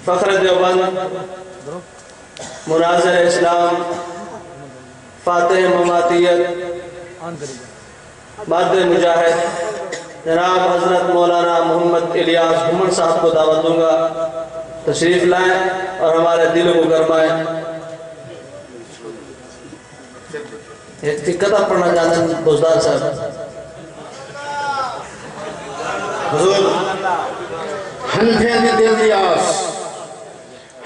فخر دیوبند، مناظر اسلام، فاتح مماتیت، مادر مجاہد جناب حضرت مولانا محمد الیاس گھمن صاحب کو دعوت دوں گا، تشریف لائیں اور ہمارے دلوں کو گرمائیں۔ ایک تکتہ پڑھنا چاہتے ہیں بزدار صاحب۔ حضور حنفے دی دل دیاس،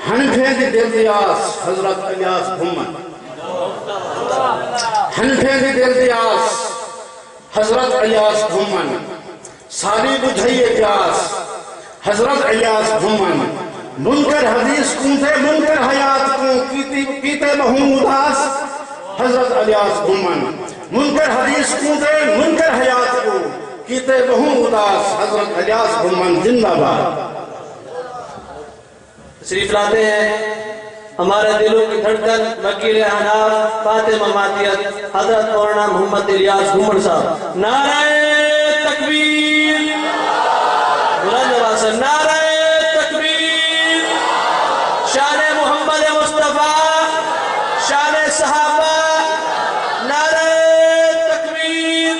حنفے دی دل دیاس حضرت الیاس گھمن، حنفے دی دل دیاس حضرت الیاس گھمن، ساری بجھئیے پیاس حضرت الیاس گھمن، منکر حدیث کونتے منکر حیات کو کیتے بہوں اداس حضرت الیاس گھمن، منکر حدیث کونتے منکر حیات کو کیتے بہوں اداس حضرت الیاس گھمن زندہ باد۔ تشریف لاتے ہیں ہمارے دلوں کی دھڑکن وکیل احناف فاتح مماتیت حضرت مولانا محمد الیاس گھمن صاحب۔ نعرہ تکبیر، بلند آواز سے نعرہ تکبیر، شان محمد مصطفیٰ، شان صحابہ، نعرہ تکبیر،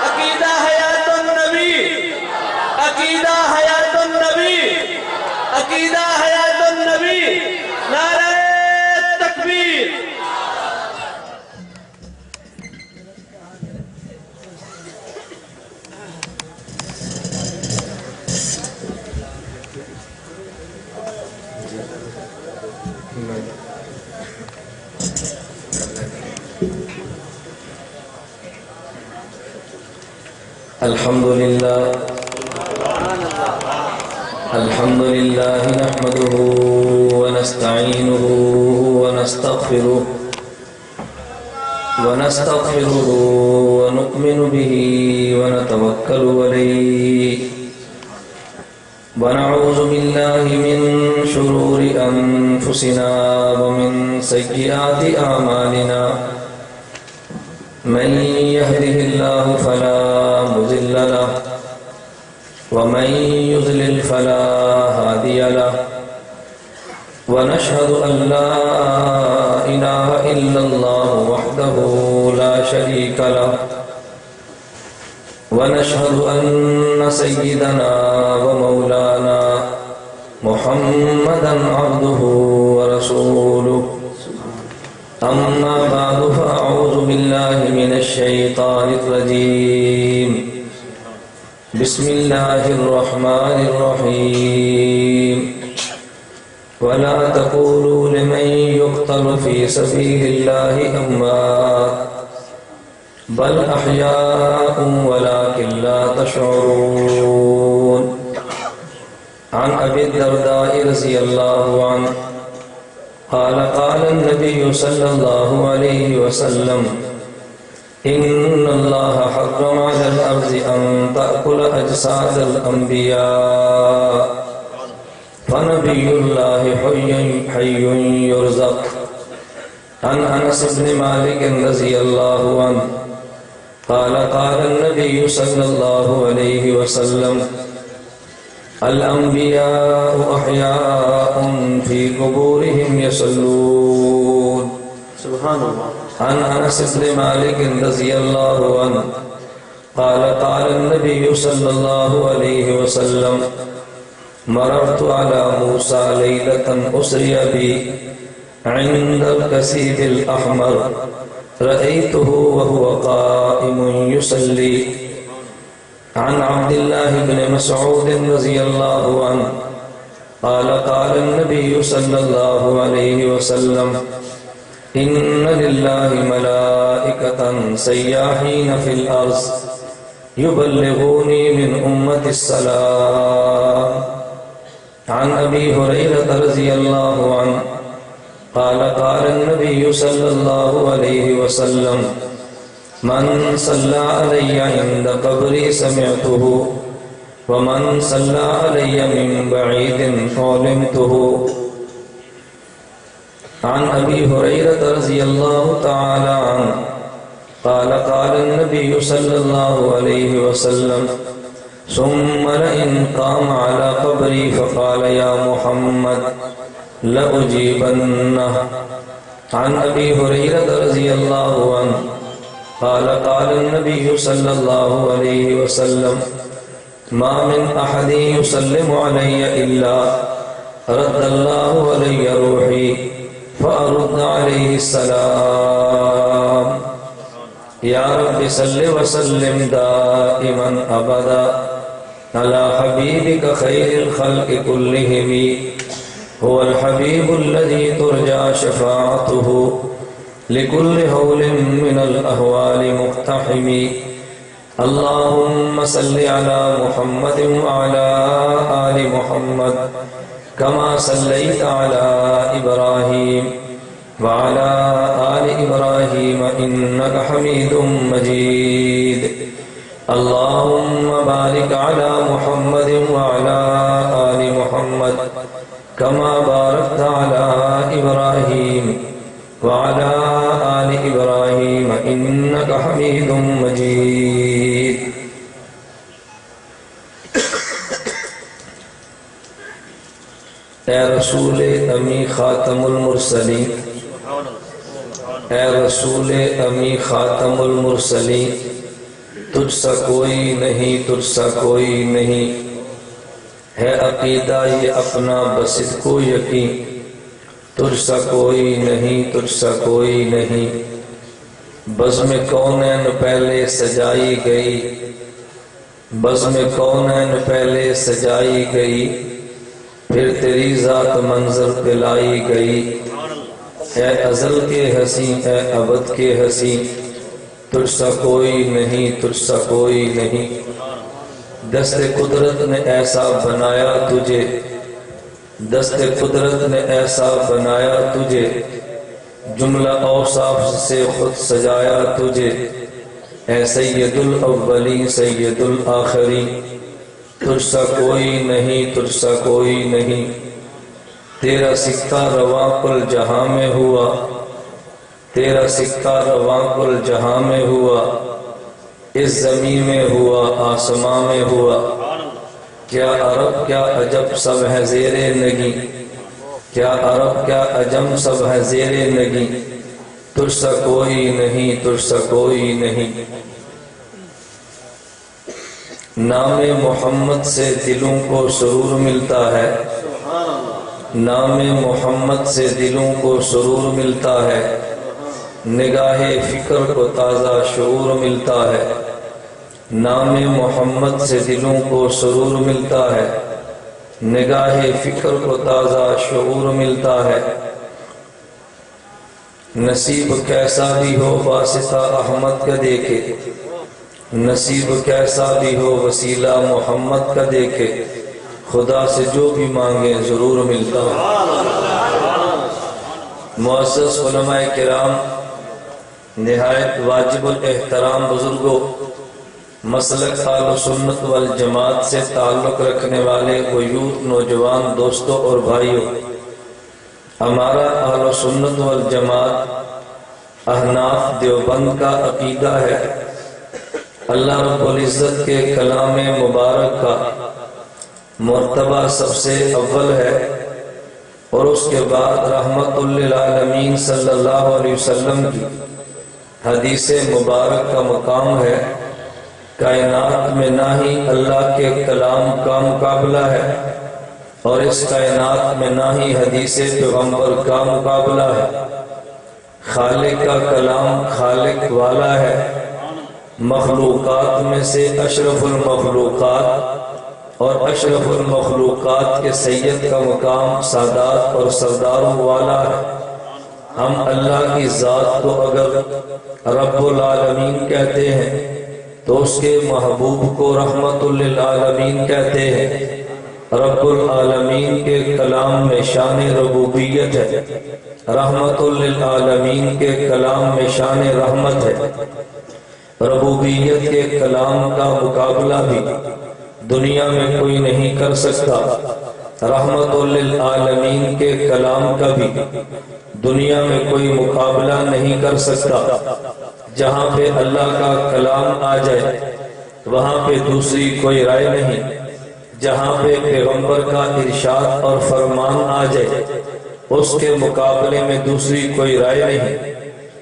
عقیدہ حیات النبی، عقیدہ حیات النبی، عقیدہ حیات النبی، نعرہ تکبیر۔ الحمد لله نحمده ونستعينه ونستغفره ونؤمن به ونتوكل عليه ونعوذ بالله من شرور أنفسنا ومن سيئات أعمالنا من يهده الله فلا مضل له ومن يضلل فلا هادي له ونشهد أن لا إله إلا الله وحده لا شريك له ونشهد أن سيدنا ومولانا محمدا عبده ورسوله أما بعد فأعوذ بالله من الشيطان الرجيم بسم الله الرحمن الرحيم ولا تقولوا لمن يقتل في سبيل الله أموات بل أحياء ولكن لا تشعرون عن أبي الدرداء رضي الله عنه قال قال النبي صلى الله عليه وسلم إن الله حرم على الأرض أن تأكل أجساد الأنبياء فنبي الله حي يرزق عن أنس بن مالك رضي الله عنه قال قال النبي صلى الله عليه وسلم الأنبياء أحياء في قبورهم يصلون سبحان اللہ۔ عن أنس بن مالك رضي الله عنه قال قال النبي صلى الله عليه وسلم مررت على موسى ليلة أسري بي عند الكثيب الأحمر رأيته وهو قائم يصلي عن عبد الله بن مسعود رضي الله عنه قال قال النبي صلى الله عليه وسلم إن لله ملائكة سياحين في الأرض يبلغوني من أمة السلام عن أبي هريرة رضي الله عنه قال قال النبي صلى الله عليه وسلم من صلى علي عند قبري سمعته ومن صلى علي من بعيد علمته عن أبي هريرة رضي الله تعالى عنه قال قال النبي صلى الله عليه وسلم ثم لئن قام على قبري فقال يا محمد لأجيبنه. عن أبي هريرة رضي الله عنه قال قال النبي صلى الله عليه وسلم ما من أحد يسلم علي إلا رد الله علي روحي فأرد عليه السلام. يا رب صل وسلم دائما أبدا على حبيبك خير الخلق كلهم هو الحبيب الذي ترجى شفاعته لكل هول من الأهوال مقتحم. اللهم صل على محمد وعلى آل محمد كما صليت على إبراهيم وعلى آل إبراهيم إنك حميد مجيد. اللهم بارك على محمد وعلى آل محمد كما باركت على إبراهيم وعلى آل إبراهيم إنك حميد مجيد. اے رسول امی خاتم المرسلین، اے رسول امی خاتم المرسلین، تجھ سا کوئی نہیں، تجھ سا کوئی نہیں، ہے عقیدہ یہ اپنا بصدق و یقین، تجھ سا کوئی نہیں، تجھ سا کوئی نہیں. بزم کونین پہلے سجائی گئی، بزم کونین پہلے سجائی گئی، پھر تیری ذات منظر پہ لائی گئی. اے ازل کے حسین، اے ابد کے حسین، تجھ سا کوئی نہیں، تجھ سا کوئی نہیں. دست قدرت نے ایسا بنایا تجھے، دست قدرت نے ایسا بنایا تجھے، جملہ اوصاف سے خود سجایا تجھے. اے سید الاولین سید الآخرین، تجھ سا کوئی نہیں، تجھ سا کوئی نہیں. تیرا سکہ رواں کل جہاں میں ہوا، تیرا سکہ رواں کل جہاں میں ہوا، اس زمین میں ہوا، آسماں میں ہوا. کیا عرب کیا عجب سب ہے زیر نگی، کیا عرب کیا عجم سب ہے زیر نگی. تجھ سا کوئی نہیں، تجھ سا کوئی نہیں. نام محمد سے دلوں کو سرور ملتا ہے، نام محمد سے دلوں کو سرور ملتا ہے. نگاہ فکر کو تازہ شعور ملتا ہے. نام محمد سے دلوں کو سرور ملتا ہے، نگاہ فکر کو تازہ شعور ملتا ہے. نصیب کیسا بھی ہو واسطہ احمد کا دیکھے، نصیب کیسا بھی ہو وسیلہ محمد کا دیکھے، خدا سے جو بھی مانگے ضرور ملتا ہے. معزز علماء کرام، نہایت واجب الاحترام بزرگوں، مسلک اہل سنت والجماعت سے تعلق رکھنے والے غیور نوجوان دوستوں اور بھائیوں، ہمارا اہل سنت والجماعت احناف دیوبند کا عقیدہ ہے اللہ رب العزت کے کلام مبارک کا مرتبہ سب سے اول ہے، اور اس کے بعد رحمت للعالمین صلی اللہ علیہ وسلم کی حدیث مبارک کا مقام ہے. کائنات میں نہ ہی اللہ کے کلام کا مقابلہ ہے، اور اس کائنات میں نہ ہی حدیث پیغمبر کا مقابلہ ہے. خالق کا کلام خالق والا ہے. مخلوقات میں سے اشرف المخلوقات اور اشرف المخلوقات کے سید کا مقام سادات اور سرداروں والا ہے. ہم اللہ کی ذات کو اگر رب العالمین کہتے ہیں تو اس کے محبوب کو رحمت للعالمین کہتے ہیں. رب العالمین کے کلام میں شان ربوبیت ہے، رحمت للعالمین کے کلام میں شان رحمت ہے. ربوبیت کے کلام کا مقابلہ بھی دنیا میں کوئی نہیں کر سکتا، رحمت للعالمین کے کلام کا بھی دنیا میں کوئی مقابلہ نہیں کر سکتا. جہاں پہ اللہ کا کلام آ جائے وہاں پہ دوسری کوئی رائے نہیں۔ جہاں پہ پیغمبر کا ارشاد اور فرمان آ جائے اس کے مقابلے میں دوسری کوئی رائے نہیں۔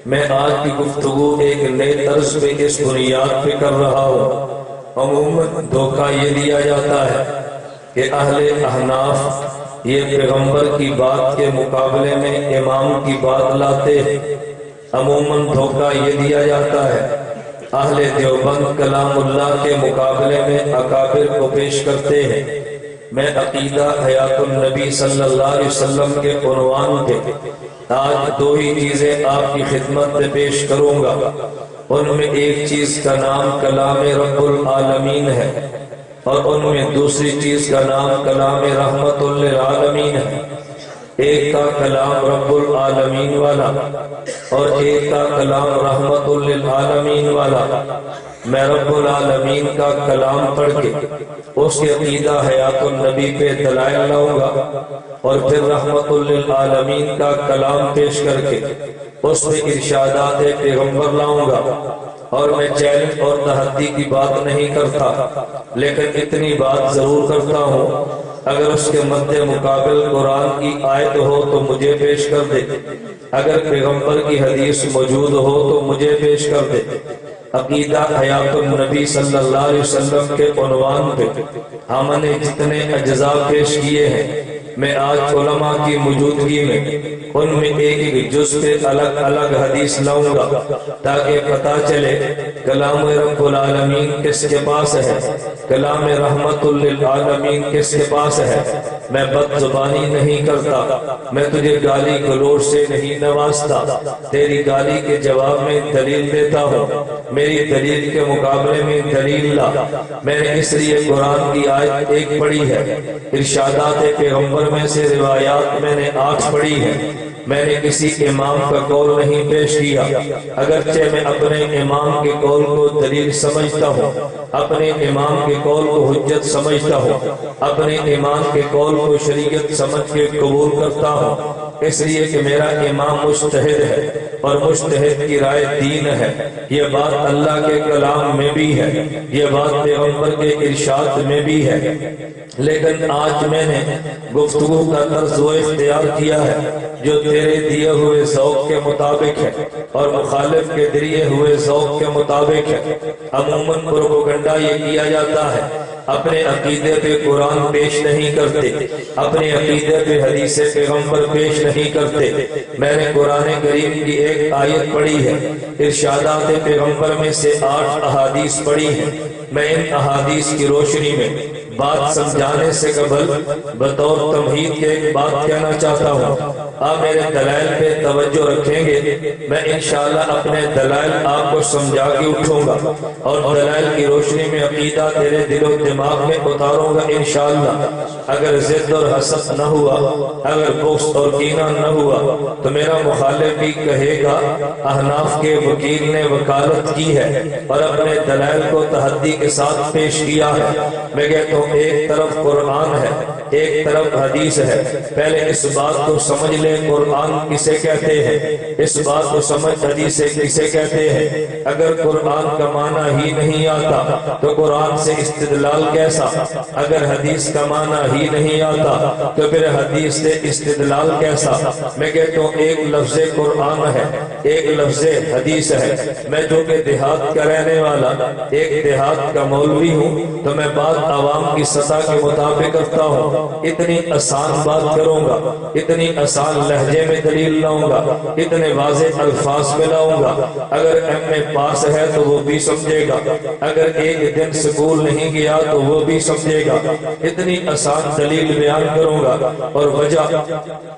میں آج کی گفتگو ایک نئے طرز پہ اس بنیاد پہ کر رہا ہوں۔ عموماً دھوکہ یہ دیا جاتا ہے کہ اہل احناف یہ پیغمبر کی بات کے مقابلے میں امام کی بات لاتے ہیں۔ عموماً دھوکہ یہ دیا جاتا ہے اہل دیوبند کلام اللہ کے مقابلے میں اکابر کو پیش کرتے ہیں۔ میں عقیدہ حیات النبی صلی اللہ علیہ وسلم کے عنوان پہ آج دو ہی چیزیں آپ کی خدمت میں پیش کروں گا۔ ان میں ایک چیز کا نام کلام رب العالمین ہے اور ان میں دوسری چیز کا نام کلام رحمت للعالمین ہے۔ ایک کا کلام رب العالمین والا اور ایک کا کلام رحمت للعالمین والا۔ میں رب العالمین کا کلام پڑھ کے اس کے عقیدہ حیات النبی پہ دلائل لاؤں گا اور پھر رحمت للعالمین کا کلام پیش کر کے اس پہ ارشادات پیغمبر لاؤں گا۔ اور میں چیلنج اور تحدی کی بات نہیں کرتا، لیکن اتنی بات ضرور کرتا ہوں اگر اس کے مد مقابل قرآن کی آیت ہو تو مجھے پیش کر دے، اگر پیغمبر کی حدیث موجود ہو تو مجھے پیش کر دے۔ عقیدہ حیات النبی صلی اللہ علیہ وسلم کے عنوان پہ ہم نے جتنے اجزاء پیش کیے ہیں، میں آج علماء کی موجودگی میں ان میں ایک ایک جز پہ الگ الگ حدیث لاؤں گا تاکہ پتہ چلے کلام رب العالمین کس کے پاس ہے، کلام رحمت للعالمین کس کے پاس ہے۔ میں بد زبانی نہیں کرتا، میں تجھے گالی گلوچ سے نہیں نوازتا، تیری گالی کے جواب میں دلیل دیتا ہوں، میری دلیل کے مقابلے میں دلیل لا۔ میں نے اس لیے قرآن کی آیت ایک پڑھی ہے، ارشادات پیغمبر میں سے روایات میں نے 8 پڑھی ہے۔ میں نے کسی امام کا قول نہیں پیش کیا، اگرچہ میں اپنے امام کے قول کو دلیل سمجھتا ہوں، اپنے امام کے قول کو حجت سمجھتا ہوں، اپنے امام کے قول کو شریعت سمجھ کے قبول کرتا ہوں، اس لیے کہ میرا امام مجتہد ہے اور مجتہد کی رائے دین ہے۔ یہ بات اللہ کے کلام میں بھی ہے، یہ بات پیغمبر کے ارشاد میں بھی ہے، لیکن آج میں نے گفتگو کا طرز وہ اختیار کیا ہے جو تیرے دیے ہوئے ذوق کے مطابق ہے اور مخالف کے دیے ہوئے ذوق کے مطابق ہے۔ عموماً پروپیگنڈا یہ کیا جاتا ہے، اپنے عقیدے پہ قرآن پیش نہیں کرتے، اپنے عقیدے پہ حدیث پیغمبر پیش نہیں کرتے۔ میں نے قرآن کریم کی ایک آیت پڑھی ہے، ارشادات پیغمبر میں سے 8 احادیث پڑھی ہیں۔ میں ان احادیث کی روشنی میں بات سمجھانے سے قبل بطور تمہید کے ایک بات کہنا چاہتا ہوں۔ آپ میرے دلائل پہ توجہ رکھیں گے، میں انشاءاللہ اپنے دلائل آپ کو سمجھا کے اٹھوں گا اور دلائل کی روشنی میں عقیدہ تیرے دل و دماغ میں اتاروں گا انشاءاللہ۔ اگر ضد اور حسد نہ ہوا، اگر بغض اور کینہ نہ ہوا تو میرا مخالف بھی کہے گا احناف کے وکیل نے وکالت کی ہے اور اپنے دلائل کو تحدی کے ساتھ پیش کیا ہے۔ میں کہتا ہوں ایک طرف قرآن ہے، ایک طرف حدیث ہے۔ پہلے اس بات کو سمجھ لیں قرآن کسے کہتے ہیں، اس بات کو سمجھ حدیث کسے کہتے ہیں۔ اگر قرآن کا معنی ہی نہیں آتا تو قرآن سے استدلال کیسا؟ اگر حدیث کا معنی ہی نہیں آتا تو پھر حدیث سے استدلال کیسا؟ میں کہتا ہوں ایک لفظ قرآن ہے، ایک لفظ حدیث ہے۔ میں جو کہ دیہات کا رہنے والا ایک دیہات کا مولوی ہوں تو میں بات عوام کی سطح کے مطابق کرتا ہوں۔ اتنی آسان بات کروں گا، اتنی آسان لہجے میں دلیل لاؤں گا، اتنے واضح الفاظ میں لاؤں گا۔ اگر ایم اے پاس ہے تو وہ بھی سمجھے گا، اگر ایک دن سکول نہیں گیا تو وہ بھی سمجھے گا۔ اتنی آسان دلیل بیان کروں گا اور وجہ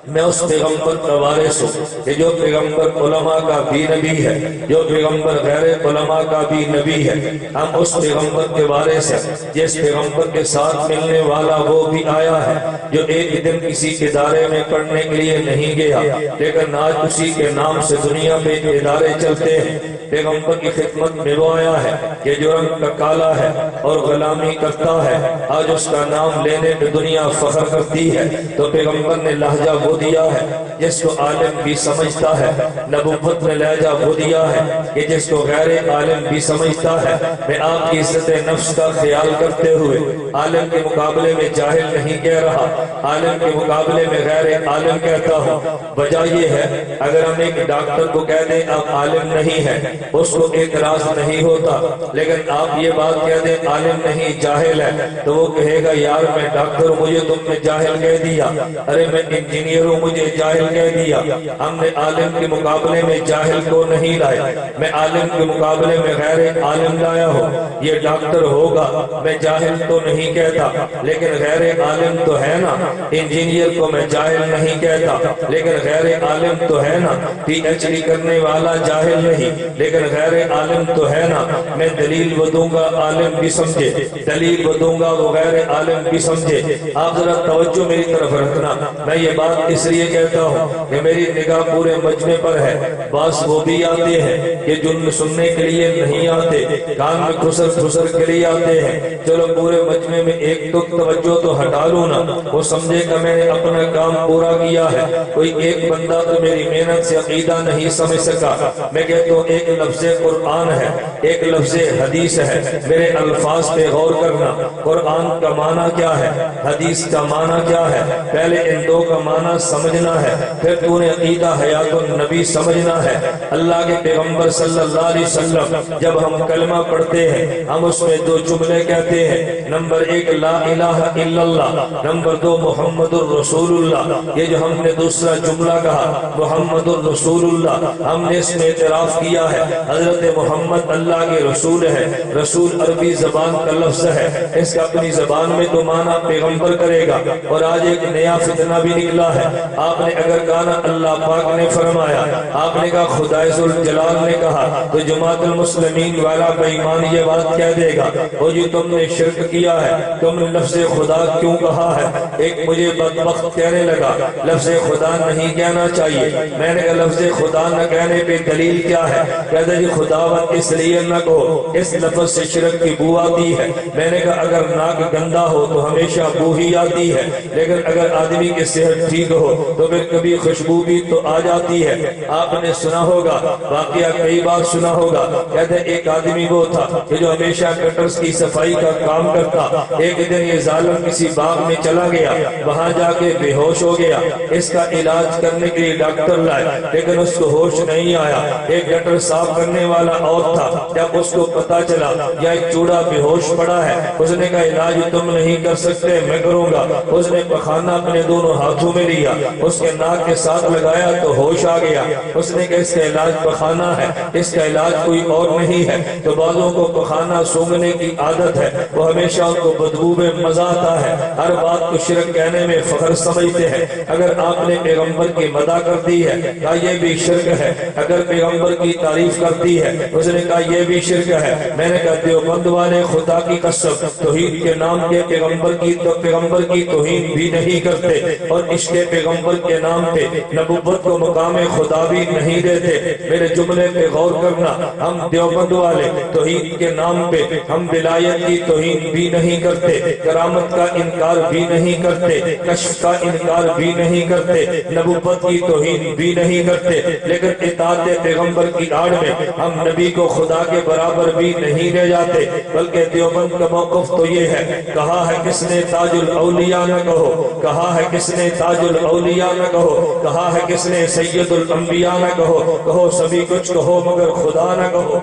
میں اس پیغمبر کا وارث ہوں کہ جو پیغمبر علماء کا بھی نبی ہے، جو پیغمبر غیر علماء کا بھی نبی ہے۔ ہم اس پیغمبر کے وارث ہیں جس پیغمبر کے کے ساتھ ملنے والا وہ بھی آیا ہے جو ایک دن کسی ادارے میں پڑھنے کے لیے نہیں گیا، لیکن آج اسی کے نام سے دنیا میں ادارے چلتے ہیں۔ پیغمبر کی خدمت میں وہ آیا ہے کہ جو رنگ کا کالا ہے اور غلامی کرتا ہے، آج اس کا نام لینے پہ دنیا فخر کرتی ہے۔ تو پیغمبر نے لہجہ وہ دیا ہے جس کو عالم بھی سمجھتا ہے، نبوت نے لہجہ وہ دیا ہے کہ جس کو غیر عالم بھی سمجھتا ہے۔ میں آپ کی عزت نفس کا خیال کرتے ہوئے عالم کے مقابلے میں جاہل نہیں کہہ رہا، عالم کے مقابلے میں غیر عالم کہتا ہوں۔ وجہ یہ ہے اگر ہم ایک ڈاکٹر کو کہہ دیں آپ عالم نہیں ہے، اس کو اعتراض نہیں ہوتا، لیکن آپ یہ بات کہہ دیں عالم نہیں جاہل ہے، تو وہ کہے گا یار میں ڈاکٹر ہوں مجھے تم نے جاہل کہہ دیا، ارے میں انجینئر ہوں مجھے جاہل کہہ دیا۔ ہم نے عالم کے مقابلے میں جاہل کو نہیں لائے، میں عالم کے مقابلے میں غیر عالم لایا ہوں۔ یہ ڈاکٹر ہوگا، میں جاہل تو نہیں کہتا لیکن غیر عالم تو ہے نا۔ انجینئر کو میں جاہل نہیں کہتا لیکن غیر عالم تو ہے نا۔ پی ایچ ڈی کرنے والا جاہل نہیں لیکن غیر عالم تو ہے نا۔ میں دلیل وہ دوں گا عالم بھی سمجھے، دلیل وہ دوں گا وہ غیر عالم بھی سمجھے۔ آپ ذرا توجہ میری طرف رکھنا، میں یہ بات اس لیے کہتا ہوں کہ میری نگاہ پورے مجمع پر ہے۔ بعض وہ بھی آتے ہیں کہ جن سننے کے لیے نہیں آتے، کان میں خسر خسر کے لیے آتے ہیں۔ چلو پورے مجمع میں ایک تو توجہ تو ہٹا لوں نا، وہ سمجھے کہ میں نے اپنا کام پورا کیا ہے۔ کوئی ایک بندہ تو میری محنت سے عقیدہ نہیں سمجھ سکا۔ میں کہتا ہوں ایک لفظ قرآن ہے، ایک لفظ حدیث ہے، میرے الفاظ پہ غور کرنا۔ قرآن کا معنی کیا ہے، حدیث کا معنی کیا ہے، پہلے ان دو کا معنی سمجھنا ہے، پھر تو نے عقیدہ حیات النبی سمجھنا ہے۔ اللہ کے پیغمبر صلی اللہ علیہ وسلم جب ہم کلمہ پڑھتے ہیں ہم اس میں دو جملے کہتے ہیں، نمبر ایک لا الہ الا اللہ، نمبر دو محمد الرسول اللہ۔ یہ جو ہم نے دوسرا جملہ کہا محمد الرسول اللہ، ہم نے اس میں اعتراف کیا ہے حضرت محمد اللہ کے رسول ہے۔ رسول عربی زبان کا لفظ ہے، اس کا اپنی زبان میں تو معنی پیغمبر کرے گا۔ اور آج ایک نیا فتنہ بھی نکلا ہے، آپ نے اگر کہا نا اللہ پاک نے فرمایا، آپ نے کہا خدائے ذوالجلال نے کہا، تو جماعت المسلمین والا بے ایمان یہ بات کہہ دے گا وہ جی تم نے شرک کیا ہے، تم نے لفظ خدا کیوں کہا ہے۔ ایک مجھے بدبخت کہنے لگا لفظ خدا نہیں کہنا چاہیے، میں نے کہا لفظ خدا نہ کہنے پہ دلیل کیا ہے، کہتا جی خداوند اس لیے نہ کہو اس لفظ سے شرک کی بو آتی ہے۔ میں نے کہا اگر ناک گندا ہو تو ہمیشہ بو ہی آتی ہے، لیکن اگر آدمی کی صحت ٹھیک ہو تو پھر کبھی خوشبو بھی تو آ جاتی ہے۔ آپ نے سنا ہوگا واقعہ کئی بار سنا ہوگا، کہتے ایک آدمی وہ تھا کہ جو ہمیشہ گٹرز کی صفائی کا کام کرتا، ایک دن یہ ظالم کسی باغ میں چلا گیا، وہاں جا کے بے ہوش ہو گیا۔ اس کا علاج کرنے کے لیے ڈاکٹر لائے لیکن اس کو ہوش نہیں آیا۔ ایک گٹر صاف کرنے والا اور تھا، جب اس کو پتا چلا یا ایک چوڑا بے ہوش پڑا ہے، اس نے کہا علاج تم نہیں کر سکتے میں کروں گا۔ اس نے پخانہ اپنے دونوں ہاتھوں میں لیا، اس کے ناک کے ساتھ لگایا تو ہوش آ گیا۔ اس نے کہا اس کا علاج پخانہ ہے، اس کا علاج کوئی اور نہیں ہے۔ تو بعضوں کو پخانہ سونگنے کی عادت ہے، وہ ہمیشہ ان کو بدبو میں مزہ آتا ہے، ہر بات کو شرک کہنے میں فخر سمجھتے ہیں۔ اگر آپ نے پیغمبر کی مدح کر دی ہے کہا یہ بھی شرک ہے، اگر پیغمبر کی تعریف کرتی ہے اس نے کہا یہ بھی شرک ہے۔ میں نے کہا دیوبند والے خدا کی قسم توحید کے نام کے پیغمبر کی توہین بھی نہیں کرتے، اور عشق پیغمبر کے نام پہ نبوت کو مقام خدا بھی نہیں دیتے۔ میرے جملے پہ غور کرنا، ہم دیوبند والے توحید کے نام پہ ہم ولایت کی توہین بھی نہیں کرتے، کرامت کا انکار بھی نہیں کرتے، کشف کا انکار بھی نہیں کرتے، نبوت کی توہین بھی نہیں کرتے، لیکن اطاعت پیغمبر کی آڑ میں ہم نبی کو خدا کے برابر بھی نہیں لے جاتے۔ بلکہ دیوبند کا موقف تو یہ ہے، کہا ہے کس نے تاج الاولیاء نہ کہو، کہا ہے کس نے تاج الاولیاء نہ کہو، کہا ہے کس نے سید الانبیاء نہ کہو، کہو سبھی کچھ کہو مگر خدا نہ کہو،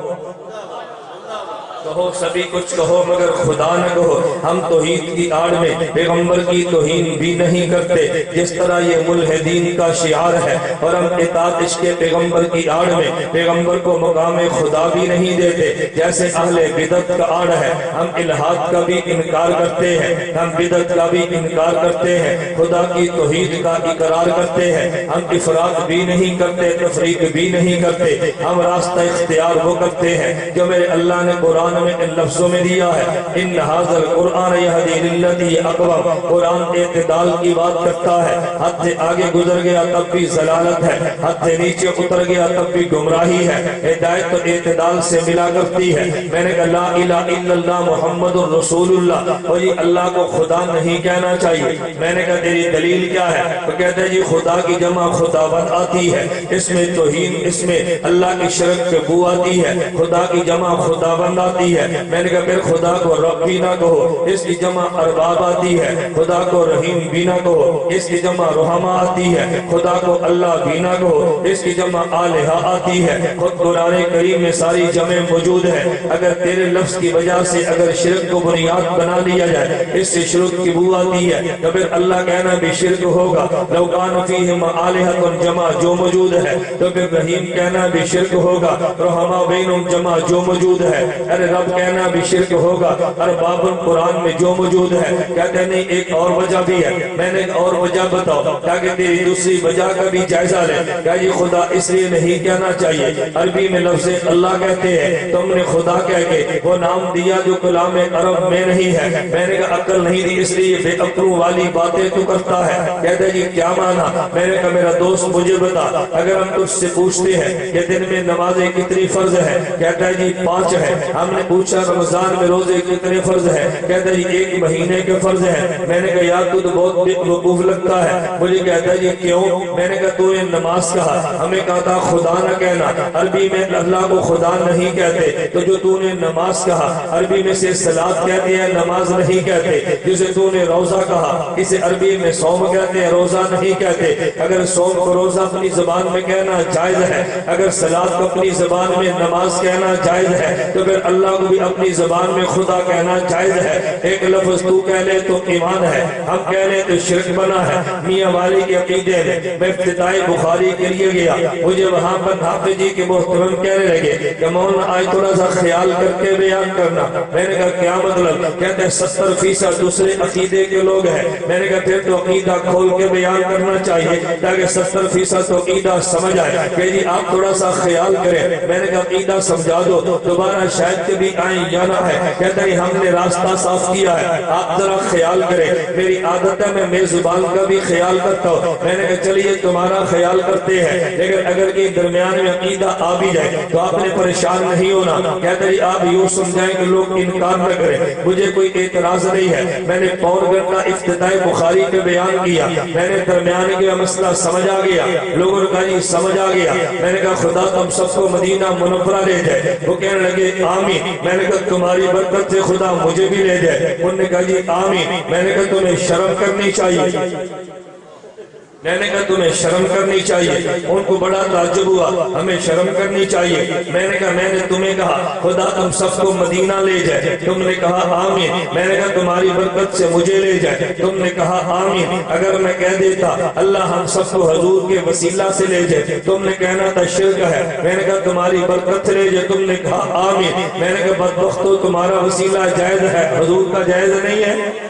کہو سبھی کچھ کہو مگر خدا نہ کہو۔ ہم توحید کی آڑ میں پیغمبر کی توہین بھی نہیں کرتے، جس طرح یہ ملحدین کا شعار ہے، اور ہم اطاعت عشق پیغمبر کی آڑ میں پیغمبر کو مقام خدا بھی نہیں دیتے، جیسے اہل بدعت کا آڑ ہے، ہم الہاد کا بھی انکار کرتے ہیں، ہم بدعت کا بھی انکار کرتے ہیں، خدا کی توحید کا اقرار کرتے ہیں، ہم افراد بھی نہیں کرتے، تفریق بھی نہیں کرتے، ہم راستہ اختیار وہ کرتے ہیں جو میرے اللہ نے قرآن نے ان لفظوں میں دیا ہے ان ھذا القرآن یہدی للتی اقوم، قرآن اعتدال کی بات کرتا ہے، حد سے آگے گزر گیا تب بھی ضلالت ہے، حد سے نیچے اتر گیا تب بھی گمراہی ہے، ہدایت تو اعتدال سے ملا کرتی ہے۔ میں نے کہا لا الہ الا اللہ محمد الرسول اللہ، اور یہ اللہ کو خدا نہیں کہنا چاہیے۔ میں نے کہا تیری دلیل کیا ہے؟ تو کہتے ہیں جی خدا کی جمع خداوند آتی ہے، اس میں توہین، اس میں اللہ کی شرک پہ بو آتی ہے، خدا کی جمع خداوند آتی ہے۔ میں نے کہا پھر خدا کو رب بھی نہ کہو، اس کی جمع ارباب آتی ہے، خدا کو رحیم بھی نہ کہو، اس کی جمع رحمہ آتی ہے، خدا کو اللہ بھی نہ کہو، اس کی جمع آلہہ آتی ہے۔ خود قرآن کریم میں ساری جمع موجود ہے۔ اگر تیرے لفظ کی وجہ سے اگر شرک کو بنیاد بنا لیا جائے، اس سے شرک کی بو آتی ہے، تو پھر اللہ کہنا بھی شرک ہوگا۔ لو کان فیہم آلہۃ جمع جو موجود ہے، تو پھر رحیم کہنا بھی شرک ہوگا، رحمہ بینہم جمع جو موجود ہے، ارے رب کہنا بھی شرک ہوگا، ارباب قرآن میں جو موجود ہے۔ کہتے نہیں ایک اور وجہ بھی ہے، میں نے ایک اور وجہ بتاؤ تاکہ تیری دوسری وجہ کا بھی جائزہ لے۔ کہا یہ خدا اس لیے نہیں کہنا چاہیے، عربی میں لفظ اللہ کہتے ہیں، تم نے خدا کہہ کے وہ نام دیا جو کلام عرب میں نہیں ہے۔ میں نے کہا عقل نہیں دی اس لیے بے عقلوں والی باتیں تو کرتا ہے۔ کہتے ہیں جی کیا مانا؟ میں نے کہا میرا دوست مجھے بتا، اگر ہم تجھ سے پوچھتے ہیں کہ دن میں نمازیں کتنی فرض ہے، کہتا ہے جی 5 ہے۔ ہم نے پوچھا رمضان میں روزے کتنے فرض ہے، کہتا ہے جی 1 مہینے کے فرض ہے۔ میں نے کہا یار تو بہت بے وقوف لگتا ہے۔ مجھے کہتا ہے جی کیوں؟ میں نے کہا تو نے نماز کہا، ہمیں کہا تھا خدا نہ کہنا، عربی میں اللہ کو خدا نہیں کہتے، تو جو تو نے نماز کہا عربی میں سے صلاۃ کہتے ہیں، نماز نہیں کہتے۔ جسے تو نے روزہ کہا اسے عربی میں صوم کہتے ہیں، روزہ نہیں کہتے۔ اگر صوم کو روزہ اپنی زبان میں کہنا جائز ہے، اگر صلاۃ کو اپنی زبان میں نماز کہنا جائز ہے، تو پھر اللہ کو بھی اپنی زبان میں خدا کہنا جائز ہے۔ ایک لفظ تو کہہ لے تو ایمان ہے، ہم کہہ لے تو شرک بنا ہے۔ میاں والی کے عقیدے میں افتتاح بخاری کے لیے گیا، مجھے وہاں پر حافظ جی کے محترم کہنے لگے کہ مولانا آج تھوڑا سا خیال کر کے بیان کرنا۔ میں نے کہا کیا مطلب؟ کہتے ہیں 70% دوسرے عقیدے کے لوگ ہیں۔ میں نے کہا پھر تو عقیدہ کھول کے بیان کرنا چاہیے تاکہ 70% تو عقیدہ سمجھ آئے کہ جی آپ تھوڑا سا خیال کریں۔ میں نے کہا عقیدہ سمجھا دو، دوبارہ شاید کبھی آئیں جانا ہے۔ کہتا ہے ہم نے راستہ صاف کیا ہے، آپ ذرا خیال کریں۔ میری عادت ہے میں میزبان کا بھی خیال کرتا ہوں۔ میں نے کہا چلیے تمہارا خیال کرتے ہیں، لیکن اگر کہ درمیان میں عقیدہ آ بھی جائے تو آپ نے پریشان نہیں ہونا۔ کہتا ہے آپ یوں سمجھائیں کہ لوگ انکار نہ کریں، مجھے کوئی اعتراض نہیں ہے۔ میں نے پون گھنٹہ افتتاح بخاری پہ بیان کیا، میں نے درمیان کا مسئلہ سمجھ آ گیا، لوگوں نے کہا جی سمجھ آ گیا۔ میں نے کہا خدا تم سب کو مدینہ منورہ لے جائے۔ وہ کہنے لگے آمین۔ میں نے کہا تمہاری برکت سے خدا مجھے بھی لے جائے۔ انہوں نے کہا جی آمین۔ میں نے کہا تمہیں شرم کرنی چاہیے، میں نے کہا تمہیں شرم کرنی چاہیے۔ ان کو بڑا تعجب ہوا، ہمیں شرم کرنی چاہیے۔ میں نے کہا میں نے تمہیں کہا خدا تم سب کو مدینہ لے جائے، تم نے کہا آمین۔ میں نے کہا تمہاری برکت سے مجھے لے جائے، تم نے کہا آمین۔ اگر میں کہہ دیتا اللہ ہم سب کو حضور کے وسیلہ سے لے جائے، تم نے کہنا تھا شرک ہے۔ میں نے کہا تمہاری برکت سے لے جائے، تم نے کہا آمین۔ میں نے کہا بدبختو تمہارا وسیلہ جائز ہے، حضور کا جائز نہیں ہے۔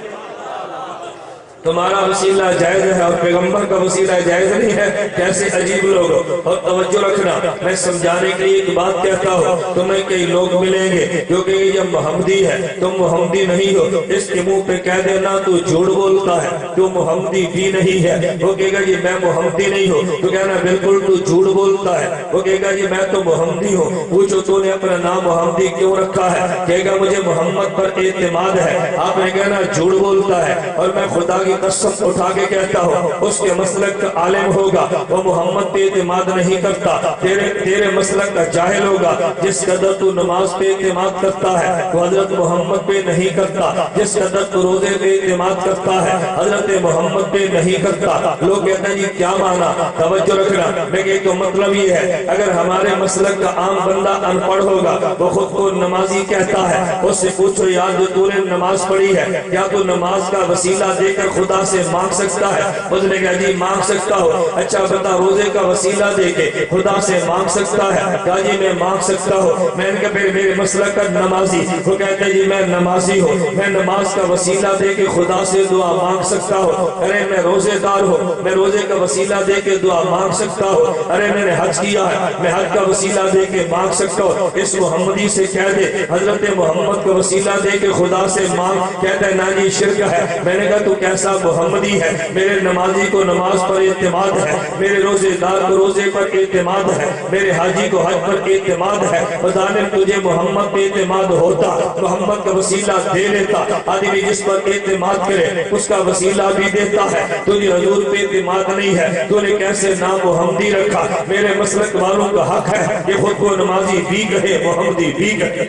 تمہارا وسیلہ جائز ہے اور پیغمبر کا وسیلہ جائز نہیں ہے، کیسے عجیب لوگ ہو۔ اور توجہ رکھنا، میں سمجھانے کے لیے ایک بات کہتا ہوں، تمہیں کئی لوگ ملیں گے جو کہ یہ محمدی ہے، تم محمدی نہیں ہو، اس کے منہ پہ کہہ دینا تو جھوٹ بولتا ہے، تو محمدی بھی نہیں ہے۔ وہ کہے گا جی میں محمدی نہیں ہوں، تو کہنا بالکل تو جھوٹ بولتا ہے۔ وہ کہے گا جی میں تو محمدی ہوں، پوچھو تو نے اپنا نام محمدی کیوں رکھا ہے؟ کہے گا مجھے محمد پر اعتماد ہے۔ آپ نے کہنا جھوٹ بولتا ہے، اور میں خدا کی قسم اٹھا کے کہتا ہوں اس کے مسلک کا عالم ہوگا، وہ محمد پہ اعتماد نہیں کرتا، تیرے مسلک کا جاہل ہوگا۔ جس قدر تو نماز پہ اعتماد کرتا ہے وہ حضرت محمد پہ نہیں کرتا، جس قدر تو روزے پہ اعتماد کرتا ہے حضرت محمد پہ نہیں کرتا۔ لوگ کہتے ہیں جی کیا مانا؟ توجہ رکھنا، میں کہ تو مطلب یہ ہے اگر ہمارے مسلک کا عام بندہ ان پڑھ ہوگا، وہ خود کو نمازی کہتا ہے، اس سے پوچھو یار جو تو نے نماز پڑھی ہے کیا تو نماز کا وسیلہ دے کر خدا سے مانگ سکتا ہے؟ اس نے کہا جی مانگ سکتا ہو۔ اچھا بتا روزے کا وسیلہ دے کے خدا سے مانگ سکتا ہے؟ کہا جی میں مانگ سکتا ہوں۔ میں نے کہا پھر میرے مسلک کا نمازی، وہ کہتے ہیں جی میں نمازی ہوں، میں نماز کا وسیلہ دے کے خدا سے دعا مانگ سکتا ہوں۔ ارے میں روزے دار ہوں، میں روزے کا وسیلہ دے کے دعا مانگ سکتا ہوں۔ ارے میں نے حج کیا ہے، میں حج کا وسیلہ دے کے مانگ سکتا ہوں۔ اس محمدی سے کہہ دے حضرت محمد کا وسیلہ دے کے خدا سے مانگ، کہتا ہے نا جی شرک ہے۔ میں نے کہا تو کیسا محمدی ہے؟ میرے نمازی کو نماز پر اعتماد ہے، میرے روزے دار کو روزے پر اعتماد ہے، میرے حاجی کو حج پر اعتماد ہے۔ بتانے تجھے محمد پہ اعتماد ہوتا، محمد کا وسیلہ دے لیتا۔ آدمی جس پر اعتماد کرے اس کا وسیلہ بھی دیتا ہے۔ تجھے حضور پہ اعتماد نہیں ہے، تو نے کیسے نام محمدی رکھا؟ میرے مسلک والوں کا حق ہے کہ خود کو نمازی بھی کہے محمدی بھی کہے۔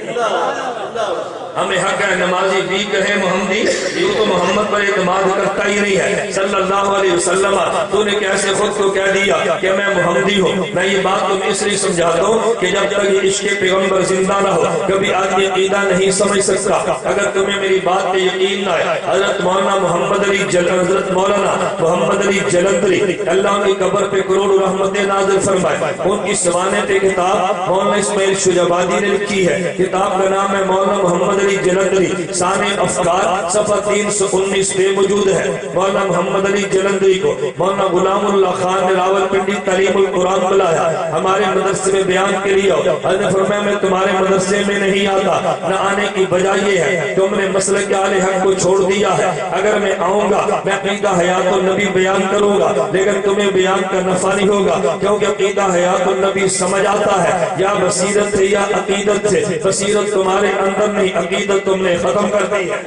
ہمیں حق ہے نمازی بھی کہے محمدی، یہ تو محمد پر اعتماد کرتا ہی نہیں ہے صلی اللہ علیہ وسلم۔ تو نے کیسے خود کو کہہ دیا کہ میں محمدی ہوں؟ میں یہ بات تمہیں اس لیے سمجھاتا ہوں کہ جب تک یہ عشق پیغمبر زندہ نہ ہو کبھی آدمی عقیدہ نہیں سمجھ سکتا۔ اگر تمہیں میری بات پہ یقین نہ ہے، حضرت مولانا محمد علی جلندری اللہ ان کی قبر پہ کروڑ رحمتیں نازل فرمائے، ان کی سوانح پہ کتاب مولانا اسماعیل شجابادی نے لکھی ہے۔ کتاب کا نام ہے مولانا محمد علی جلندری سانح افکار، صفحہ 319 پہ موجود ہے۔ مولانا محمد علی جلندری کو مولانا غلام اللہ خان نے راول پنڈی تعلیم القرآن بلایا، ہمارے مدرسے میں بیان کے لیے آؤ۔ حضرت نے فرمایا میں تمہارے مدرسے میں نہیں آتا، نہ آنے کی وجہ یہ ہے تم نے مسلک اہل حق کو چھوڑ دیا ہے۔ اگر میں آؤں گا میں عقیدہ حیات النبی بیان کروں گا، لیکن تمہیں بیان کا نفع نہیں ہوگا، کیونکہ عقیدہ حیات النبی سمجھ آتا ہے یا بصیرت سے یا عقیدت سے۔ بصیرت تمہارے اندر نہیں، عقیدت تم نے ختم کر دی ہے۔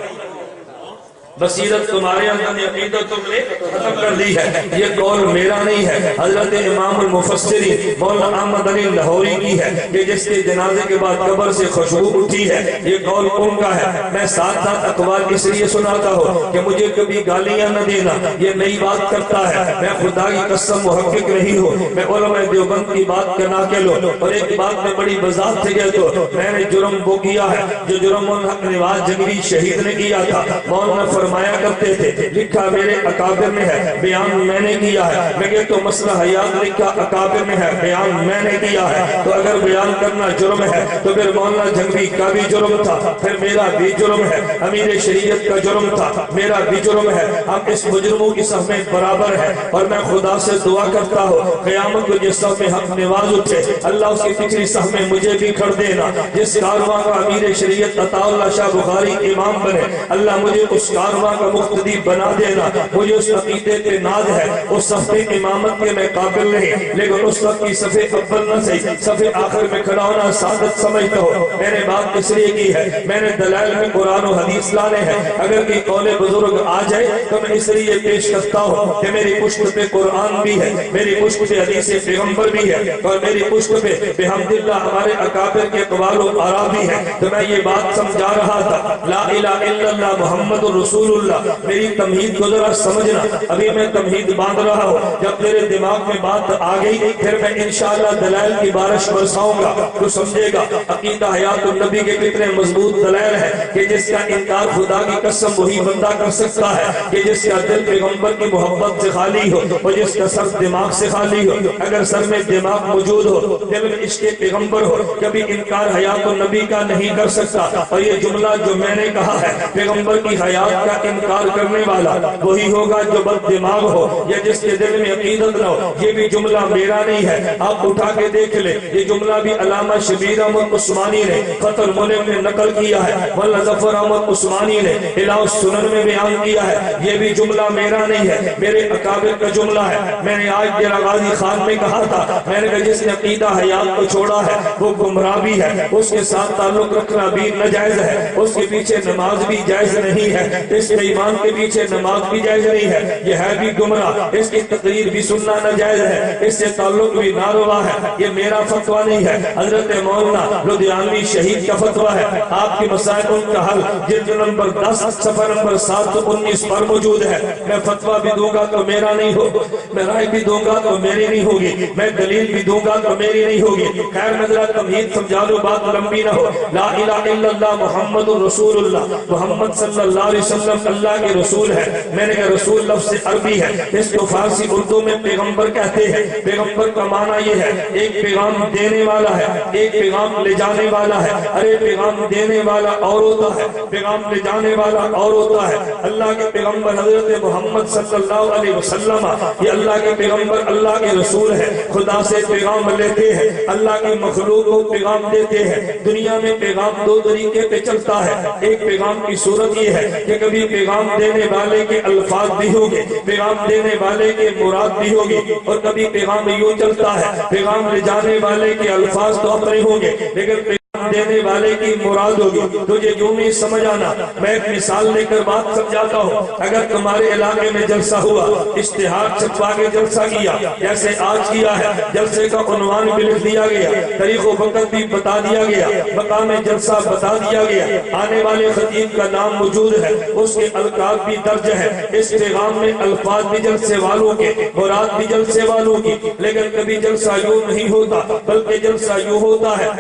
بصیرت تمہارے اندر، عقیدت تم نے ختم کر دی ہے۔ یہ قول میرا نہیں ہے، حضرت امام المفسرین مولانا احمد علی لاہوری کی ہے کہ جس کے جنازے کے بعد قبر سے خوشبو اٹھی ہے، یہ قول ان کا ہے۔ میں ساتھ ساتھ اقوال اس لیے سناتا ہوں کہ مجھے کبھی گالیاں نہ دینا، یہ نئی بات کرتا ہے۔ میں خدا کی قسم محقق نہیں ہوں، میں علماء دیوبند کی بات کا ناقل ہوں، اور ایک بات میں بڑی وضاحت سے کہتا ہوں، میں نے جرم وہ کیا ہے جو جرم الحق نواز جنگلی شہید نے کیا تھا۔ مولانا فرمایا کرتے تھے لکھا میرے اکابر میں ہے، بیان میں نے کیا ہے۔ میں کہتا ہوں مسئلہ حیات لکھا اکابر میں ہے، بیان میں نے کیا ہے۔ تو اگر بیان کرنا جرم ہے تو پھر مولانا جنگلی کا بھی جرم تھا، پھر میرا بھی جرم ہے، امیر شریعت کا جرم تھا، میرا بھی جرم ہے۔ ہم اس مجرموں کی صف میں برابر ہے، اور میں خدا سے دعا کرتا ہوں قیامت کو جس صف میں حق نواز اٹھے اللہ اس کی پچھلی صف میں مجھے بھی کھڑ دینا۔ جس کارواں کا امیر شریعت عطا اللہ شاہ بخاری امام بنے اللہ مجھے اس کارواں کا مقتدی بنا دینا۔ مجھے اس عقیدے پہ ناز ہے، اس صف امامت کے میں قابل نہیں، لیکن اس وقت کی صف اول نہ صحیح صف آخر میں کھڑا ہونا سعادت سمجھتا ہوں۔ میں نے بات اس لیے کی ہے، میں نے دلائل میں قرآن و حدیث لانے ہیں۔ اگر کوئی قول بزرگ آ جائے تو میں اس لیے پیش کرتا ہوں کہ میری پشت پہ قرآن بھی ہے، میری پشت پہ حدیث پیغمبر بھی ہے، اور میری پشت پہ بحمداللہ ہمارے اکابر کے اقوال و آراء بھی ہے۔ تو میں یہ بات سمجھا رہا تھا لا الہ الا اللہ محمد رسول اللہ۔ میری تمہید کو ذرا سمجھنا، ابھی میں تمہید باندھ رہا ہوں، جب تیرے دماغ میں بات آ گئی پھر میں انشاءاللہ دلائل کی بارش برساؤں گا تو سمجھے گا عقیدہ حیات النبی کے کتنے مضبوط دلائل ہیں کہ جس کا انکار خدا کی قسم وہی بندہ کر سکتا ہے کہ جس کا دل پیغمبر کی محبت سے خالی ہو اور جس کا سر دماغ سے خالی ہو۔ اگر سر میں دماغ موجود ہو، دل میں عشق پیغمبر ہو، کبھی انکار حیات النبی کا نہیں کر سکتا۔ اور یہ جملہ جو میں نے کہا ہے پیغمبر کی حیات کا انکار کرنے والا وہی ہوگا جو بد دماغ ہو یا جس کے دل میں عقیدت نہ ہو۔ یہ بھی جملہ میرا نہیں ہے، آپ اٹھا کے دیکھ لیں، یہ جملہ بھی علامہ شبیر احمد عثمانی نے فتح الملک میں نقل کیا ہے، مولانا ظفر احمد عثمانی نے الہ السنن میں بیان کیا ہے۔ یہ بھی جملہ میرا نہیں ہے، میرے اکابر کا جملہ ہے۔ میں نے آج ڈیرہ غازی خان میں کہا تھا، میں نے کہا جس نے عقیدہ حیات کو چھوڑا ہے وہ گمراہ بھی ہے، اس کے ساتھ تعلق رکھنا بھی ناجائز ہے، اس کے پیچھے نماز بھی جائز نہیں ہے، اس کے ایمان کے پیچھے نماز بھی جائز نہیں ہے، یہ ہے بھی گمراہ، اس کی تقریر بھی سننا ناجائز ہے، اس سے تعلق بھی ناروا ہے۔ یہ میرا فتویٰ نہیں ہے، حضرت مولانا لدھیانوی شہید کا فتویٰ ہے۔ آپ کی مسائل ان کا حل جلد نمبر 10 صفحہ نمبر 719 پر موجود ہے۔ میں فتویٰ بھی دوں گا تو میرا نہیں ہو، میں رائے بھی دوں گا تو میری نہیں ہوگی، میں دلیل بھی دوں گا تو میری نہیں ہوگی۔ خیر میں ذرا تمہید سمجھا دوں، بات لمبی نہ ہو۔ لا الہ الا اللہ محمد رسول اللہ، محمد صلی اللہ علیہ وسلم لفظ اللہ کے رسول ہے. میں نے کہا رسول لفظ عربی ہے, اس کو فارسی اردو میں پیغمبر کہتے ہیں. پیغمبر کا معنی یہ ہے ایک پیغام دینے والا ہے, ایک پیغام لے جانے والا ہے. ارے پیغام دینے والا اور ہوتا ہے, پیغام لے جانے والا اور ہوتا ہے. اللہ کے پیغمبر حضرت محمد صلی اللہ علیہ وسلم یہ اللہ کے پیغمبر, اللہ کے رسول ہے. خدا سے پیغام لیتے ہیں, اللہ کی مخلوق کو پیغام دیتے ہیں. دنیا میں پیغام دو طریقے پہ چلتا ہے. ایک پیغام کی صورت یہ ہے کہ کبھی پیغام دینے والے کے الفاظ بھی ہوگے, پیغام دینے والے کے مراد بھی ہوگی, اور کبھی پیغام یوں چلتا ہے پیغام لے جانے والے کے الفاظ تو اپنے ہوں گے لیکن پیغام دینے والے کی مراد ہوگی. تجھے یوں نہیں سمجھ آنا, میں ایک مثال لے کر بات سمجھاتا ہوں. اگر تمہارے علاقے میں جلسہ ہوا, اشتہار چھپوا کے جلسہ کیا جیسے آج کیا ہے, جلسے کا عنوان بھی لکھ دیا گیا, تاریخ و وقت بھی بتا دیا گیا, مقام جلسہ بتا دیا گیا, آنے والے خطیب کا نام موجود ہے, اس کے القاب بھی درج ہے, اس پیغام میں الفاظ بھی جلسے والوں کے, مراد بھی جلسے والوں کی. لیکن کبھی جلسہ یوں نہیں ہوتا بلکہ جلسہ یوں ہوتا ہے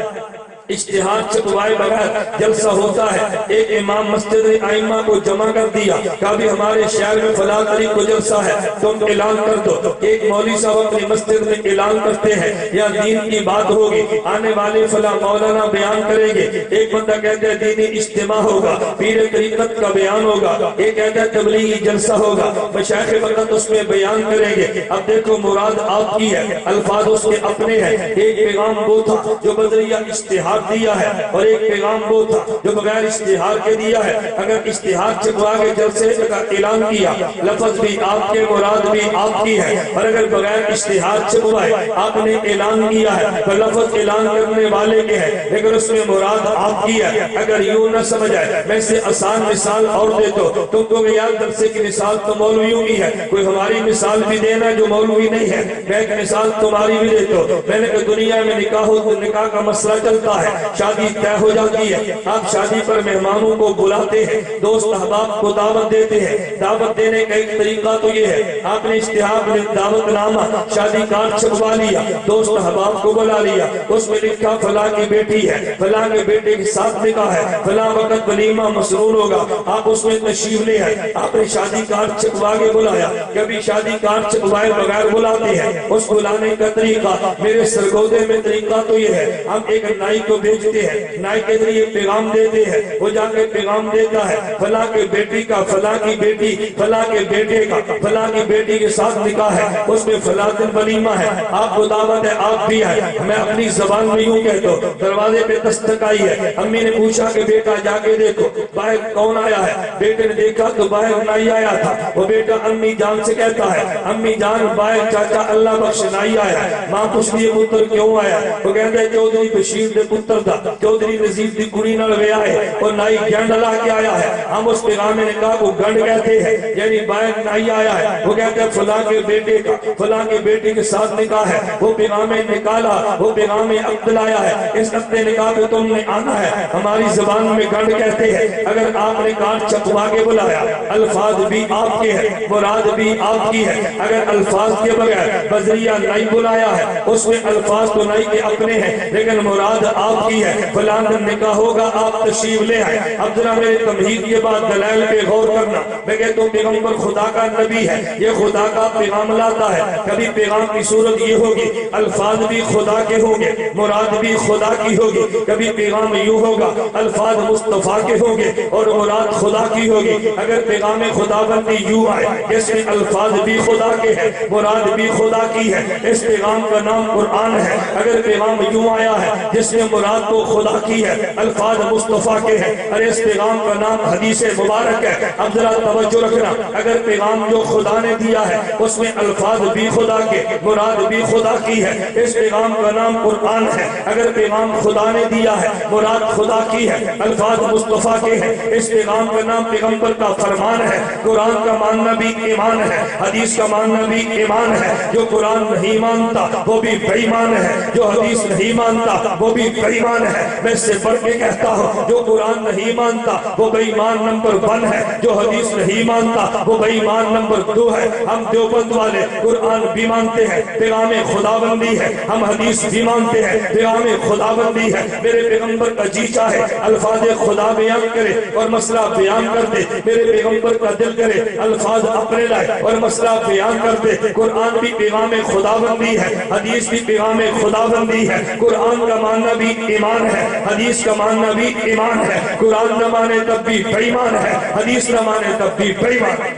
اشتہار چھپوائے بغیر جلسہ ہوتا ہے. ایک امام مسجد نے ائمہ کو جمع کر دیا, کہا بھی ہمارے شہر میں فلاں تاریخ کو جلسہ ہے, تم اعلان کر دو. ایک مولوی صاحب اپنی مسجد میں اعلان کرتے ہیں یا دین کی بات ہوگی, آنے والے فلاں مولانا بیان کریں گے. ایک بندہ کہتے ہیں دینی اجتماع ہوگا, پیر طریقت کا بیان ہوگا, ایک کہتا ہے تبلیغی جلسہ ہوگا, مشائخ وقت اس میں بیان کریں گے. اب دیکھو مراد آپ کی ہے, الفاظ اس کے اپنے ہیں. ایک پیغام وہ تھا جو بدریہ اشتہار دیا ہے, اور ایک پیغام وہ تھا جو بغیر اشتہار کے دیا ہے. اگر اشتہار چھپوا کے جلسے کا اعلان کیا, لفظ بھی آپ کے, مراد بھی آپ کی ہے. اور اگر بغیر اشتہار چھپوائے آپ نے اعلان کیا ہے تو لفظ اعلان کرنے والے کے ہے لیکن اس میں مراد آپ کی ہے. اگر یوں نہ سمجھ آئے, میں سے آسان مثال اور دے دو. تم کو یاد جلسے کی مثال تو مولویوں کی ہے, کوئی ہماری مثال بھی دینا جو مولوی نہیں ہے. میں ایک مثال تمہاری بھی دیتا ہوں. میں نے کہا دنیا میں نکاح ہو تو نکاح کا مسئلہ چلتا ہے, شادی طے ہو جاتی ہے, آپ شادی پر مہمانوں کو بلاتے ہیں, دوست احباب کو دعوت دیتے ہیں. دعوت دینے کا ایک طریقہ تو یہ ہے آپ نے اشتہار میں دعوت نامہ شادی کارڈ چھپوا لیا, دوست احباب کو بلا لیا, اس میں لکھا فلاں کی بیٹی ہے, فلاں کے بیٹے کے ساتھ نکاح ہے, فلاں وقت ولیمہ مسرور ہوگا, آپ اس میں تشریف لے آئے. آپ نے شادی کارڈ چھپوا کے بلایا. کبھی شادی کارڈ چھپوائے بغیر بلاتے ہیں. اس بلانے کا طریقہ میرے سرگودے میں طریقہ تو یہ ہے, ہم ایک نائی کو بھیجتے ہیں, نائی کے ذریعے پیغام دیتے ہیں, وہ جا کے پیغام دیتا ہے فلاں کے بیٹی کا, فلاں کی بیٹی, فلاں کے بیٹے کا, فلاں کی بیٹی کے ساتھ نکاح ہے, اس میں فلاں دن ولیمہ ہے, آپ کو دعوت ہے, آپ بھی آئے. میں اپنی زبان میں یوں کہتا ہوں, دروازے پہ دستک آئی ہے, امی نے پوچھا کہ بیٹا جا کے دیکھو باہر کون آیا ہے. بیٹے نے دیکھا تو باہر نائی آیا تھا. وہ بیٹا امی جان سے کہتا ہے امی جان باہر چاچا اللہ بخش نائی آیا ہے. ماں پوچھتی ہے پتر کیوں آیا؟ وہ کہتا ہے چودھری بشیر دے پتر دا, چودھری نذیر دی کڑی نال ویا ہے اور نائی گنڈ لا کے آیا ہے. ہم اس پیغام نے کہا وہ گنڈ کہتے ہیں, یعنی باہر نائی آیا ہے. وہ کہتے ہیں فلاں کے بیٹے کا, فلاں کے بیٹے کے ساتھ نکاح ہے. وہ پیغام نکالا, وہ پیغام عقد لایا ہے. اس عقد نکاح پہ تم نے آنا ہے. ہماری زبان میں گنڈ کہتے ہیں. اگر آپ نے کارڈ چھپوا کے بلایا, الفاظ بھی آپ کے ہیں, مراد بھی آپ کی ہے. اگر الفاظ کے بغیر بذریعہ نہیں بلایا ہے, اس میں الفاظ تو نہیں کے اپنے ہیں لیکن مراد آپ کی ہے. فلاں دن نکاح ہوگا, آپ تشریف لے آئے. اب ذرا میرے تمہید کے بعد دلائل پہ غور کرنا. میں کہتا ہوں پیغمبر خدا کا نبی ہے, یہ خدا کا پیغام لاتا ہے. کبھی پیغام کی صورت یہ ہوگی الفاظ بھی خدا کے ہوں گے, مراد بھی خدا کی ہوگی. کبھی پیغام یوں ہوگا الفاظ مصطفیٰ کے ہوں گے اور مراد خدا کی ہوگی. اگر پیغام خدا بندی یوں آئے جس میں الفاظ بھی خدا کے ہیں, مراد بھی خدا کی ہے, اس پیغام کا نام قرآن ہے. اگر پیغام یوں آیا ہے جس میں مراد تو خدا کی ہے, الفاظ مصطفیٰ کے ہیں, اور اس پیغام کا نام حدیث مبارک ہے. اب ذرا توجہ رکھنا, اگر پیغام جو خدا نے دیا ہے اس میں الفاظ بھی خدا کے, مراد بھی خدا کی ہے, اس پیغام کا نام قرآن ہے. اگر پیغام خدا نے دیا ہے, مراد خدا کی ہے, الفاظ مصطفیٰ کے ہیں, اس پیغام کا نام پیغمبر کا فرمان ہے. قرآن کا ماننا بھی ایمان ہے, حدیث کا ماننا بھی ایمان ہے. جو قرآن نہیں مانتا وہ بھی بے ایمان ہے, جو حدیث نہیں مانتا وہ بھی بے ایمان ہے. میں اس سے بڑھ کے کہتا ہوں جو قرآن نہیں مانتا وہ بے ایمان نمبر 1 ہے. جو حدیث نہیں مانتا وہ بے ایمان نمبر 2 ہے. ہم دیوبند والے قرآن بھی مانتے ہیں, پیغام خدا بندی ہے. ہم حدیث بھی مانتے ہیں, پیغام خدا بندی ہے. میرے پیغمبر کا جی چاہے الفاظ خدا بیان کرے اور مسئلہ بیان کر دے. میرے پیغمبر کا دل کرے الفاظ اپنے لائے اور مسئلہ بیان کر دے. قرآن بھی پیغام خدا بندی ہے, حدیث بھی پیغام خدا بندی ہے. قرآن کا ماننا بھی ایمان ہے, حدیث کا ماننا بھی ایمان ہے. قرآن نہ مانے تب بھی بے ایمان ہے, حدیث نہ مانے تب بھی بے ایمان ہے.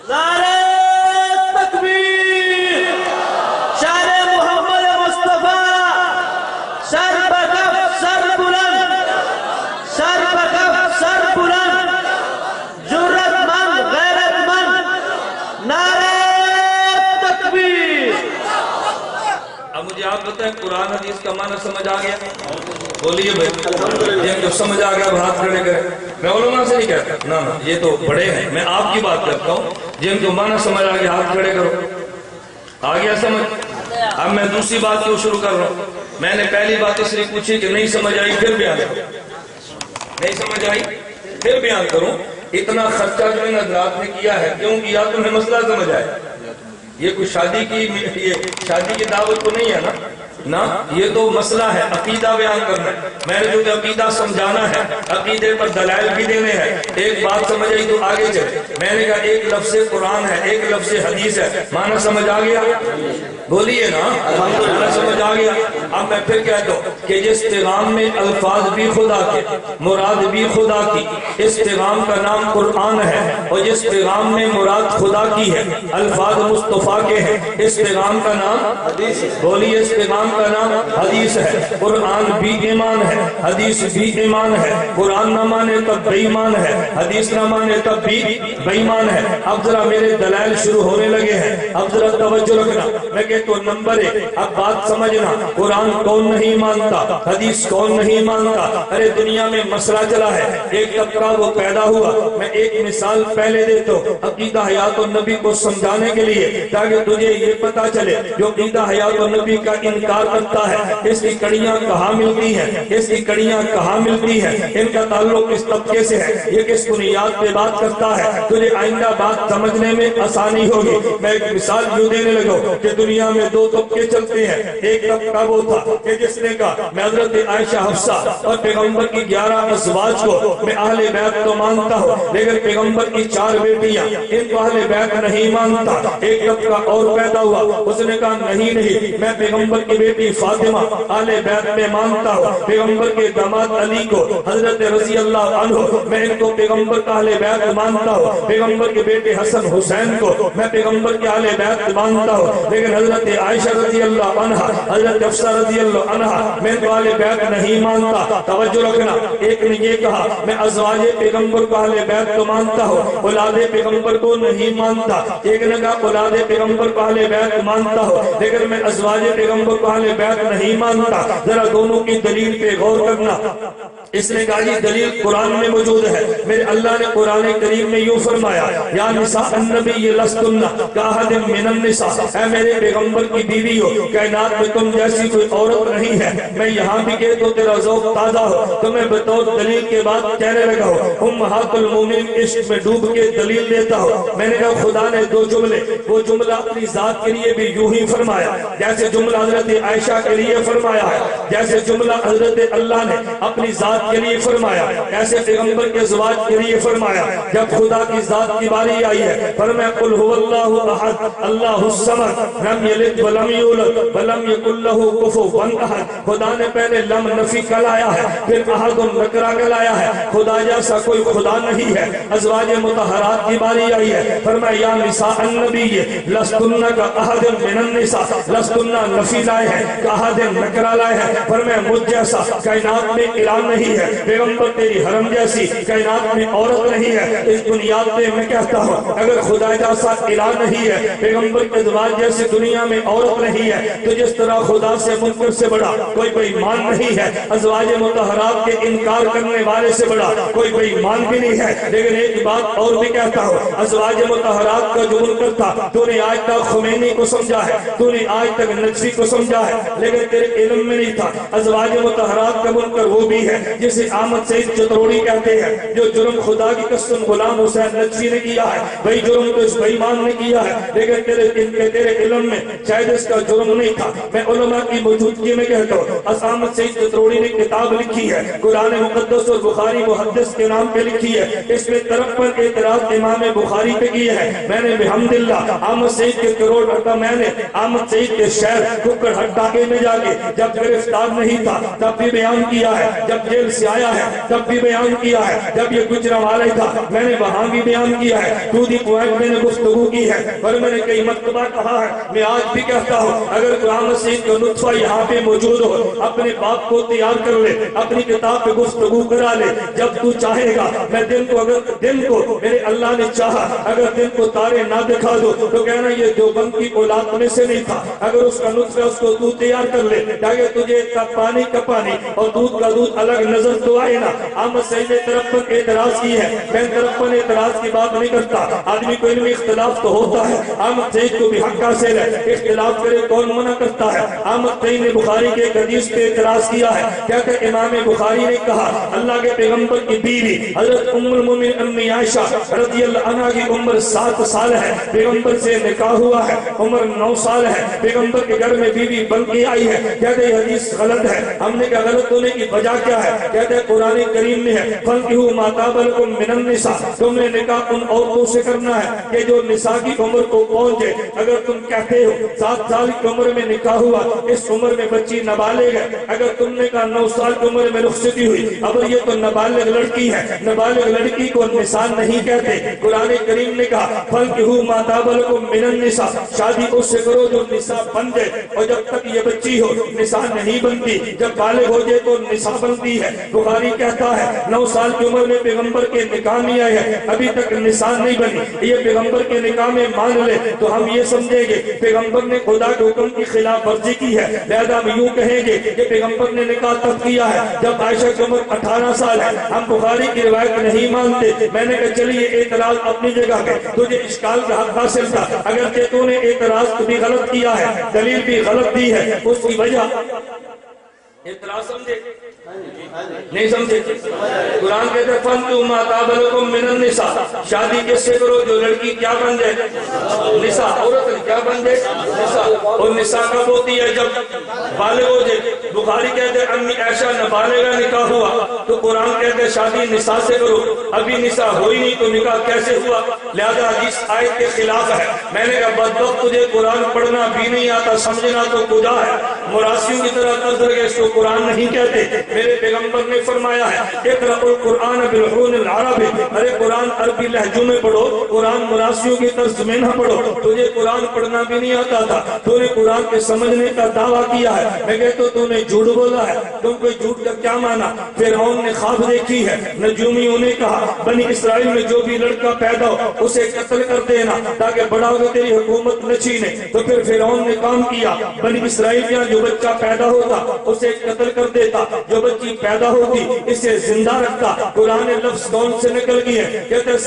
نعرہ تکبیر, شان محمد مصطفیٰ, سر بکف سر بلند, سر بکف سر بلند, جرت مند غیرت مند, نعرہ تکبیر. اب مجھے آپ بتائیں قرآن حدیث کا معنی سمجھ آ گیا؟ بولیے بھائی, یہ جو سمجھ آ گیا ہاتھ کھڑے کریں. میں علماء سے نہیں کہتا, نا یہ تو بڑے ہیں, میں آپ کی بات کرتا ہوں. جن کو معنی سمجھ آ گیا ہاتھ کھڑے کرو. آ گیا سمجھ؟ اب میں دوسری بات کیوں شروع کر رہا ہوں. میں نے پہلی بات اس لیے پوچھی کہ نہیں سمجھ آئی پھر بیان کروں, نہیں سمجھ آئی پھر بیان کروں. اتنا خرچہ جو ان حضرات نے کیا ہے کیوں کیا؟ تمہیں مسئلہ سمجھ آئے. یہ کوئی شادی کی دعوت تو نہیں ہے نا, یہ تو مسئلہ ہے, عقیدہ بیان کرنا ہے. میں نے جو کہ عقیدہ سمجھانا ہے, عقیدے پر دلائل بھی دینے ہیں. ایک بات سمجھ آئی تو آگے چلے. میں نے کہا ایک لفظ قرآن ہے, ایک لفظ حدیث ہے, معنی سمجھ آ گیا؟ بولیے نا, معنی سمجھ آ گیا. اب میں پھر کہتا ہوں کہ جس پیغام میں الفاظ بھی خدا کے, مراد بھی خدا کی, اس پیغام کا نام قرآن ہے. اور جس پیغام میں مراد خدا کی ہے, الفاظ مصطفیٰ کے ہیں, اس پیغام کا نام حدیث ہے. بولیے اس پیغام کا نام حدیث ہے. قرآن بھی ایمان ہے, حدیث بھی ایمان ہے. قرآن نہ مانے تب بے ایمان ہے, حدیث نہ مانے تب بھی بے ایمان ہے. اب ذرا میرے دلائل شروع ہونے لگے ہیں, اب ذرا توجہ رکھنا. میں کہتا ہوں نمبر 1, اب بات سمجھنا. قرآن کون نہیں مانتا, حدیث کون نہیں مانتا؟ ارے دنیا میں مسئلہ چلا ہے, ایک طبقہ وہ پیدا ہوا. میں ایک مثال پہلے دیتا ہوں عقیدہ حیات النبی کو سمجھانے کے لیے, تاکہ تجھے یہ پتا چلے جو عقیدہ حیات النبی کا انکار کرتا ہے اس کی کڑیاں کہاں ملتی ہیں, اس کی کڑیاں کہاں ملتی ہیں, ان کا تعلق اس طبقے سے ہے, یہ کس بنیاد پہ بات کرتا ہے. تجھے آئندہ بات سمجھنے میں آسانی ہوگی. میں ایک مثال یوں دینے لگا کہ دنیا میں 2 طبقے چلتے ہیں. ایک طبقہ وہ تھا کہ جس نے کہا میں حضرت عائشہ حفصہ اور پیغمبر کی 11 ازواج کو میں اہل بیت تو مانتا ہوں, لیکن پیغمبر کی 4 بیٹیاں ان کو اہل بیت نہیں مانتا. ایک طبقہ اور پیدا ہوا, اس نے کہا نہیں میں پیغمبر کی بیٹی فاطمہ اہل بیت میں مانتا ہوں, پیغمبر کے داماد علی کو حضرت رضی اللہ عنہ میں ان کو پیغمبر کا اہل بیت مانتا ہوں, پیغمبر کے بیٹے حسن حسین کو میں پیغمبر کے اہل بیت مانتا ہوں, لیکن حضرت عائشہ رضی اللہ عنہ, حضرت حفصہ رضی اللہ عنہ میں ان کو اہل بیت نہیں مانتا. توجہ رکھنا. ایک نے یہ کہا میں ازواج پیغمبر کو اہل بیت تو مانتا ہوں, اولاد پیغمبر کو نہیں مانتا. ایک نے کہا اولاد پیغمبر کو اہل بیت مانتا ہوں, لیکن میں ازواج پیغمبر کو اہل بیت نہیں مانتا. ذرا دونوں کی دلیل پہ غور کرنا. اس نے کہا یہ دلیل قرآن میں موجود ہے. میرے اللہ نے قرآن کریم میں یوں فرمایا یا نساء النبی لستن کاحد من النساء, اے میرے پیغمبر کی بیوی ہو, کائنات میں تم جیسی کوئی عورت نہیں ہے. میں یہاں بھی کہ تو تیرا ذوق تازہ ہو, تمہیں بطور دلیل کے بعد کہنے لگا ہو. امہات المومنین عشق میں ڈوب کے دلیل دیتا ہو. میں نے کہا خدا نے 2 جملے, وہ جملہ اپنی ذات کے لیے بھی یوں ہی فرمایا جیسے جملہ حضرت عائشہ کے لیے فرمایا ہے, جیسے جملہ حضرت اللہ نے اپنی ذات کے لیے فرمایا, ایسے پیغمبر کے زواج کے لیے فرمایا. جب خدا کی ذات کی باری آئی ہے فرمایا قل هو اللہ احد اللہ الصمد لم یلد ولم یولد ولم یکن له کفوا احد. خدا نے پہلے لم نفی کا لایا ہے, پھر احد نکرہ کا لایا ہے. خدا جیسا کوئی خدا نہیں ہے. ازواج مطہرات کی باری آئی ہے فرمایا یا نساء النبی لستن کا احد من النساء, لستن نفی لائے ہیں, کا احد نکرہ لائے ہیں. فرمایا مجھ جیسا کائنات میں اعلان نہیں ہے, پیغمبر تیری حرم جیسی کائنات میں عورت نہیں ہے. اس بنیاد پہ میں کہتا ہوں اگر خدا جیسا اعلان نہیں ہے, پیغمبر کے ازواج جیسی دنیا میں عورت نہیں ہے, تو جس طرح خدا سے منکر سے بڑا کوئی بے ایمان نہیں ہے, ازواج مطہرات کے انکار کرنے والے سے بڑا کوئی بے ایمان بھی نہیں ہے. لیکن ایک بات اور بھی کہتا ہوں, ازواج مطہرات کا جو منکر تھا تو نے آج تک خمینی کو سمجھا ہے, تو نے آج تک نقشی کو سمجھا ہے لیکن تیرے علم میں نہیں تھا۔ ازواج مطہرات کا منکر وہ بھی ہے جسے احمد سعید چتروڑی کہتے ہیں، جو جرم خدا کی قسم غلام حسین نجفی نے کیا ہے، وہی جرم تو اس بے ایمان نے کیا ہے، لیکن تیرے علم میں شاید اس کا جرم نہیں تھا۔ میں علماء کی موجودگی میں کہتا ہوں، احمد سعید چتروڑی نے کتاب لکھی ہے، قرآن مقدس اور بخاری محدث کے نام پہ لکھی ہے، اس میں 53 اعتراض امام بخاری پہ کیے ہیں۔ میں نے بحمداللہ احمد سعید کے کروڑ رقم میں نے احمد سعید کے شہر ککڑ ہٹ ڈاکے میں جا کے جب گرفتار نہیں تھا تب بھی بیان کیا ہے، جب جیل سے آیا ہے تب بھی بیان کیا ہے، جب یہ گجرانوالے تھا میں نے وہاں بھی بیان کیا ہے، ٹودی پوائنٹ میں نے گفتگو کی ہے، اور میں نے کئی مرتبہ کہا ہے، میں آج بھی کہتا ہوں اگر قرآن سعید کا نطفہ یہاں پہ موجود ہو اپنے باپ کو تیار کر لے، اپنی کتاب پہ گفتگو کرا لے، جب تو چاہے گا میں دن کو میرے اللہ نے چاہا اگر دن کو تارے نہ دکھا دو تو کہنا یہ دیوبند کی اولاد میں سے نہیں تھا، اگر اس کا نطفہ اس کو تو تیار کر لے تاکہ تجھے پانی کا پانی اور دودھ کا دودھ الگ نظر تو آئے نا۔ احمد سعید نے 53 اعتراض کی ہے، میں 53 اعتراض کی بات نہیں کرتا، آدمی کو علمی اختلاف تو ہوتا ہے، احمد سعید کو بھی حق حاصل ہے، اختلاف کرے کون منع کرتا ہے۔ احمد سعید نے بخاری کے ایک حدیث پہ اعتراض کیا ہے، کہتے امام بخاری نے کہا اللہ کے پیغمبر کی بیوی حضرت ام المومنین امی عائشہ رضی اللہ عنہ کی عمر 7 سال ہے، پیغمبر سے نکاح ہوا ہے، عمر 9 سال ہے، پیغمبر کے گھر میں بیوی بن کے آئی ہے، کہتے یہ حدیث غلط ہے۔ ہم نے کہا غلط ہونے کی وجہ کیا ہے؟ کہتے ہیں قرآن کریم میں ہے فَانْكِحُوا مَا طَابَ لَكُم مِّنَ النِّسَاءِ، تم نے نکاح ان عورتوں سے کرنا ہے کہ جو نساء کی عمر کو پہنچے۔ اگر تم کہتے ہو 7 سال کی عمر میں نکاح ہوا، اس عمر میں بچی نابالغ ہے، اگر تم نے کہا 9 سال کی عمر میں رخصتی ہوئی، اب یہ تو نابالغ لڑکی ہے، نابالغ لڑکی کو نساء نہیں کہتے۔ قرآن کریم نے کہا فَانْكِحُوا مَا طَابَ لَكُم مِّنَ النِّسَاءِ، شادی اس سے کرو جو نساء بن جائے، اور جب تک یہ بچی ہو نساء نہیں بنتی، جب بالغ ہو جائے تو نساء بنتی ہے۔ بخاری کہتا ہے 9 سال کی عمر میں پیغمبر کے نکاح میں آئے ہیں، ابھی تک نساء نہیں بنی، یہ پیغمبر کے نکاح میں مان لے تو ہم یہ سمجھیں گے پیغمبر نے خدا کے حکم کی خلاف ورزی کی ہے، لہذا ہم یوں کہیں گے کہ پیغمبر نے نکاح تب کیا ہے جب عائشہ کی عمر 18 سال ہے۔ ہم بخاری کی روایت نہیں مانتے۔ میں نے کہا چلیے اعتراض اپنی جگہ پہ، تجھے اشکال کا حق حاصل تھا، اگر تو نے اعتراض بھی غلط کیا ہے، دلیل بھی غلط دی ہے، اس کی وجہ اعتراض سمجھے نہیں سمجھے؟ قرآن کہتے ہیں فَانْكِحُوا مَا طَابَ لَكُم مِّنَ النِّسَاءِ، شادی کس سے کرو جو لڑکی کیا بن جائے؟ نساء، عورت کیا بن جائے؟ نساء۔ اور نساء کب ہوتی ہے؟ جب بالغ ہو جائے۔ بخاری کہتے ہیں امی عائشہ نابالغہ نکاح ہوا تو قرآن کہتے ہیں شادی نساء سے کرو، ابھی نساء ہوئی نہیں تو نکاح کیسے ہوا؟ لہذا حدیث آیت کے خلاف ہے۔ میں نے کہا بدبخت تجھے قرآن پڑھنا بھی نہیں آتا، سمجھنا تو خدا ہے، مراسیوں کی طرح قدر کے اس کو قرآن نہیں کہتے۔ میرے پیغمبر نے فرمایا ہے اقرأ القرآن بالحون العربی، ارے قرآن عربی لہجوں میں پڑھو، قرآن مراسیوں کی طرز میں نہ پڑھو۔ تجھے قرآن پڑھنا بھی نہیں آتا تھا، تو نے قرآن کے سمجھنے کا دعویٰ کیا ہے، میں کہتا ہوں تو نے جھوٹ بولا ہے۔ تم کو جھوٹ کا کیا مانا؟ فرعون نے خواب دیکھی ہے، نجومیوں نے کہا بنی اسرائیل میں جو بھی لڑکا پیدا ہو اسے قتل کر دینا تاکہ بڑا ہو تیری حکومت نہ چھینے۔ تو پھر فرعون نے کام کیا، بنی اسرائیل کا جو بچہ پیدا ہوتا اسے قتل کر دیتا، جو بچی پیدا ہوتی اسے زندہ رکھتا۔ قرآن لفظ کون سے نکل گئی ہے؟ کہتے ہیں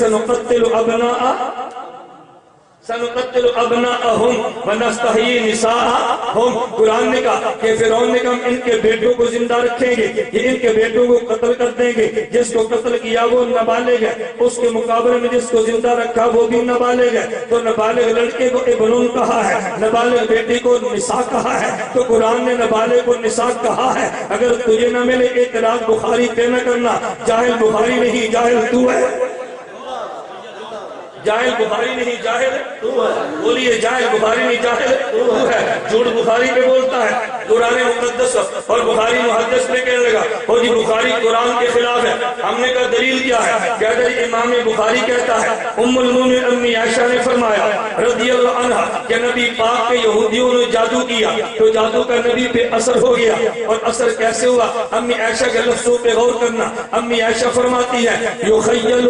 سنقتل ابناءہم ونستحیی نساءہم۔ قرآن نے کہا کہ فرعون نے کہا ہم ان کے بیٹوں کو زندہ رکھیں گے، یہ ان کے بیٹوں کو قتل کر دیں گے، جس کو قتل کیا وہ نابالغ ہے، اس کے مقابلے میں جس کو زندہ رکھا وہ بھی نابالغ ہے۔ تو نابالغ لڑکے کو ابنون کہا ہے، نابالغ بیٹی کو نساء کہا ہے، تو قرآن نے نابالغ کو نساء کہا ہے۔ اگر تجھے نہ ملے اعتراض بخاری پہ نہ کرنا، جاہل بخاری نہیں جاہل تو ہے، جاہل بخاری نہیں جاہل تو ہے، بولیے جاہل بخاری نہیں جاہل تو ہے۔ جھوٹ بخاری پہ بولتا ہے، قرآن مقدس اور بخاری محدث پہ کہنے لگا اور جی بخاری قرآن کے خلاف ہے۔ ہم نے کہا دلیل کیا ہے؟ کہتے ہیں امام بخاری کہتا ہے ام المومنین امی عائشہ نے فرمایا رضی اللہ عنہ کہ نبی پاک کے یہودیوں نے جادو کیا تو جادو کا نبی پہ اثر ہو گیا، اور اثر کیسے ہوا؟ امی عائشہ کے لفظوں پہ غور کرنا۔ امی عائشہ فرماتی ہے یخیل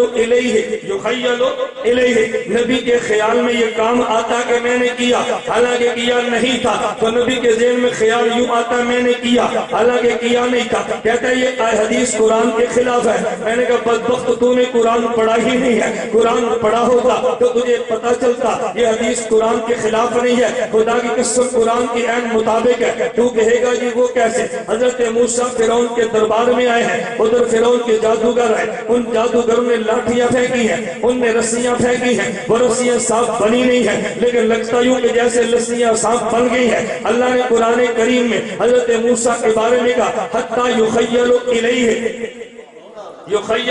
الیہ نبی کے خیال میں یہ کام آتا کہ میں نے کیا، حالانکہ کیا نہیں تھا، تو نبی کے ذہن میں خیال خیال یوں آتا میں نے کیا، حالانکہ کیا نہیں تھا. کہتا ہے یہ حدیث قرآن کے خلاف ہے. میں نے کہا بدبخت تو نے قرآن پڑھا ہی نہیں ہے، قرآن پڑھا ہوتا تو تجھے پتا چلتا یہ حدیث قرآن کے خلاف نہیں ہے. خدا کی قسم قرآن کی عین مطابق ہے. تو کہے گا جی وہ کیسے؟ حضرت موسیٰ فرعون کے دربار میں آئے ہیں، ادھر فرعون کے جادوگر ہیں، ان جادوگروں نے لاٹھیاں پھینکی ہیں، ان نے رسیاں پھینکی ہیں، وہ رسیاں صاف بنی نہیں ہیں، لیکن لگتا یوں کہ جیسے رسیاں صاف بن گئی ہیں. اللہ نے قرآن کریم میں حضرت موسیٰ کے بارے میں کہا حتی یخیل الیہ یخیل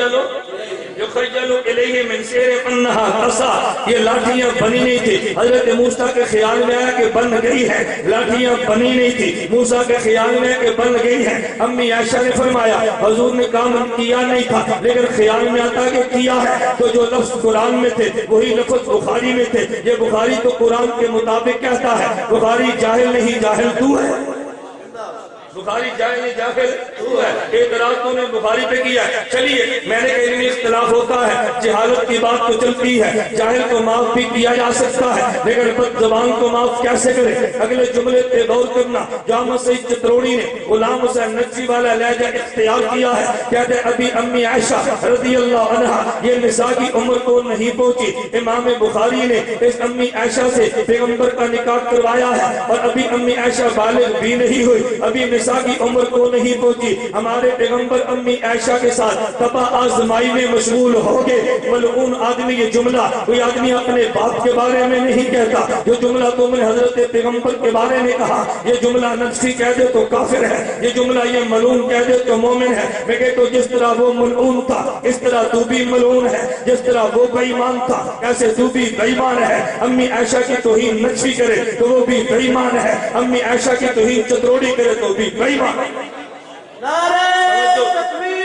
الیہ من سحرہم انہا عصا. یہ لاٹھیاں بنی نہیں تھی. حضرت موسیٰ کے خیال میں آیا کہ بن گئی ہے، لاٹھیاں بنی نہیں تھی. موسیٰ کے خیال میں کہ بن گئی ہے. امی عائشہ نے فرمایا حضور نے کام کیا نہیں تھا لیکن خیال میں آتا کہ کیا ہے. تو جو لفظ قرآن میں تھے وہی لفظ بخاری میں تھے. یہ بخاری تو قرآن کے مطابق کہتا ہے. بخاری جاہل نہیں، جاہل تو ہے. بخاری جاہل نہیں، جاہل تو ہے. اعتراض تو نے بخاری پہ کیا ہے. چلیے میں نے کہا علمی اختلاف ہوتا ہے، جہالت کی بات تو چلتی ہے، جاہل کو معاف بھی کیا جا سکتا ہے لیکن بد زبان کو معاف کیسے کرے؟ اگلے جملے پہ غور کرنا. جامع سید چتروڑی نے غلام حسین نقشی والا لہجہ اختیار کیا ہے. کہتے ہیں ابھی امی عائشہ رضی اللہ عنہا یہ نساء کی عمر کو نہیں پہنچی. امام بخاری نے اس امی عائشہ سے پیغمبر کا نکاح کروایا ہے اور ابھی امی عائشہ بالغ بھی نہیں ہوئی، ابھی نساء کی عمر کو نہیں پہنچی. ہمارے پیغمبر امی عائشہ کے ساتھ تباہ آزمائی میں مشغول ہو گئے. ملعون آدمی یہ جملہ کوئی آدمی اپنے باپ کے بارے میں نہیں کہتا. جو جملہ تم نے حضرت پیغمبر کے بارے میں کہا یہ جملہ نفسی کہہ دے تو کافر ہے، یہ جملہ یہ ملعون کہہ دے تو مومن ہے. میں کہتا ہوں جس طرح وہ ملعون تھا اس طرح تو بھی ملعون ہے، جس طرح وہ بے ایمان تھا ایسے تو بھی بے ایمان ہے. امی عائشہ کی توہین نقشی کرے تو وہ بھی بے ایمان ہے، امی عائشہ کی توہین چتروڑی کرے تو بھی بے ایمان ہے.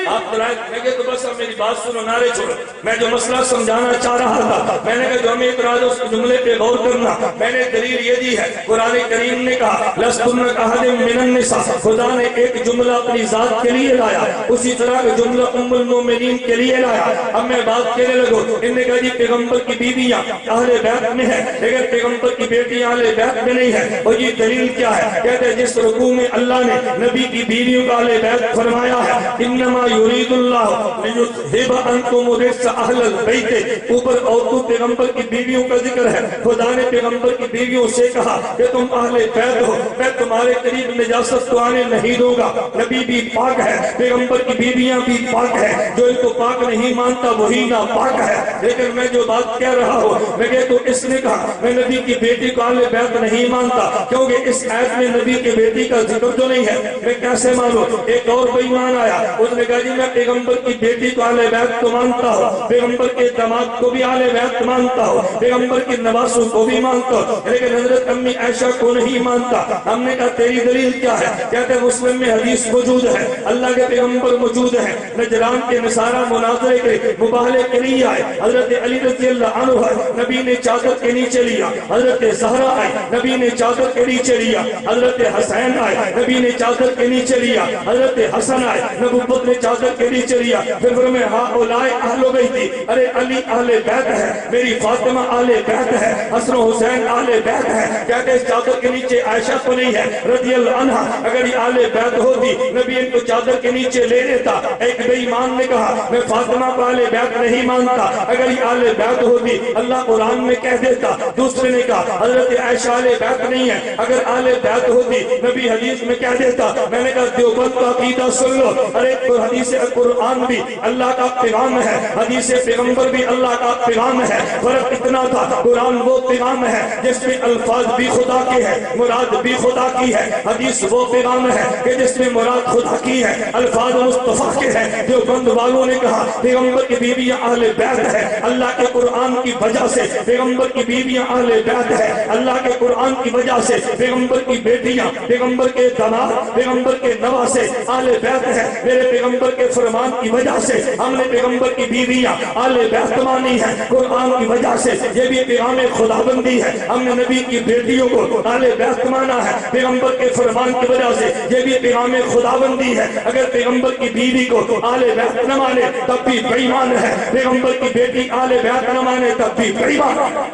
آپ میں کہ تو بس اب میری بات سنو، نعرے چھوڑو. میں جو مسئلہ سمجھانا چاہ رہا تھا میں نے کہا جو ہمیں اعتراض اس جملے پہ غور کرنا. میں نے دلیل یہ دی ہے قرآن کریم نے کہا لستن کأحد من النساء. خدا نے ایک جملہ اپنی ذات کے لیے لایا، اسی طرح کا جملہ ام المومنین کے لیے لایا. اب میں بات کہنے لگو. انہوں نے کہا جی پیغمبر کی بیویاں اہل بیت میں ہے لیکن پیغمبر کی بیٹیاں اہل بیت میں نہیں ہے. اور یہ دلیل کیا ہے؟ کہتے ہیں جس رکوع میں اللہ نے نبی کی بیویوں کا اہل بیت فرمایا ہے انما یرید اللہ لیذھب عنکم الرجس اہل البیت، اوپر عورتوں پیغمبر کی بیویوں کا ذکر ہے. خدا نے پیغمبر کی بیویوں سے کہا کہ تم اہل بیت ہو، میں تمہارے قریب نجاست تو آنے نہیں دوں گا. نبی بھی پاک ہے، پیغمبر کی بیویاں بھی پاک ہے. جو ان کو پاک نہیں مانتا وہی ناپاک ہے. لیکن میں جو بات کہہ رہا ہوں میں کہ تو اس نے کہا میں نبی کی بیٹی کو اہل بیت نہیں مانتا کیونکہ اس آیت میں نبی کی بیٹی کا ذکر تو نہیں ہے. میں کیسے مانوں؟ ایک اور بے ایمان آیا، اس نے کہا جی میں پیغمبر کی بیٹی کو اہل بیت کو مانتا ہوں، پیغمبر کے داماد کو بھی اہل بیت مانتا ہوں، پیغمبر کے نواسوں کو بھی مانتا ہوں، لیکن حضرت امی عائشہ کو نہیں مانتا. ہم نے کہا تیری دلیل کیا ہے؟ کہتے ہیں مسلم میں حدیث موجود ہے، اللہ کے پیغمبر موجود ہیں. نجران کے نصارہ مناظرے کے مباہلے کے لیے آئے. حضرت علی رضی اللہ عنہ نبی نے چادر کے نیچے لیا، حضرت زہرا آئے نبی نے چادر کے نیچے لیا، حضرت حسین آئے نبی نے چادر کے نیچے لیا، حضرت حسن آئے نبوت نے چادر کے نیچے لیا. پھر فرمایا ہؤلاء اہل بیت، ارے علی اہل بیت ہے، میری فاطمہ اہل بیت ہے، حسن و حسین اہل بیت ہے. کہتے ہیں چادر کے نیچے عائشہ تو نہیں ہے رضی اللہ عنہا. اگر یہ اہل بیت ہوتی نبی ان کو چادر کے نیچے لے لیتا. ایک بے ایمان نے کہا میں فاطمہ کو اہل بیت نہیں مانتا. اگر یہ اہل بیت ہوتی اللہ قرآن میں کہہ دیتا. دوسرے نے کہا حضرت عائشہ اہل بیت نہیں ہے، اگر اہل بیت ہوتی نبی حدیث میں کہہ دیتا. میں نے کہا دیوبند کا عقیدہ سن لو، ارے حدیث قرآن بھی اللہ کا پیغام ہے، حدیث پیغمبر بھی اللہ کا پیغام ہے. فرق اتنا تھا قرآن وہ پیغام ہے جس میں الفاظ بھی خدا کے ہیں، مراد بھی خدا کی ہے. حدیث وہ پیغام ہے کہ جس میں مراد خدا کی ہے، الفاظ مصطفیٰ کے ہیں. دیوبند والوں نے کہا پیغمبر کی بیویاں اہل بیت ہے، اللہ کے قرآن کی وجہ سے پیغمبر کی بیویاں اہل بیت ہے، اللہ کے قرآن کی وجہ سے پیغمبر کی بیٹیاں، پیغمبر کے داماد، پیغمبر کے نواسے اہل بیت ہے. میرے پیغمبر کے فرمان کی وجہ سے ہم نے پیغمبر کی بیویاں اہل بیت مانی ہے. قرآن کی وجہ سے یہ بھی پیغام خداوندی ہے، ہم نے نبی کی بیٹیوں کو اہل بیت مانا ہے. پیغمبر کے فرمان کی وجہ سے یہ بھی پیغام خداوندی ہے. اگر پیغمبر کی بیوی کو اہل بیت نہ مانے تب بھی بے ایمان ہے، پیغمبر کی بیٹی اہل بیت نہ مانے تب بھی بے ایمان ہے.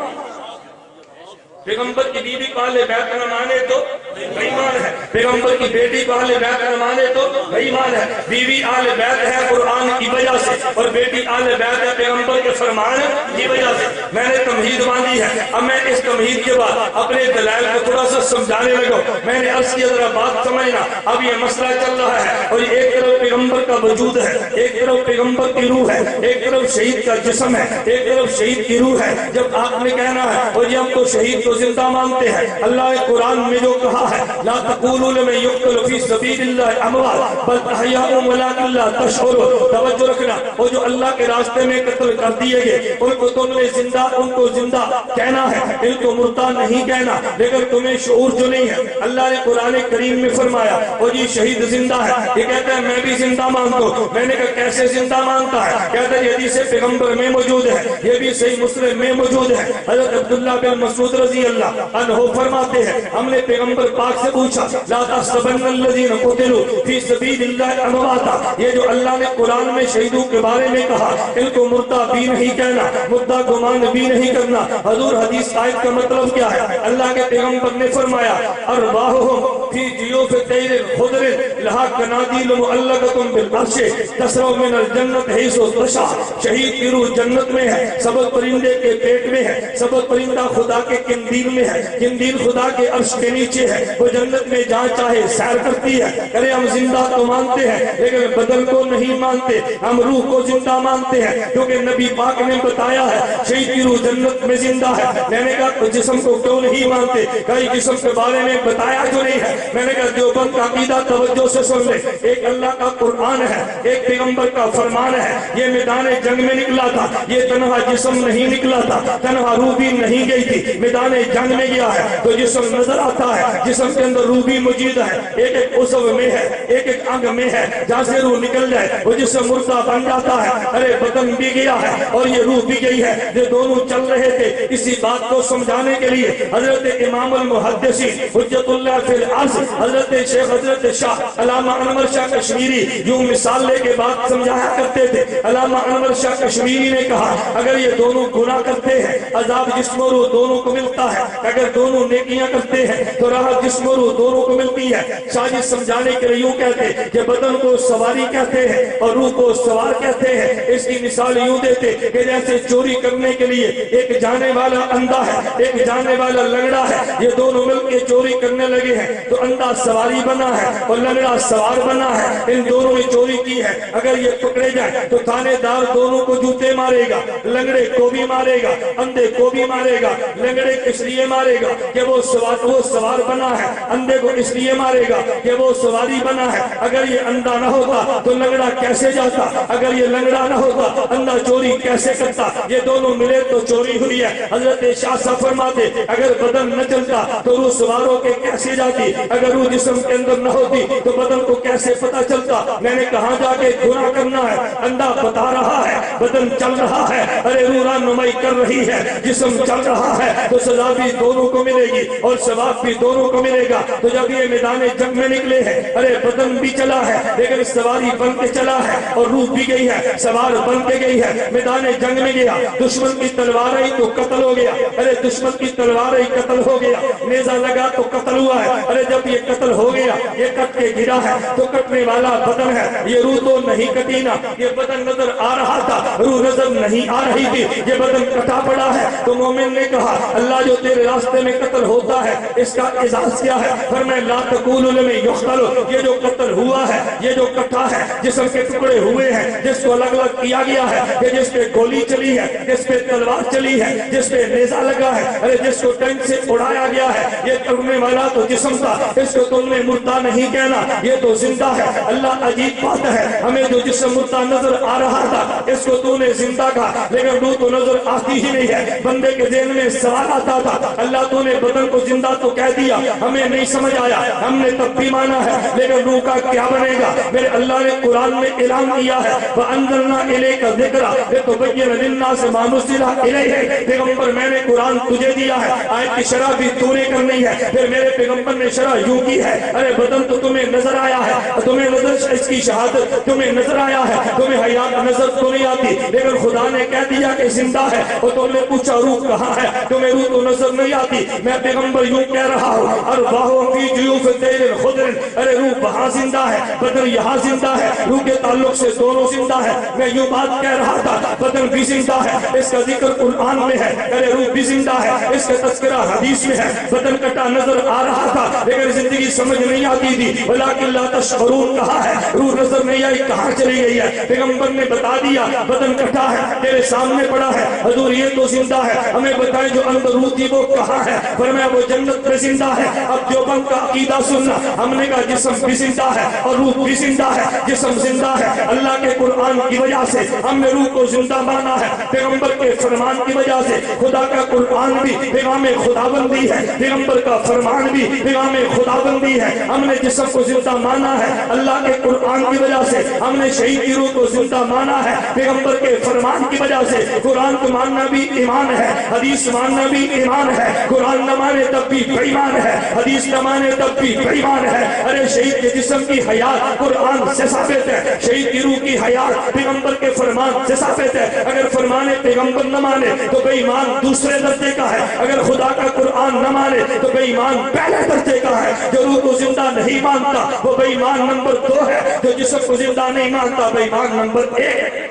پیغمبر کی بیوی کو اہل بیت نہ مانے تو بے ایمان ہے۔ پیغمبر کی بیٹی کو اہل بیت نہ مانے تو بے ایمان ہے۔ بیوی اہل بیت ہے قرآن کی وجہ سے، اور بیٹی اہل بیت ہے پیغمبر کے فرمان کی وجہ سے۔ میں نے تمہید باندھی ہے، اب میں اس تمہید کے بعد اپنے دلائل کو تھوڑا سا سمجھانے لگا۔ میں نے عرض کیا ذرا بات سمجھنا، اب یہ مسئلہ چل رہا ہے، اور ایک طرف پیغمبر کا وجود ہے، ایک طرف پیغمبر کی روح ہے، ایک طرف شہید کا جسم ہے، ایک طرف شہید کی روح ہے۔ جب آپ نے کہنا ہے اور یہ ہم تو شہید کو زندہ مانتے ہیں، اللہ نے قرآن میں جو کہا ہے لا تقولوا لمن يقتل في سبيل الله اموات بل احياء ولكن لا تشعرون، توجہ رکھنا، اور جو اللہ کے راستے میں قتل کر دیے گئے ان کو تم نے زندہ، ان کو زندہ کہنا ہے، ان کو مردہ نہیں کہنا، لیکن تمہیں شعور جو نہیں ہے۔ اللہ نے قرآن کریم میں فرمایا اور یہ شہید زندہ ہے، یہ کہتا ہے میں بھی زندہ مانتا ہوں۔ میں نے کہا کیسے زندہ مانتا ہے؟ کہتا ہے یہ حدیث پیغمبر میں موجود ہے، یہ بھی صحیح مسلم میں موجود ہے۔ حضرت عبداللہ بن مسعود رضی اللہ عنہ فرماتے ہیں ہم نے پیغمبر پاک سے پوچھا لا تحسبن الذین قتلوا فی سبیل اللہ امواتا، یہ جو اللہ نے قرآن میں شہیدوں کے بارے میں کہا ان کو مردہ بھی نہیں کہنا، مردہ گمان بھی نہیں کرنا۔ حضور حدیث آیت کا مطلب کیا ہے؟ اللہ کے پیغمبر نے فرمایا ارواحہم فی جیوف طیر خضر لہا قنادیل معلقۃ بالعرش تسرع من الجنت حیث تشاء، شہید کی روح جنت میں ہے، سبز پرندے کے پیٹ میں ہے، سبز پرندہ خدا کے قندیل میں ہے، قندیل خدا کے عرش کے نیچے ہے، وہ جنت میں جہاں چاہے سیر کرتی ہے۔ ارے ہم زندہ تو مانتے ہیں لیکن بدن کو نہیں مانتے، ہم روح کو زندہ مانتے ہیں، کیونکہ نبی پاک نے بتایا ہے شہید کی روح جنت میں زندہ ہے۔ میں نے کہا تو جسم کو کیوں نہیں مانتے؟ کئی جسم کے بارے میں بتایا جو نہیں ہے۔ میں نے کہا دیوبند کا عقیدہ توجہ سے سن لے، ایک اللہ کا قرآن ہے، ایک پیغمبر کا فرمان ہے، یہ میدان جنگ میں نکلا تھا، یہ تنہا جسم نہیں نکلا تھا، تنہا روح بھی نہیں گئی تھی، میدان جنگ میں گیا ہے تو جسم نظر آتا ہے، جسم کے اندر روح بھی موجود ہے، ایک ایک عضو میں ہے، ایک ایک انگ میں ہے، جہاں سے روح نکل جائے وہ جسم مردہ بن جاتا ہے۔ ارے بدن بھی گیا ہے اور یہ روح بھی گئی ہے، یہ دونوں چل رہے تھے۔ اسی بات کو سمجھانے کے لیے حضرت امام المحدثین حجت اللہ فی الارض حضرت شیخ حضرت شاہ علامہ انور شاہ کشمیری یوں مثال لے کے بات سمجھایا کرتے تھے۔ علامہ انور شاہ کشمیری نے کہا اگر یہ دونوں گناہ کرتے ہیں عذاب جسم و روح دونوں کو ملتا ہے، اگر دونوں نیکیاں کرتے ہیں تو راحت جسم و روح دونوں کو ملتی ہے۔ شاہ جی سمجھانے کے لیے یوں کہتے ہیں کہ بدن کو سواری کہتے ہیں اور روح کو سوار کہتے ہیں۔ اس کی مثال یوں دیتے کہ جیسے چوری کرنے کے لیے ایک جانے والا اندھا ہے، ایک جانے والا لنگڑا ہے، یہ دونوں مل کے چوری کرنے لگے ہیں تو اندھا سواری بنا ہے اور لنگڑا سوار بنا ہے، ان دونوں نے چوری کی ہے۔ اگر یہ پکڑے جائیں تو تھانے دار دونوں کو جوتے مارے گا، لنگڑے کو بھی مارے گا، اندھے کو بھی مارے گا۔ لنگڑے اس لیے مارے گا کہ وہ سوار بنا ہے، اندھے کو اس لیے مارے گا کہ وہ سواری بنا ہے۔ اگر یہ اندھا نہ ہوتا تو لنگڑا کیسے جاتا؟ اگر یہ لنگڑا نہ ہوتا اندھا چوری کیسے کرتا؟ یہ دونوں ملے تو چوری ہوئی ہے۔ حضرت شاہ صاحب فرماتے اگر بدن نہ چلتا تو روح سواروں کے کیسے جاتی؟ اگر روح جسم کے اندر نہ ہوتی تو بدن کو کیسے پتا چلتا؟ میں نے کہاں جا کے گناہ کرنا ہے؟ اندھا بتا رہا ہے، بدن چل رہا ہے، ارے روح رہنمائی کر رہی ہے، جسم چل رہا ہے تو سزا بھی دونوں کو ملے گی اور ثواب بھی دونوں کو ملے گا۔ تو جب یہ میدان جنگ میں نکلے ہیں ارے بدن بھی چلا ہے لیکن سواری بن کے چلا ہے اور روح بھی گئی ہے، سوار بن کے گئی ہے، میدان جنگ میں گیا، دشمن کی تلوار ہی تو قتل ہو گیا، ارے دشمن کی تلوار ہی قتل ہو گیا، نیزہ لگا تو قتل ہوا ہے، ارے جب یہ قتل ہو گیا یہ کٹ کے گرا ہے تو کٹنے والا بدن ہے، یہ روح تو نہیں کٹی نا، یہ بدن نظر آ رہا تھا، روح نظر نہیں آ رہی تھی، یہ بدن کٹا پڑا ہے۔ تو مومن نے کہا اللہ جو تیرے راستے میں قتل ہوتا ہے اس کا اعزاز کیا ہے؟ فرمایا لا تقولوا لمن یقتل، یہ جو قتل ہوا ہے، یہ جو کٹا ہے، جسم کے ٹکڑے ہوئے ہیں، جس کو الگ الگ کیا گیا ہے، کہ جس پہ گولی چلی ہے، جس پہ تلوار چلی ہے، جس پہ نیزہ لگا ہے، ارے جس کو ٹینک سے اڑایا گیا ہے، یہ کرنے والا تو جسم تھا، اس کو تم نے مردہ نہیں کہنا، یہ تو زندہ ہے۔ اللہ عجیب بات ہے، ہمیں جو جسم مردہ نظر آ رہا تھا اس کو تو نے زندہ کہا لیکن روح تو نظر آتی ہی نہیں ہے۔ بندے کے ذہن میں سوال آتا تھا اللہ تو نے بدن کو زندہ تو کہہ دیا، ہمیں نہیں سمجھ آیا، ہم نے تب بھی مانا ہے لیکن روح کا کیا بنے گا؟ میرے اللہ نے قرآن میں اعلان کیا ہے وَأَنزَلْنَا إِلَيْكَ الذِّكْرَ لِتُبَيِّنَ لِلنَّاسِ مَا نُزِّلَ إِلَيْهِمْ۔ پیغمبر میں نے قرآن تجھے دیا ہے، آیت کی شرح بھی تو نے کرنی ہے۔ پھر میرے پیغمبر نے شرح یوں کی ہے ارے بدن تو تمہیں نظر آیا ہے، تمہیں نظر اس کی شہادت تمہیں نظر آیا ہے، تمہیں حیات نظر تو نہیں آتی لیکن خدا نے کہہ دیا کہ زندہ ہے اور تم نے پوچھا روح کہاں ہے، تمہیں روح تو نظر نہیں آتی۔ میں پیغمبر یوں کہہ رہا ہوں ارواحهم فی جیوف الطیر خضر، ارے روح وہاں زندہ ہے، بدن یہاں زندہ ہے، روح کے تعلق سے دونوں زندہ ہے۔ میں یوں بات کہہ رہا تھا، بدن بھی زندہ ہے، اس کا ذکر قرآن میں ہے، ارے روح بھی زندہ ہے، اس کا تذکرہ حدیث میں ہے۔ بدن کٹا نظر آ رہا تھا لیکن زندگی سمجھ نہیں آتی تھی، ولیکن لا تشعرون کہا ہے، روح نظر نہیں آئی کہاں چلی گئی ہے۔ پیغمبر نے بتا دیا بدن کٹا ہے، تیرے سامنے پڑا ہے، حضور یہ تو زندہ ہے، ہمیں بتائیں جو اندر روح تھی وہ کہاں ہے؟ فرمایا وہ جنت میں زندہ ہے۔ اب دیوبند کا عقیدہ سننا، ہم نے کہا جسم بھی زندہ ہے اور روح بھی زندہ ہے۔ جسم زندہ ہے اللہ کے قرآن کی وجہ سے، ہم نے روح کو زندہ مانا ہے پیغمبر کے فرمان کی وجہ سے۔ خدا کا قرآن بھی پیغام خداوندی ہے، پیغمبر کا فرمان بھی پیغام خداوندی ہے۔ ہم نے جسم کو زندہ مانا ہے اللہ کے قرآن کی وجہ سے، ہم نے شہید کی روح کو زندہ مانا ہے پیغمبر کے فرمان کی وجہ سے۔ قرآن کو ماننا بھی ایمان ہے، حدیث ماننا بھی ایمان ہے۔ قرآن نہ مانے تب بھی بے ایمان ہے، حدیث نہ مانے تب بھی بے ایمان ہے۔ ارے شہید کے جسم کی حیات قرآن سے ثابت ہے، شہید کی روح کی حیات پیغمبر کے فرمان سے ثابت ہے۔ اگر فرمان پیغمبر نہ مانے تو بے ایمان دوسرے درجے کا ہے، اگر خدا کا قرآن نہ مانے تو بے ایمان پہلے درجے کا ہے۔ جو روح کو زندہ نہیں مانتا وہ بے ایمان نمبر 2 ہے، جو جسم کو زندہ نہیں مانتا بے ایمان نمبر 1 ہے۔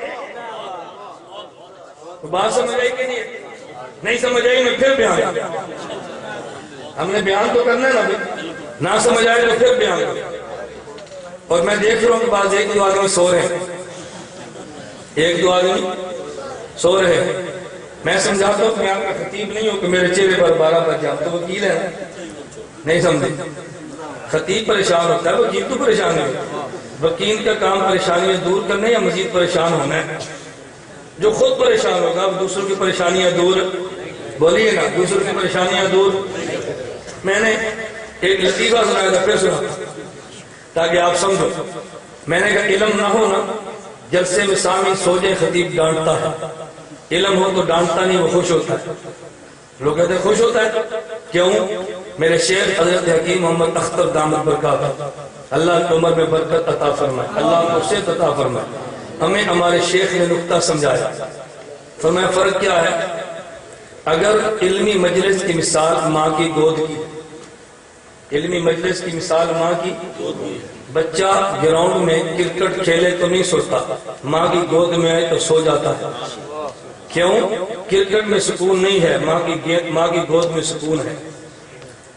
بات سمجھ آئی کہ نہیں سمجھ آئی؟ میں پھر بیان، ہم نے بیان تو کرنا ہے نا، نہ سمجھ آئے تو پھر بیان۔ اور میں دیکھ رہا ہوں کہ بعض ایک دو آدمی سو رہے ہیں، ایک دو آدمی سو رہے ہیں۔ میں سمجھاتا ہوں کہ میں آپ کا خطیب نہیں ہوں کہ میرے چہرے پر 12 بج جاؤ، تو وکیل ہے نہیں سمجھے؟ خطیب پریشان ہوتا ہے، وکیل تو پریشان ہے۔ وکیل کا کام پریشانیاں دور کرنے یا مزید پریشان ہونا ہے؟ جو خود پریشان ہوگا وہ دوسروں کی پریشانیاں دور، بولیے نا، دوسروں کی پریشانیاں دور۔ میں نے ایک لطیفہ سنایا تھا، پھر سنا تاکہ آپ سمجھو۔ میں نے کہا علم نہ ہو نا، جلسے میں سامعین سو جائے خطیب ڈانٹتا ہے، علم ہو تو ڈانٹتا نہیں، وہ خوش ہوتا ہے۔ لوگ کہتے ہیں خوش ہوتا ہے کیوں؟ میرے شیخ حضرت حکیم محمد اختر دامت برکات، اللہ کی عمر میں برکت عطا فرمائے، اللہ کو صحت عطا فرمائے، ہمیں ہمارے شیخ نے نکتہ سمجھایا۔ فرمایا فرق کیا ہے؟ اگر علمی مجلس کی مثال ماں کی گود کی، علمی مجلس کی مثال ماں کی، بچہ گراؤنڈ میں کرکٹ کھیلے تو نہیں سوتا، ماں کی گود میں آئے تو سو جاتا ہے۔ کیوں؟ کرکٹ میں سکون نہیں ہے، ماں کی گود میں سکون ہے۔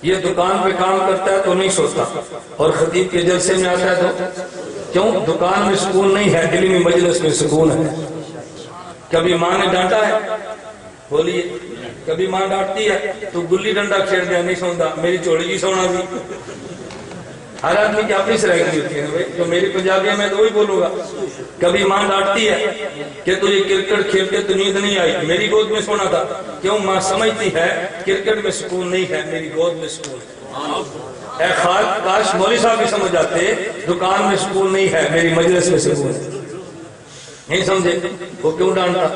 یہ دکان پہ کام کرتا ہے تو نہیں سوتا، اور خطیب کے جلسے میں آتا ہے تو کیوں؟ دکان میں سکون نہیں ہے، علمی مجلس میں سکون ہے۔ کبھی ماں نے ڈانٹا ہے؟ بولیے، کبھی ماں ڈانٹتی ہے تو گلی ڈنڈا کھیڑ دیا نہیں سوندا، میری چوڑی کی سونا بھی۔ ہر آدمی کی اپنی سرائکی ہوتی ہے، جو میری پنجابی میں تو وہی بولوں گا۔ کبھی ماں ڈانٹتی ہے کہ تجھے کرکٹ کھیل کے تو نیند نہیں آئی، میری گود میں سونا تھا۔ کیوں؟ ماں سمجھتی ہے کرکٹ میں سکون نہیں ہے، میری گود میں سکون ہے۔ اے خالق، کاش مولوی صاحب بھی سمجھ جاتے، دکان میں سکون نہیں ہے، میری مجلس میں سکون ہے۔ نہیں سمجھے؟ وہ کیوں ڈانٹا؟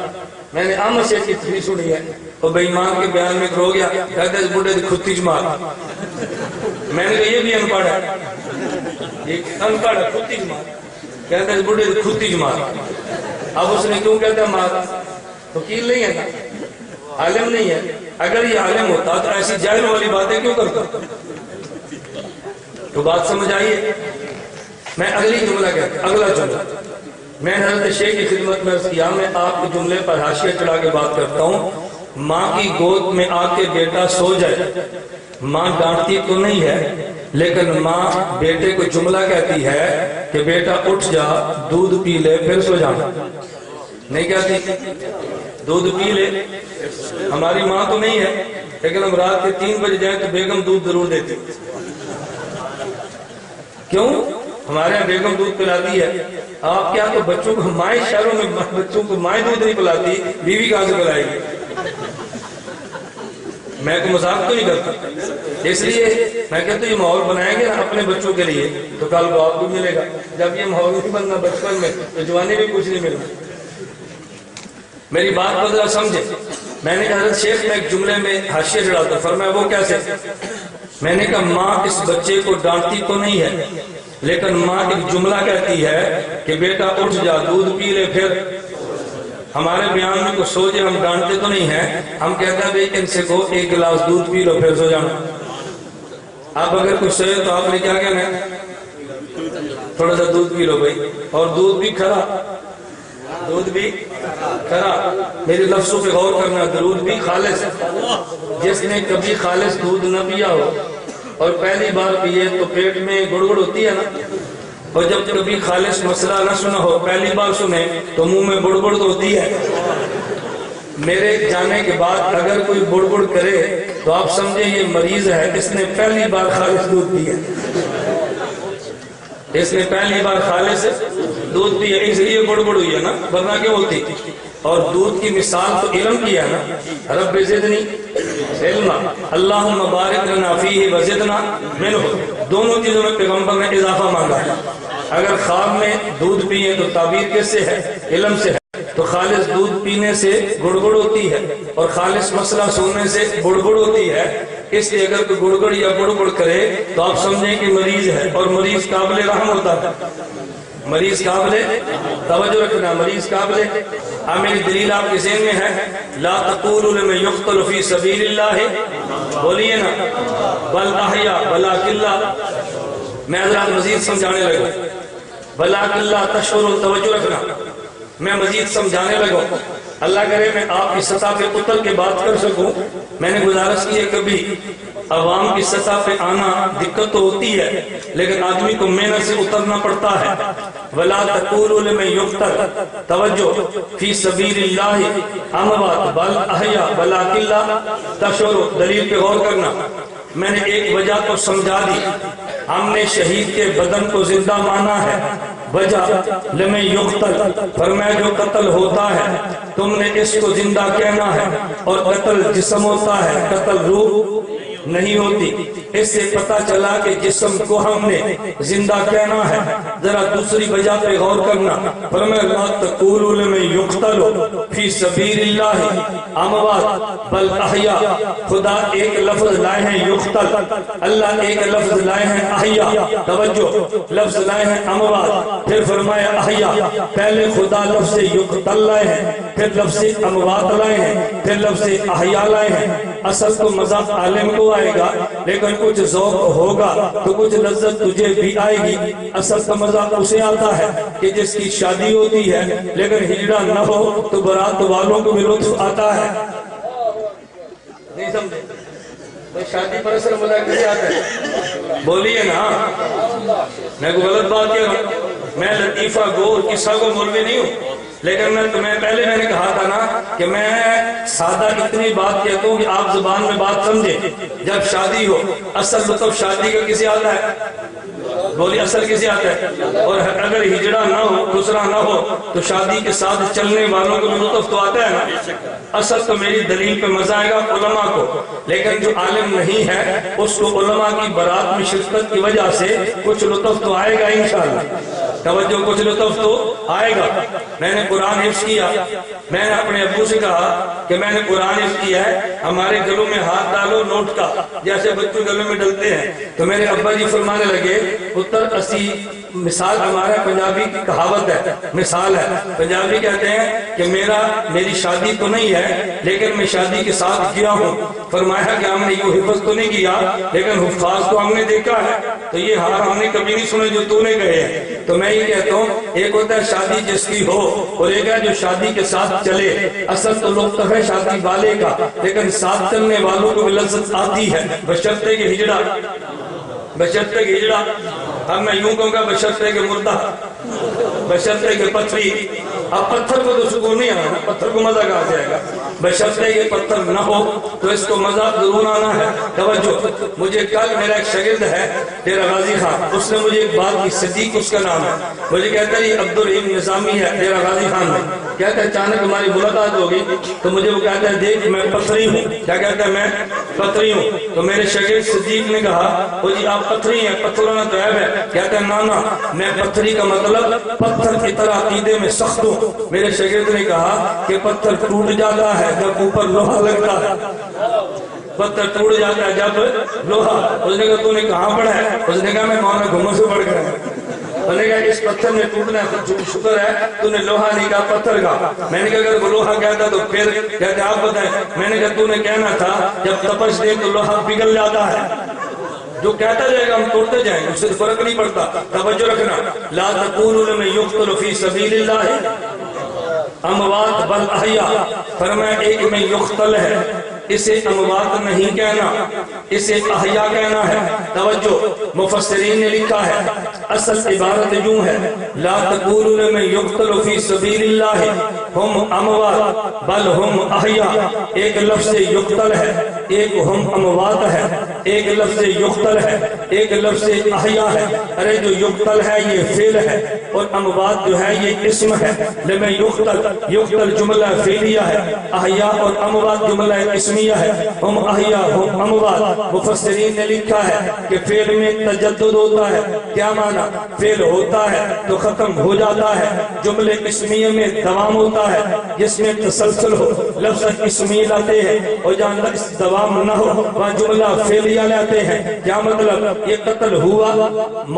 میں نے احمد شیخ کی تفسیر سنی ہے، وہ بے ایمان کے بیان میں کھو گیا، کہتے ہیں اس بڑھے دی کھتی جماعت۔ میں نے کہا یہ بھی انپڑھ ہے، ایک انپڑھ ہے، کھتی جماعت، کہتے ہیں اس بڑھے دی کھتی جماعت۔ اب اس نے کیوں کہتا ہے مات؟ وکیل نہیں ہے نا، عالم نہیں ہے۔ اگر یہ عالم ہوتا تو ایسی جاہل والی باتیں کیوں کرتا؟ تو بات سمجھ آئیے؟ میں اگلی جملہ کہتا ہوں، اگلا جملہ میں حضرت شیخ کی خدمت میں عرض کیا، میں آپ کے جملے پر حاشیہ چڑھا کے بات کرتا ہوں۔ ماں کی گود میں آ کے بیٹا سو جائے، ماں ڈانٹتی تو نہیں ہے، لیکن ماں بیٹے کو جملہ کہتی ہے کہ بیٹا اٹھ جا، دودھ پی لے پھر سو جانا، نہیں کہتی؟ دودھ پی لے۔ ہماری ماں تو نہیں ہے، لیکن ہم رات کے 3 بجے جائیں تو بیگم دودھ ضرور دیتی۔ کیوں؟ ہمارے یہاں بیگم دودھ پلاتی ہے، آپ کیا تو بچوں کو، مائیں شہروں میں بچوں کو مائیں دودھ نہیں پلاتی، بیوی کہاں سے پلائے گی؟ میں کوئی مذاق تو نہیں کرتا، اس لیے میں کہتا ہوں یہ ماحول بنائیں گے نا اپنے بچوں کے لیے تو کل کو آپ کو ملے گا۔ جب یہ ماحول نہیں بننا بچپن میں تو جوانی میں کچھ نہیں ملنا۔ میری بات کو ذرا سمجھے۔ میں نے کہا حضرت شیخ میں ایک جملے میں حاشیہ چڑھاتا، فرمایا وہ کیسے؟ میں نے کہا ماں اس بچے کو ڈانٹتی تو نہیں ہے، لیکن ماں ایک جملہ کہتی ہے کہ بیٹا اٹھ جا، دودھ پی لے پھر۔ ہمارے بیان میں کو سو جائے، ہم ڈانٹتے تو نہیں ہیں، ہم کہتے ہیں بھئی ان سے کو 1 گلاس دودھ پی لو پھر سو جانا۔ آپ اگر کچھ سوئے تو آپ نے کیا کہنا ہے؟ تھوڑا سا دودھ پی لو بھائی، اور دودھ بھی کھرا، دودھ بھی کھرا، میرے لفظوں پہ غور کرنا، دودھ بھی خالص۔ جس نے کبھی خالص دودھ نہ پیا ہو اور پہلی بار پیے تو پیٹ میں گڑگڑ ہوتی ہے نا، اور جب کبھی خالص مسئلہ نہ سنا ہو پہلی بار سنے تو منہ میں بڑبڑ تو ہوتی ہے۔ میرے جانے کے بعد اگر کوئی بڑبڑ کرے تو آپ سمجھیں یہ مریض ہے، اس نے پہلی بار خالص دودھ پیا، اس نے پہلی بار خالص دودھ پیا، اس لیے بڑبڑ ہوئی ہے نا، ورنہ کیوں ہوتی؟ اور دودھ کی مثال تو علم کی ہے نا، رب زدنی علما، اللہم بارک لنا فیہ وزدنا منہ، دونوں چیزوں میں پیغمبر نے اضافہ مانگا ہے۔ اگر خواب میں دودھ پیئے تو تعبیر کس سے ہے؟ علم سے ہے، تو خالص دودھ پینے سے گڑگڑ ہوتی ہے اور خالص مسئلہ سننے سے بڑبڑ ہوتی ہے، اس لیے اگر کوئی گڑگڑ یا بڑبڑ کرے تو آپ سمجھیں کہ مریض ہے، اور مریض قابل رحم ہوتا ہے، مریض قابل توجہ رکھنا، مریض قابل۔ میری دلیل آپ کے ذہن میں ہے، لا تقولوا لمن يقتل فی سبیل اللہ، بولیے نا، بل احیا ولکن لا، میں حضرات مزید سمجھانے لگا، ولکن لا تشعرون، توجہ رکھنا، میں مزید سمجھانے لگا، اللہ کرے میں آپ کی سطح پہ اتر کے بات کر سکوں۔ میں نے گزارش کی ہے کبھی عوام کی سطح پہ آنا دقت تو ہوتی ہے، لیکن آدمی کو محنت سے اترنا پڑتا ہے۔ وَلَا تَقُولُوا لِمَن يُقْتَلُ، توجہ، فی سبیل اللہ اموات بل احیا ولکن لا تشعرون، دلیل پہ غور کرنا۔ میں نے ایک وجہ کو سمجھا دی، ہم نے شہید کے بدن کو زندہ مانا ہے، وجہ لمن یقتل، فرمایا جو قتل ہوتا ہے تم نے اس کو زندہ کہنا ہے، اور قتل جسم ہوتا ہے، قتل روح نہیں ہوتی۔ اس سے پتہ چلا کہ جسم کو ہم نے زندہ کہنا ہے۔ ذرا دوسری وجہ پہ غور کرنا، فرمایا لا تقولوا لمن یقتل فی سبیل اللہ اموات بل احیا، خدا ایک لفظ لائے ہیں یقتل، اللہ ایک لفظ لائے ہیں احیا، توجہ، لفظ لائے ہیں اموات، پھر فرمایا احیا، پہلے خدا لفظ یقتل لائے ہیں، پھر لفظ اموات لائے ہیں، پھر لفظ احیا لائے ہیں۔ اصل تو مزہ عالم کو آئے گا، لیکن کچھ ذوق ہوگا تو کچھ لذت تجھے بھی آئے گی۔ اصل کا مزہ اسے آتا ہے کہ جس کی شادی ہوتی ہے لیکن ہجڑا نہ ہو تو برات والوں کو بھی لطف آتا ہے۔ نہیں سمجھے؟ تو شادی پر اثر مزہ کیسے آتا ہے؟ بولیے نا، میں کوئی غلط بات کہہ رہا ہوں؟ میں لطیفہ گو قصہ کو مولوی نہیں ہوں، لیکن میں پہلے میں نے کہا تھا نا کہ میں سادہ اتنی بات کہتا ہوں کہ آپ زبان میں بات سمجھیں۔ جب شادی ہو، اصل لطف شادی کا کسی آتا ہے؟ بولی اصل کسی آتا ہے؟ اور اگر ہجڑا نہ ہو، دوسرا نہ ہو تو شادی کے ساتھ چلنے والوں کو لطف تو آتا ہے نا۔ اصل تو میری دلیل پہ مزہ آئے گا علماء کو، لیکن جو عالم نہیں ہے اس کو علماء کی برات میں شرکت کی وجہ سے کچھ لطف تو آئے گا انشاءاللہ، توجہ، کچھ لطف تو آئے گا۔ میں نے قرآن حفظ کیا، میں نے اپنے ابو سے کہا کہ میں نے قرآن حفظ کیا ہے، ہمارے گلوں میں ہاتھ ڈالو نوٹ کا، جیسے بچوں گلوں میں ڈلتے ہیں۔ تو میرے ابا جی فرمانے لگے، پتر اسی مثال، ہمارا پنجابی کی کہاوت ہے، مثال ہے، پنجابی کہتے ہیں کہ میری شادی تو نہیں ہے لیکن میں شادی کے ساتھ گیا ہوں۔ فرمایا کہ ہم نے یہ حفظ تو نہیں کیا لیکن حفاظ تو ہم نے دیکھا ہے، تو یہ ہار ہم نے کبھی نہیں سنے جو تو نے کہے ہیں۔ تو میں یہ کہتا ہوں، ایک ہوتا ہے شادی جس کی ہو، اور ایک ہے جو شادی کے ساتھ چلے۔ اصل تو لطف ہے شادی والے کا، لیکن ساتھ چلنے والوں کو بھی لذت آتی ہے، بشرطے کہ ہجڑا، بشرطے کہ ہجڑا، اب میں یوں کہوں گا بشرطے کہ مردہ، بشرطے کہ پتھری۔ اب پتھر کو تو سکون نہیں آنا، پتھر کو مزہ کہاں سے آئے گا؟ بشرطے کہ پتھر نہ ہو تو اس کو مزہ ضرور آنا ہے۔ توجہ، مجھے کل میرا ایک شاگرد ہے ڈیرہ غازی خان، اس نے مجھے ایک بات کی، صدیق اس کا نام ہے، مجھے کہتا ہے یہ عبدالرحیم نظامی ہے ڈیرہ غازی خان میں، کہتا ہے اچانک ہماری ملاقات ہو گئی تو مجھے وہ کہتا ہے دیکھ میں پتھری ہوں۔ کیا کہتا ہے؟ میں پتھری ہوں۔ تو میرے شاگرد صدیق نے کہا وہ جی آپ پتھری ہیں، پتھروں نہ تو عیب ہے؟ کہتا ہے نا میں پتھری کا مطلب پتھر کی طرح عقیدے میں سخت ہوں۔ میرے شاگرد نے کہا کہ پتھر ٹوٹ جاتا ہے جب اوپر لوہا لگتا ہے، پتھر ٹوٹ جاتا ہے جب لوہا۔ اس نے کہا تو نے کہاں پڑھا ہے؟ اس نے کہا میں مولانا گھمو سے پڑھ گیا۔ اس نے کہا اس پتھر نے ٹوٹنا ہے، شکر ہے تو نے لوہا نہیں کہا پتھر کا۔ میں نے کہا اگر وہ لوہا کہتا تو پھر کہتے آپ بتائیں۔ میں نے کہا تو نے کہنا تھا جب تپش دے تو لوہا پگھل جاتا ہے، جو کہتا جائے گا ہم توڑتے جائیں گے، اس سے فرق نہیں پڑتا. توجہ رکھنا، لا تقولوا لمن يقتل في سبيل الله اموات بل احیاء. فرمایا ایک میں یقتل ہے، اسے اموات نہیں کہنا، اسے احیاء کہنا ہے. توجہ، مفسرین نے لکھا ہے اصل عبارت یوں ہے، لا تقولوا لمن يقتل في سبيل الله هم اموات بل هم احیاء. ایک لفظ یقتل ہے، ایک ہم اموات ہے، ایک لفظ یقتل ہے، ایک لفظ احیاء ہے. ارے جو یقتل ہے یہ فعل ہے اور اموات جو ہے یہ اسم ہے. لمن یقتل، یقتل جملہ فعلیہ ہے، احیاء اور اموات جملہ اسمیہ ہے. ہم احیاء ہم اموات. مفسرین نے لکھا ہے کہ فعل میں تجدد ہوتا ہے. کیا معنی؟ فعل ہوتا ہے تو ختم ہو جاتا ہے. جملے اسمیہ میں دوام ہوتا ہے جس میں تسلسل ہو. لفظ اسمی لاتے ہیں اور جہاں لفظ دوام نہ ہو وہاں جملہ فعلیہ لاتے ہیں. کیا مطلب؟ یہ قتل ہوا،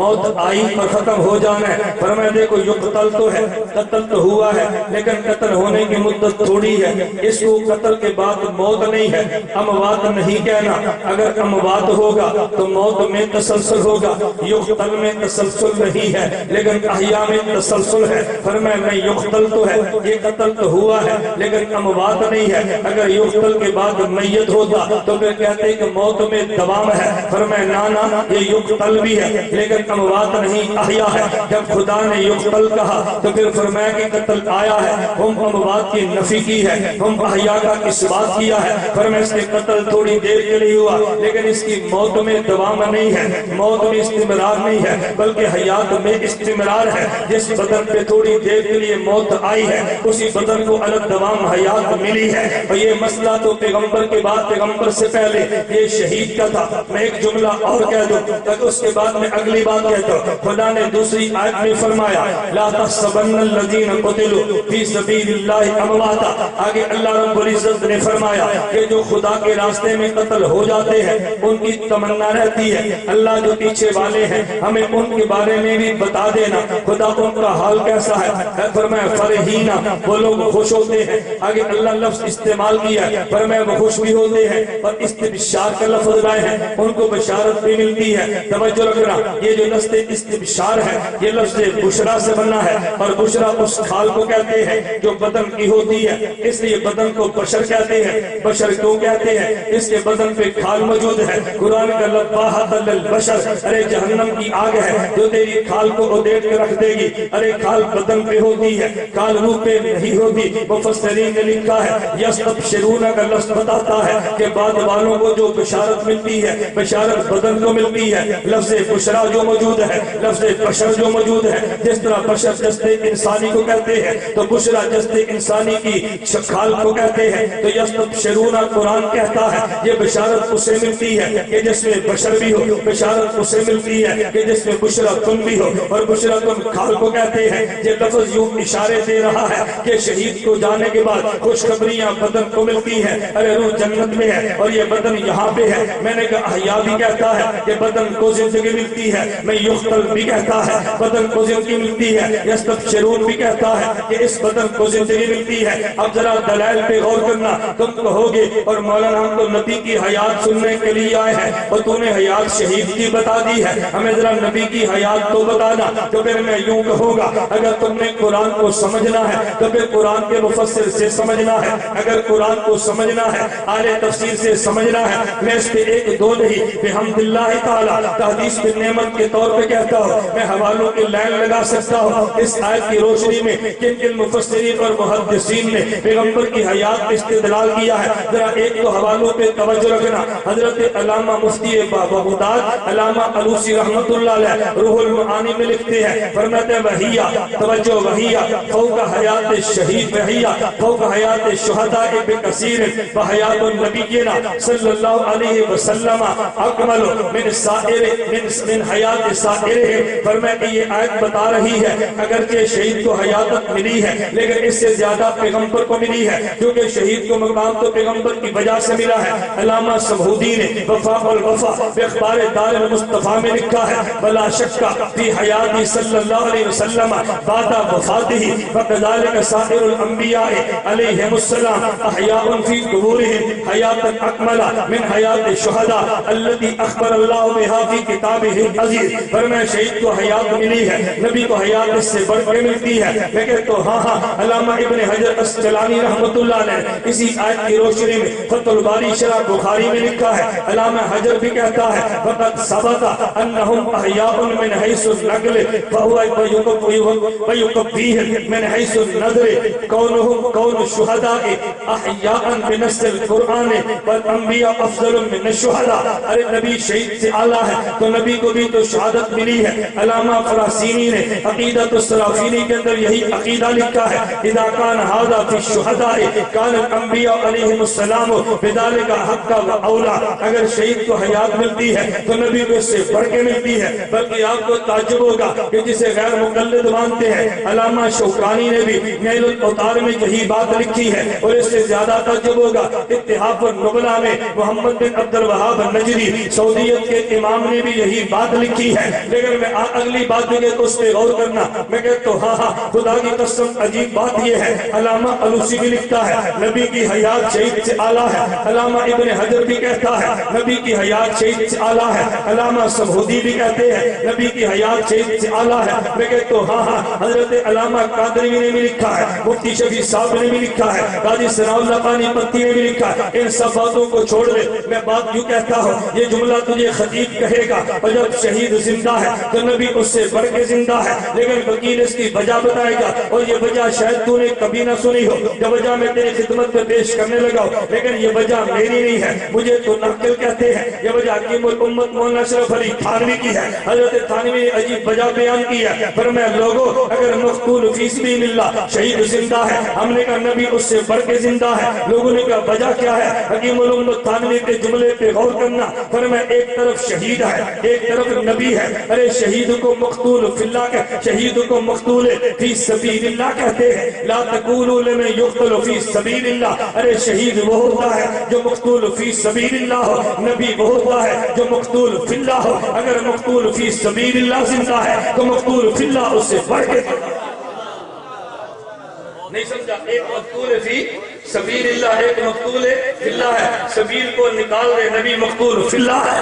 موت آئی اور ختم ہو جانا ہے. فرمایا دیکھو یقتل تو ہے، قتل تو ہوا ہے، لیکن قتل ہونے کی مدت تھوڑی ہے. اس کو قتل کے بعد موت نہیں ہے، اموات نہیں کہنا. اگر اموات ہوگا تو موت میں تسلسل ہوگا. یقتل میں تسلسل نہیں ہے لیکن احیاء میں تسلسل ہے. فرمایا میں یقتل تو ہے، یہ قتل تو ہوا ہے لیکن اموات نہیں ہے. اگر یقتل کے بعد میت ہوتا تو پھر کہتے کہ موت میں دوام ہے. فرمایا نانا یہ یقتل بھی ہے لیکن اموات نہیں احیاء ہے. جب خدا نے یقتل کہا تو پھر فرمایا کہ قتل آیا ہے، ہم اموات کی نفی کی ہے، ہم احیاء کا اثبات کیا ہے. فرمایا اس کے قتل تھوڑی دیر کے لیے ہوا لیکن اس کی موت میں دوام نہیں ہے، موت میں استمرار نہیں ہے بلکہ حیات میں استمرار ہے. جس بدن پہ تھوڑی دیر کے لیے موت آئی ہے اسی بدن کو الگ دوام حیات ملی ہے. اور یہ مسئلہ تو پیغمبر کے بعد، پیغمبر سے پہلے یہ شہید کا تھا. میں ایک جملہ اور کہہ دوں تاکہ اس کے بعد میں اگلی بات کہتا ہوں. خدا نے دوسری آیت میں فرمایا لا تحسبن الذین قتلوا فی سبیل اللہ امواتا. آگے اللہ رب العزت نے فرمایا کہ جو خدا کے راستے میں قتل ہو جاتے ہیں ان کی تمنا رہتی ہے اللہ جو پیچھے والے ہیں ہمیں ان کے بارے میں بھی بتا دینا، خدا ان کا حال کیسا ہے. فرمایا فرحینا، وہ لوگ خوش ہوتے ہیں. آگے اللہ لفظ استعمال کیا ہے، فرمایا وہ خوش بھی ہوتے ہیں اور استبشار کا لفظ لائے ہیں، ان کو بشارت بھی ملتی ہے. توجہ رکھنا، یہ جو لفظ استبشار ہے یہ لفظ بشرا سے بنا ہے اور بشرا اس کھال کو کہتے ہیں جو بدن کی ہوتی ہے، اس لیے بدن کو بشر کہتے ہیں. بشر کیوں کہتے ہیں؟ اس کے بدن پہ کھال موجود ہے. قرآن کا لباحت للبشر، ارے جہنم کی آگ ہے جو تیری کھال کو اودیڑ کے رکھ دے گی. ارے کھال بدن پہ ہوتی ہے، کھال روح پہ نہیں ہوتی. مفسرین نے لکھا ہے یستبشرون کا لفظ بتاتا ہے کہ بعد والوں کو جو بشارت ملتی ہے بشارت بدن کو ملتی ہے. لفظ بشرا جو موجود ہے، لفظ بشر جو موجود ہے، جس طرح بشر جسد انسانی کو کہتے ہیں تو بشرا جسد انسانی کی کھال کو کہتے ہیں. تو یستبشرون قرآن کہتا ہے یہ بشارت اسے ملتی ہے کہ جس میں بشر بھی ہو، بشارت اسے ملتی ہے کہ جس میں بشرا تن بھی ہو. اور بشرا تن کھال کو کہتے ہیں. یہ لفظ یوں اشارے دے رہا ہے کہ شہید کو جانے کے بعد خوشخبریاں بدن کو ملتی ہیں. ارے روح جنت میں ہے اور یہ بدن یہاں پہ ہے. میں نے کہا احیاء بھی کہتا ہے کہ بدن کو زندگی ملتی ہے. میں یقتل بھی کہتا ہے بدن کو زندگی ملتی ہے. یستبشرون بھی کہتا ہے کہ اس بدن کو زندگی ملتی ہے. اب ذرا دلائل پہ غور کرنا. تم کہو گے اور مولانا ہم تو نبی کی حیات سننے کے لیے آئے ہیں اور تو نے حیات شہید کی بتا دی ہے، ہمیں ذرا نبی کی حیات تو بتانا. تو پھر میں یوں کہوں گا اگر تم نے قرآن کو سمجھنا ہے تو پھر قرآن کے مفسر سے سمجھنا ہے. اگر قرآن کو سمجھنا ہے اہل تفسیر سے سمجھنا ہے. میں اس پہ ایک دو نہیں بحمد اللہ تعالی تحدیث بالنعمت کے طور پہ کہتا ہوں. میں حوالوں کی لائن لگا سکتا ہوں اس آیت کی روشنی میں کن کن مفسرین اور محدثین نے پیغمبر کی حیات استدلال کیا ہے. ذرا ایک دو حوالوں پہ توجہ رکھنا. حضرت علامہ مفتی بغداد علامہ علوسی رحمت اللہ علیہ روح المعانی میں لکھتے ہیں، فرماتے ہیں وحیہ، توجہ وحیہ فوق حیات شہید، وحیہ فوق حیات شہداء بکثیر وحیات النبینا صلی اللہ علیہ وسلم اکمل من سائر من حیات سائرہ. فرمایا کہ یہ آیت بتا رہی ہے اگرچہ شہید کو حیات ملی ہے لیکن اس سے زیادہ پیغمبر کو ملی ہے کیونکہ شہید کو مقام تو پیغمبر کی وجہ سے ملا ہے. علامہ سبہودی نے وفا والوفا باخبار دار المصطفیٰ میں لکھا ہے بلا شک فی حیاتی صلی اللہ علیہ وسلم بعد وفاتہ وکذالک سائر الانبیاء علیہم السلام احیاء فی قبورہم حیات اکمل من حیات الشہداء التي اخبر اللہ بہا فی کتابہ العزیز۔ فرمایا شہید کو حیات ملی ہے، نبی کو حیات اس سے بڑھ کے ملتی ہے۔ میں کہتا ہوں ہاں علامہ ابن حجر اسقلانی رحمۃ اللہ نے اسی آیت کی روشنی میں فتح الباری شرح بخاری میں لکھا ہے، علامہ حجر بھی کہتا ہے فقط ثبت انہم احیاء من حیث النقل ویکفیہم من حیث النظر کون الشہداء احیاء بنص القرآن والانبیاء افضل من الشہداء۔ ارے نبی شہید سے اعلیٰ ہے تو نبی کو بھی تو شہادت ملی ہے۔ علامہ فراسینی نے عقیدۃ السرافینی کے اندر یہی عقیدہ لکھا ہے، اذا کان ھذا فی الشہداء کان الانبیاء علیہم السلام بذلک حق و اولا۔ اگر شہید کو حیات ملتی ہے تو نبی کو اس سے بڑھ کے ملتی ہے۔ بلکہ آپ کو تعجب ہوگا کہ جسے غیر مقلد مانتے ہیں، علامہ شوکانی نے بھی نیل الاوطار میں یہی بات لکھی ہے، اور اس سے زیادہ تعجب ہوگا اتحاف النبلا میں محمد بن عبد الوہاب النجدی سعودیت کے امام نے بھی یہی بات لکھی ہے۔ لیکن میں اگلی بات بھی تو اس پہ غور کرنا، میں کہتا ہوں ہاں خدا کی قسم عجیب بات یہ ہے، علامہ علوسی بھی لکھتا ہے نبی کی حیات شہید سے اعلیٰ ہے، علامہ ابن حجر بھی کہتا ہے نبی کی حیات شہید سے اعلیٰ ہے، علامہ سبہودی بھی کہتے ہیں نبی کی حیات شہید سے اعلیٰ ہے۔ میں کہتا ہوں ہاں حضرت علامہ قادری نے بھی لکھا ہے، مفتی شفیع صاحب نے بھی لکھا ہے، قاضی ثناء اللہ پانی پتی نے بھی لکھا ہے۔ ان سب باتوں کو چھوڑ دے، میں بات یوں کہتا ہوں یہ جملہ تجھے خطیب کہے گا، اور جب شہید زندہ ہے تو نبی اس سے بڑھ کے زندہ ہے، لیکن وکیل اس کی وجہ بتائے گا، اور یہ وجہ شاید تو نے کبھی نہ سنی ہو۔ یہ وجہ میں تیری خدمت میں پیش کرنے لگا ہوں، لیکن یہ وجہ میری نہیں ہے، مجھے تو ناقل کہتے ہیں۔ یہ وجہ حکیم الامت مولانا اشرف علی تھانوی کی ہے۔ حضرت تھانوی نے عجیب وجہ بیان کی ہے، فرمایا لوگوں اگر مقتول فی سبیل اللہ شہید زندہ ہے، ہم نے کہا نبی اس سے بڑھ کے زندہ ہے، لوگوں نے کہا وجہ کیا ہے؟ حکیم الامت تھانوی کے جملے پہ غور کرنا، فرمایا ایک طرف شہید ہے، ایک طرف نبی ہے۔ ارے شہید کو مقتول فی اللہ کہتے، شہید کو مقتول فی سبیل اللہ کہتے ہیں، لا تقولوا لمن یقتل فی سبیل اللہ۔ ارے شہید وہ ہوتا ہے جو مقتول فی سبیل اللہ ہو، نبی وہ ہوتا ہے جو مقتول فی اللہ ہو۔ اگر مقتول فی سبیل اللہ زندہ ہے تو مقتول فی اللہ اس سے بڑھ کے نہیں سمجھا؟ ایک مقتول فی سبیل اللہ، ایک مقتول فی اللہ ہے، سبیل کو نکال دے، نبی مقتول فی اللہ ہے،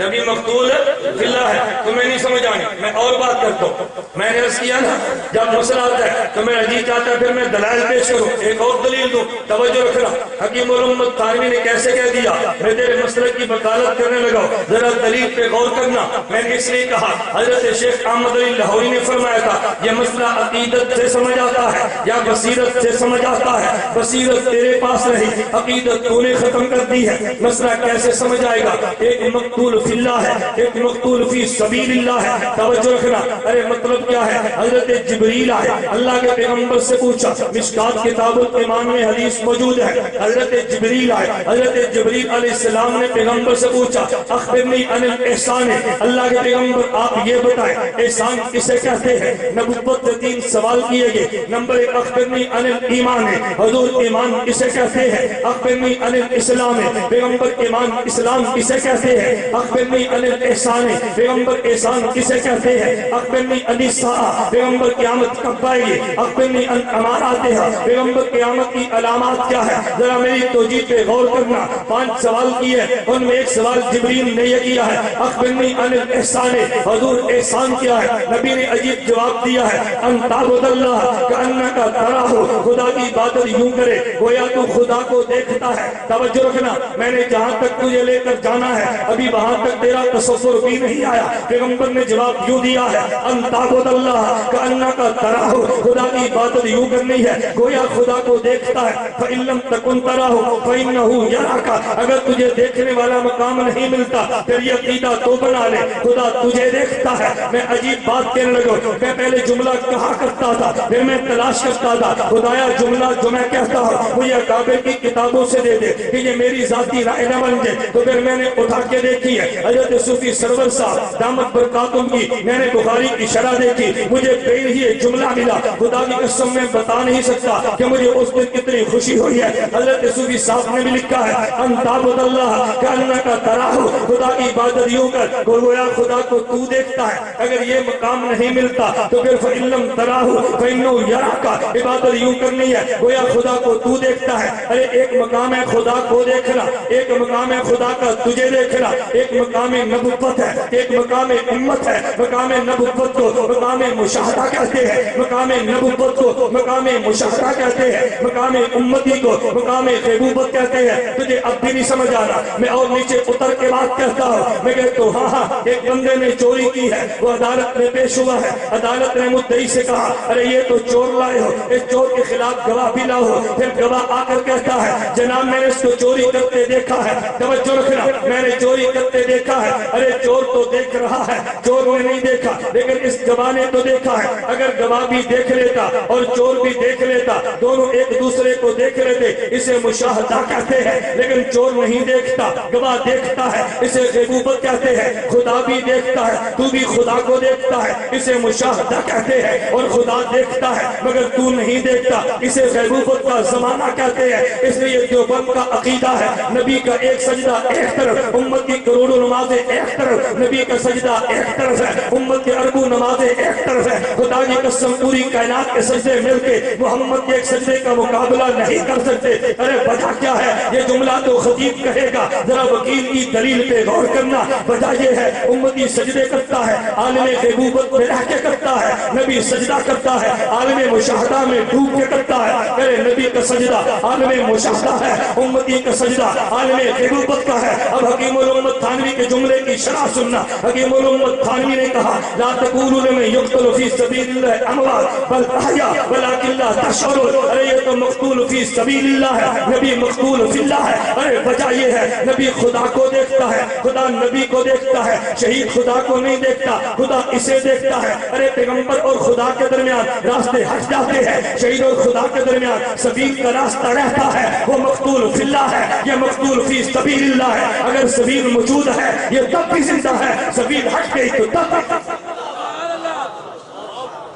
نبی مقتول فی اللہ ہے۔ تمہیں نہیں سمجھ آنی، میں اور بات کرتا ہوں۔ میں نے عرض کیا نا جب مسئلہ آتا ہے تو میرا جی چاہتا ہے پھر میں دلائل پیش کروں، ایک اور دلیل دوں، توجہ رکھنا۔ حکیم الامت تھانوی نے کیسے کہہ دیا، میں تیرے مسئلے کی وکالت کرنے لگا ہوں، ذرا دلیل پہ غور کرنا۔ میں نے اس لیے کہا حضرت شیخ احمد علی لاہوری نے فرمایا تھا یہ مسئلہ عقیدت سے سمجھ آتا ہے یا بصیرت سے سمجھ آتا ہے؟ بصیرت تیرے پاس نہیں، عقیدت تو نے ختم کر دی ہے۔ مسئلہ کیسے سمجھ آئے گا؟ ایک مقتول فی اللہ ہے، ایک مقتول فی سبیل اللہ ہے، توجہ رکھنا۔ ارے مطلب کیا ہے؟ حضرت جبریل آئے، اللہ کے پیغمبر سے پوچھا، مشکات کتاب الایمان میں حدیث موجود ہے، حضرت جبریل آئے، حضرت جبریل علیہ السلام نے پیغمبر سے پوچھا اخبرنی عن الاحسان، اللہ کے پیغمبر آپ یہ بتائیں احسان کسے کہتے ہیں؟ نبوت سے 3 سوال کیے گئے۔ نمبر 1 اخبرنی عن الایمان، حضور ایمان کسے کہتے ہیں؟ اخبرنی عن الاسلام، پیغمبر ایمان اسلام کسے کہتے ہیں؟ اخبرنی عن الاحسان، پیغمبر احسان کسے کہتے ہیں؟ اخبرنی عن الساعہ، پیغمبر قیامت کب آئے گی؟ اخبرنی عن اماراتہا، پیغمبر قیامت کی علامات کیا ہے؟ ذرا میری توجیہ پہ غور کرنا۔ 5 سوال کیے، ان میں ایک سوال جبریل نے یہ کیا ہے اخبرنی عن الاحسان، حضور احسان کیا ہے؟ نبی نے عجیب جواب دیا ہے ان تعبد اللہ کأنک تراہ، خدا کی عبادت یوں کرے گویا تو خدا کو دیکھتا ہے۔ توجہ رکھنا، میں نے جہاں تک تجھے لے کر جانا ہے ابھی وہاں تک تیرا تصور بھی نہیں آیا۔ پیغمبر نے جواب یوں دیا ہے ان تعبد اللہ کأنک تراہ، خدا کی عبادت یوں کرنی ہے گویا خدا کو دیکھتا ہے۔ فإن لم تکن تراہ فإنہ یراک، اگر تجھے دیکھنے والا مقام نہیں ملتا پھر یہ عقیدہ تو بنا لے خدا تجھے دیکھتا ہے۔ میں عجیب بات کہنے لگا، میں پہلے جملہ کہا کرتا تھا پھر میں تلاش کرتا تھا خدایا جملہ جو میں کہتا ہوں مجھے کعبے کی کتابوں سے دے دے کہ یہ میری ذاتی رائے نہ بن جائے، تو پھر میں نے اٹھا کے دیکھی ہے حضرت صوفی سرور صاحب دامت برکاتم کی میں نے بخاری کی شرح دیکھی، مجھے بے ہی جملہ ملا، خدا کی قسم میں بتا نہیں سکتا کہ مجھے اس دن کتنی خوشی ہوئی ہے۔ حضرت صوفی صاحب نے بھی لکھا ہے ان تعبد اللہ کأنک تراہ، خدا کی عبادت یوں کر گویا خدا کو تو دیکھتا ہے۔ اگر یہ مقام نہیں ملتا تو پھر فإن لم تراہ فإنہ یراک، عبادت یوں کرنی ہے گویا خدا کو تو دیکھتا ہے۔ ارے ایک مقام ہے خدا کو دیکھنا، ایک مقام ہے خدا کا تجھے دیکھنا، ایک مقام نبوت ہے، ایک مقام امت ہے۔ مقام نبوت کو مقام مشاہدہ کہتے ہیں، مقام نبوت کو مقام مشاہدہ کہتے ہیں، مقام امتی کو مقام غیبوبت کہتے ہیں۔ تجھے اب بھی نہیں سمجھ آ رہا، میں اور نیچے اتر کے بات کہتا ہوں۔ میں کہتا ہوں ہاں ایک بندے نے چوری کی ہے، وہ عدالت میں پیش ہوا ہے، عدالت نے مدعی سے کہا ارے یہ تو چور لائے ہو، اس چور کے خلاف گواہ بھی لاؤ۔ پھر گواہ آ کر کہتا ہے جناب میں نے اس کو چوری کرتے دیکھا ہے، توجہ رکھنا، میں نے چوری کرتے دیکھا ہے۔ ارے چور تو دیکھ رہا ہے، چور نے نہیں دیکھا، لیکن اس گواہ نے تو دیکھا ہے۔ اگر گواہ بھی دیکھ لیتا اور چور بھی دیکھ لیتا، دونوں ایک دوسرے کو دیکھ لیتے، اسے مشاہدہ کہتے ہیں۔ لیکن چور نہیں دیکھتا، گواہ دیکھتا ہے، اسے غیبوبت کہتے ہیں۔ خدا بھی دیکھتا ہے، تو بھی خدا کو دیکھتا ہے، اسے مشاہدہ کہتے ہیں۔ اور خدا دیکھتا ہے مگر تو نہیں دیکھتا، اسے غیبوبت کا زمانہ کہتے ہیں۔ اس لیے دیوبند کا عقیدہ ہے نبی کا ایک سجدہ ایک طرف، امت کی کروڑوں نمازیں ایک طرف، نبی کا سجدہ ایک طرف ہے، امت کے اربوں نمازیں ایک طرف ہے۔ خدا کی قسم پوری کائنات کے سجدے مل کے محمد کے ایک سجدے کا مقابلہ نہیں کر سکتے۔ ارے وجہ کیا ہے؟ یہ جملہ تو خطیب کہے گا، ذرا وکیل کی دلیل پہ غور کرنا۔ وجہ یہ ہے امتی سجدے کرتا ہے، عالم غیبوبت میں رہ کے کرتا ہے، نبی سجدہ کرتا ہے، عالم مشاہدہ میں ڈوب کے کرتا ہے۔ ارے نبی کا سجدہ عالم مشاہدہ ہے، امتی کا سجدہ عالم غیبوبت کا ہے۔ اب حکیم الامت تھانوی کے جملے کی شرح سننا۔ حکیم الامت تھانوی نے کہا لا تقولوا لمن يقتل في سبيل الله اموات بل احياء ولكن لا تشعرون۔ ارے یہ تو مقتول فی سبیل اللہ ہے، نبی مقتول فی اللہ ہے۔ ارے وجہ یہ ہے نبی خدا کو دیکھتا ہے، خدا نبی کو دیکھتا ہے، شہید خدا کو نہیں دیکھتا، خدا اسے دیکھتا ہے۔ ارے پیغمبر اور خدا کے درمیان راستے ہٹ جاتے ہیں، شہید اور خدا کے درمیان سبیل کا راستہ رہتا ہے، وہ مقتول فی اللہ ہے، یہ مقتول فی سبیل اللہ ہے۔ اگر سبیل موجود ہے یہ تب بھی زندہ ہے، سبیل ہٹ گئی تو تب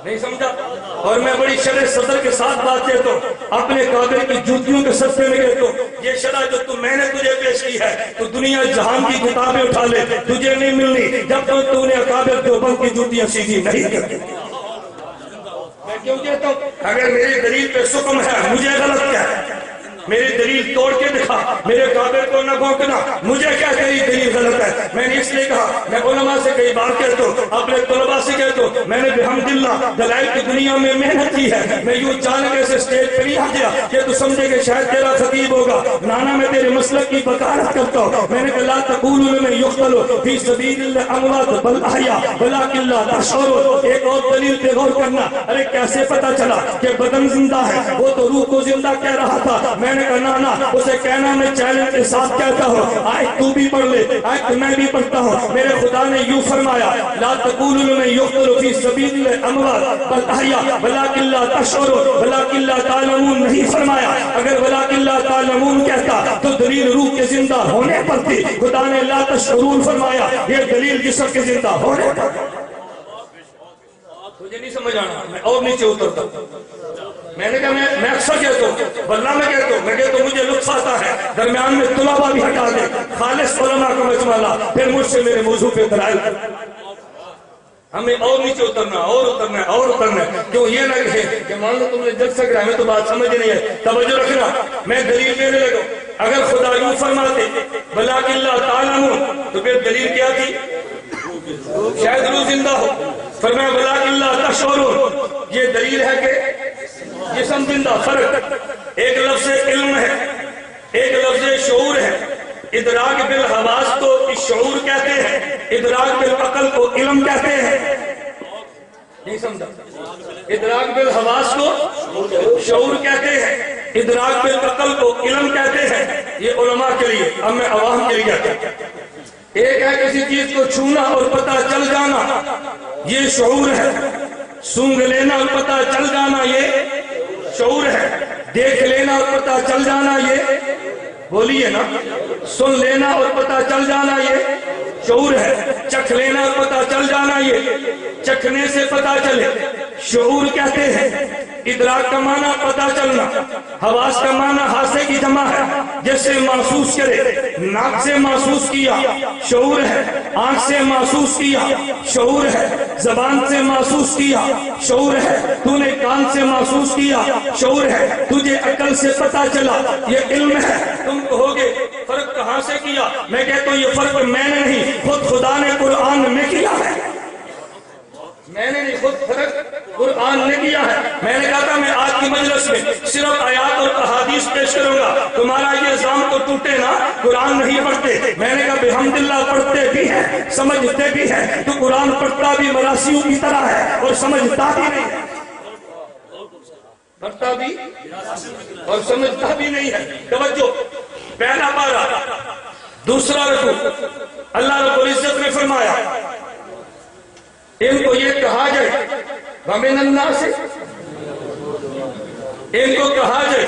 نہیں سمجھا۔ اور میں بڑی شرح صدر کے ساتھ بات کہتا ہوں، اپنے کعبے کی جوتیوں کے صدقے میں کہتا ہوں یہ شرح جو میں نے تجھے پیش کی ہے تو دنیا جہان کی کتابیں اٹھا لے، تجھے نہیں ملنی جب تک تو نے کعبے دیوبند کی جوتیاں سیدھی نہیں کرتی۔ میں کیوں کہتا ہوں اگر میری دلیل پہ سکم ہے مجھے غلط کیا ہے؟ میری دلیل توڑ کے دکھا، میرے کعبے کو نہ گھونکنا، مجھے کیا تیری دلیل غلط ہے؟ میں نے اس لیے کہا، میں علماء سے کئی بار کہتا ہوں، اپنے طلباء سے کہتا ہوں، میں نے بحمداللہ دلائل کی دنیا میں محنت کی ہے۔ میں یوں جان کے سے سٹیج پہ نہیں آ گیا کہ تو سمجھے کہ شاید تیرا خطیب ہوگا، نانا میں تیرے مسلک کی بکارت کرتا ہوں۔ میں نے کہا لا تقولوا لمن يقتل في سبيل الله اموات بل احياء ولكن لا تشعرون۔ ایک اور دلیل پہ غور کرنا۔ ارے کیسے پتا چلا کہ بدن زندہ ہے؟ وہ تو روح کو زندہ کہہ رہا تھا۔ میں نے کہا نا اسے کہنا میں چیلنج کے ساتھ کہتا ہوں، آیت تو بھی پڑھ لے، آیت میں بھی پڑھتا ہوں۔ میرے خدا نے یوں فرمایا لا تقولوا لمن يقتل في سبيل الله اموات بل احياء ولكن لا تشعرون، ولكن لا تعلمون نہیں فرمایا۔ اگر ولكن لا تعلمون کہتا تو دلیل روح کے زندہ ہونے پر تھی، خدا نے لا تشعرون فرمایا، یہ دلیل جسم کے زندہ ہونے پر۔ تجھے نہیں سمجھ آنا، میں اور نیچے اترتا ہوں۔ میں نے کہا میں اکثر کہتا ہوں، واللہ میں کہتا ہوں مجھے لطف آتا ہے درمیان میں طلباء بھی ہٹا دے، خالص علماء کا مجمع لا، پھر مجھ سے میرے موضوع پہ دلائل۔ ہمیں اور نیچے اترنا اور اترنا اور اترنا، کیوں یہ نہ کہے کہ مان لو تم نے جگ سک رہا ہے، ہمیں تو بات سمجھ نہیں ہے۔ توجہ رکھنا، میں دلیل دینے لگا، اگر خدا یوں فرماتے ولکن لا تعلمون تو پھر دلیل کیا تھی؟ شاید روح زندہ ہو۔ فرمایا ولکن لا تشعرون، یہ دلیل ہے کہ جسم زندہ۔ فرق ایک لفظ علم ہے، ایک لفظ شعور ہے۔ ادراک بالحواس کو شعور کہتے ہیں، ادراک بالعقل کو علم کہتے ہیں۔ نہیں سمجھا؟ ادراک بالحواس کو شعور کہتے ہیں، ادراک بالعقل کو علم کہتے ہیں۔ یہ علماء کے لیے، اب میں عوام کے لیے کہتا ہوں۔ ایک ہے کسی چیز کو چھونا اور پتہ چل جانا، یہ شعور ہے۔ سونگ لینا اور پتہ چل جانا یہ شعور ہے۔ دیکھ لینا اور پتہ چل جانا یہ، بولیے نا، سن لینا اور پتہ چل جانا یہ شعور ہے، چکھ لینا پتہ چل جانا، یہ چکھنے سے پتہ چلے، شعور کہتے ہیں۔ ادراک کا معنی پتہ چلنا، حواس کا معنی حاسے کی جمع ہے، جس سے محسوس کرے، ناک سے محسوس کیا شعور ہے، آنکھ سے محسوس کیا شعور ہے، زبان سے محسوس کیا شعور ہے، تو نے کان سے محسوس کیا شعور ہے، تجھے عقل سے پتہ چلا یہ علم ہے۔ تم کہو گے فرق کہاں سے کیا؟ میں کہتا ہوں یہ فرق میں نے نہیں، خود خدا نے قرآن میں کیا ہے۔ میں نے نہیں، خود فرق قرآن نے کیا ہے۔ میں نے کہا تھا میں آج کی مجلس میں صرف آیات اور احادیث پیش کروں گا، تمہارا یہ الزام تو ٹوٹے نا قرآن نہیں پڑھتے۔ میں نے کہا بحمداللہ پڑھتے بھی ہیں، سمجھتے بھی ہیں، تو قرآن پڑھتا بھی مراسیوں کی طرح ہے اور سمجھتا بھی نہیں ہے، پڑھتا بھی اور سمجھتا بھی نہیں ہے۔ توجہ، پہلا پارہ دوسرا رکوع، اللہ رب العزت نے فرمایا ان کو یہ کہا جائے وَمِنَ النَّاسِ، ان کو کہا جائے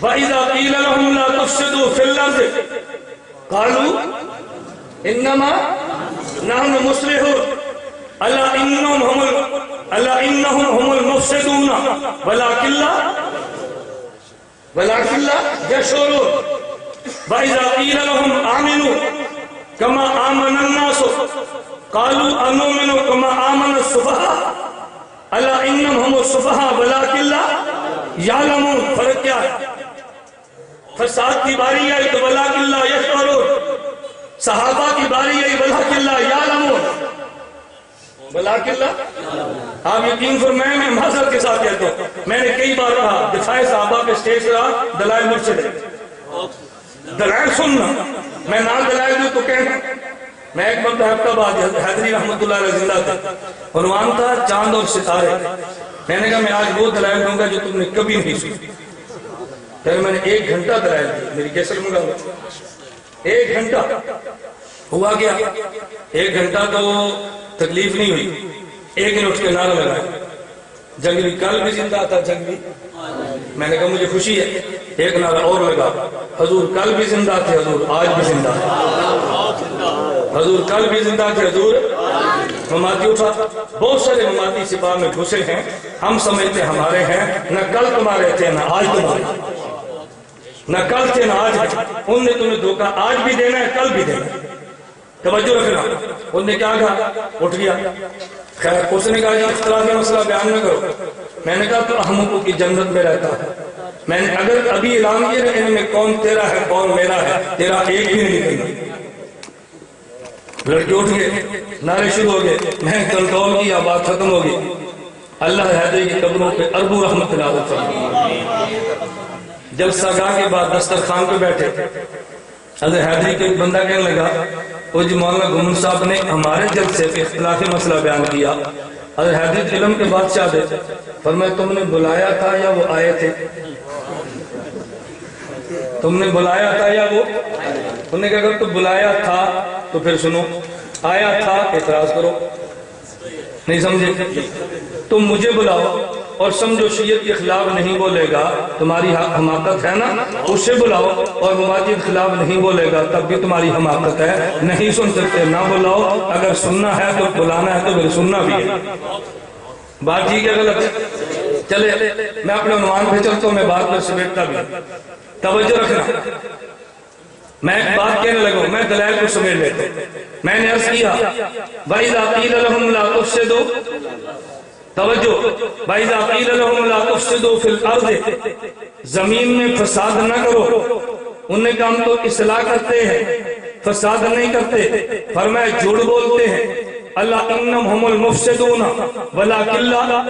وَإِذَا قِيلَ لَهُمْ لَا تُفْسِدُوا فِي الْأَرْضِ قَالُوا إِنَّمَا نَحْنُ مُصْلِحُونَ أَلَا إِنَّهُمْ هُمُ الْمُفْسِدُونَ وَلَكِنْ لَا يَشْعُرُونَ وَإِذَا قِيلَ لَهُمْ آمِنُوا كَمَا آمَنَ النَّاسُ قالوا انؤمن كما آمن السفهاء الا انهم هم السفهاء ولكن لا يعلمون۔ فرق کیا ہے؟ فساد کی باری آئی تو ولكن لا يشعرون، صحابہ کی باری آئی ولكن لا يعلمون، ولكن لا۔ آپ یقین فرمائیں میں معذرت کے ساتھ کہتا ہوں، میں نے کئی بار کہا دفاع صحابہ پہ اسٹیج رہا، دلائل مرشد ہے، دلائل سننا، میں نہ دلائل دوں تو کہنا۔ میں ایک وقت ہفتہ بعد حیدری رحمت اللہ علیہ زندہ تھا، عنوان تھا چاند اور ستارے۔ میں نے کہا میں آج وہ دلائل دوں گا جو تم نے کبھی نہیں سنی۔ پھر میں نے 1 گھنٹہ دلائل دی، میری کیسٹ منگا 1 گھنٹہ ہوا گیا۔ 1 گھنٹہ تو تکلیف نہیں ہوئی، ایک نے اٹھ کے نعرہ لگایا جنگلی کل بھی زندہ تھا جنگلی۔ میں نے کہا مجھے خوشی ہے، ایک نعرہ اور لگا حضور کل بھی زندہ تھے، حضور آج بھی زندہ ہے، حضور کل بھی زندہ تھے، حضور۔ مماتی اٹھا، بہت سارے مماتی سپاہ میں گھسے ہیں، ہم سمجھتے ہمارے ہیں، نہ کل تمہارے تھے نہ آج تمہارے، نہ کل تھے نہ آج ہے، ان نے تمہیں دھوکہ آج بھی دینا ہے کل بھی دینا ہے۔ توجہ رکھنا، ان نے کیا کہا؟ اٹھ گیا، خیر اس نے کہا جی اختلافی مسئلہ بیان نہ کرو۔ میں نے کہا تو احمقوں کی جنت میں رہتا ہے۔ میں نے اگر ابھی اعلان کیا نا ان میں کون تیرا ہے کون میرا ہے، تیرا ایک بھی نہیں نکلنا۔ لڑکے اٹھ گئے، نعرے شروع ہو گئے، میں کنٹرول کیا، بات ختم ہو گئی۔ اللہ حیدری کی قبروں پہ اربوں رحمت اللہ علیہ۔ جب سگا کے بعد دسترخوان پہ بیٹھے، حضرت حیدری کو ایک بندہ کہنے لگا وہ جی مولانا گھومن صاحب نے ہمارے جلسے پہ اختلافی مسئلہ بیان کیا، حضرت حیدری علم کے بادشاہ تھے، فرمایا تم نے بلایا تھا یا وہ آئے تھے؟ تم نے بلایا تھا یا وہ؟ انہوں نے کہا اگر تو بلایا تھا تو پھر سنو، آیا تھا اعتراض کرو، نہیں سمجھے؟ تم مجھے بلاؤ اور سمجھو شیعت کے خلاف نہیں بولے گا، تمہاری حماقت ہے نا، اسے بلاؤ اور مماتی کے خلاف نہیں بولے گا تب بھی تمہاری حماقت ہے، نہیں سن سکتے نہ بلاؤ، اگر سننا ہے تو بلانا ہے تو پھر سننا بھی ہے۔ بات ٹھیک ہے غلط؟ چلے میں اپنے عنوان پہ چلتا ہوں، میں بات میں سمیٹتا بھی، توجہ رکھنا۔ میں ایک بات کہنے لگا، میں دلائل کو سمیٹ لیتا ہوں۔ میں نے عرض کیا وَإِذَا قِيلَ لَهُمْ لَا تُفْسِدُوا، توجہ، وَإِذَا قِيلَ لَهُمْ لَا تُفْسِدُوا فِي الْأَرْضِ، زمین میں فساد نہ کرو۔ انہوں نے کہا ہم تو اصلاح کرتے ہیں، فساد نہیں کرتے۔ فرمایا جھوٹ بولتے ہیں، اللہ انہم ہم المفسدون ولکن لا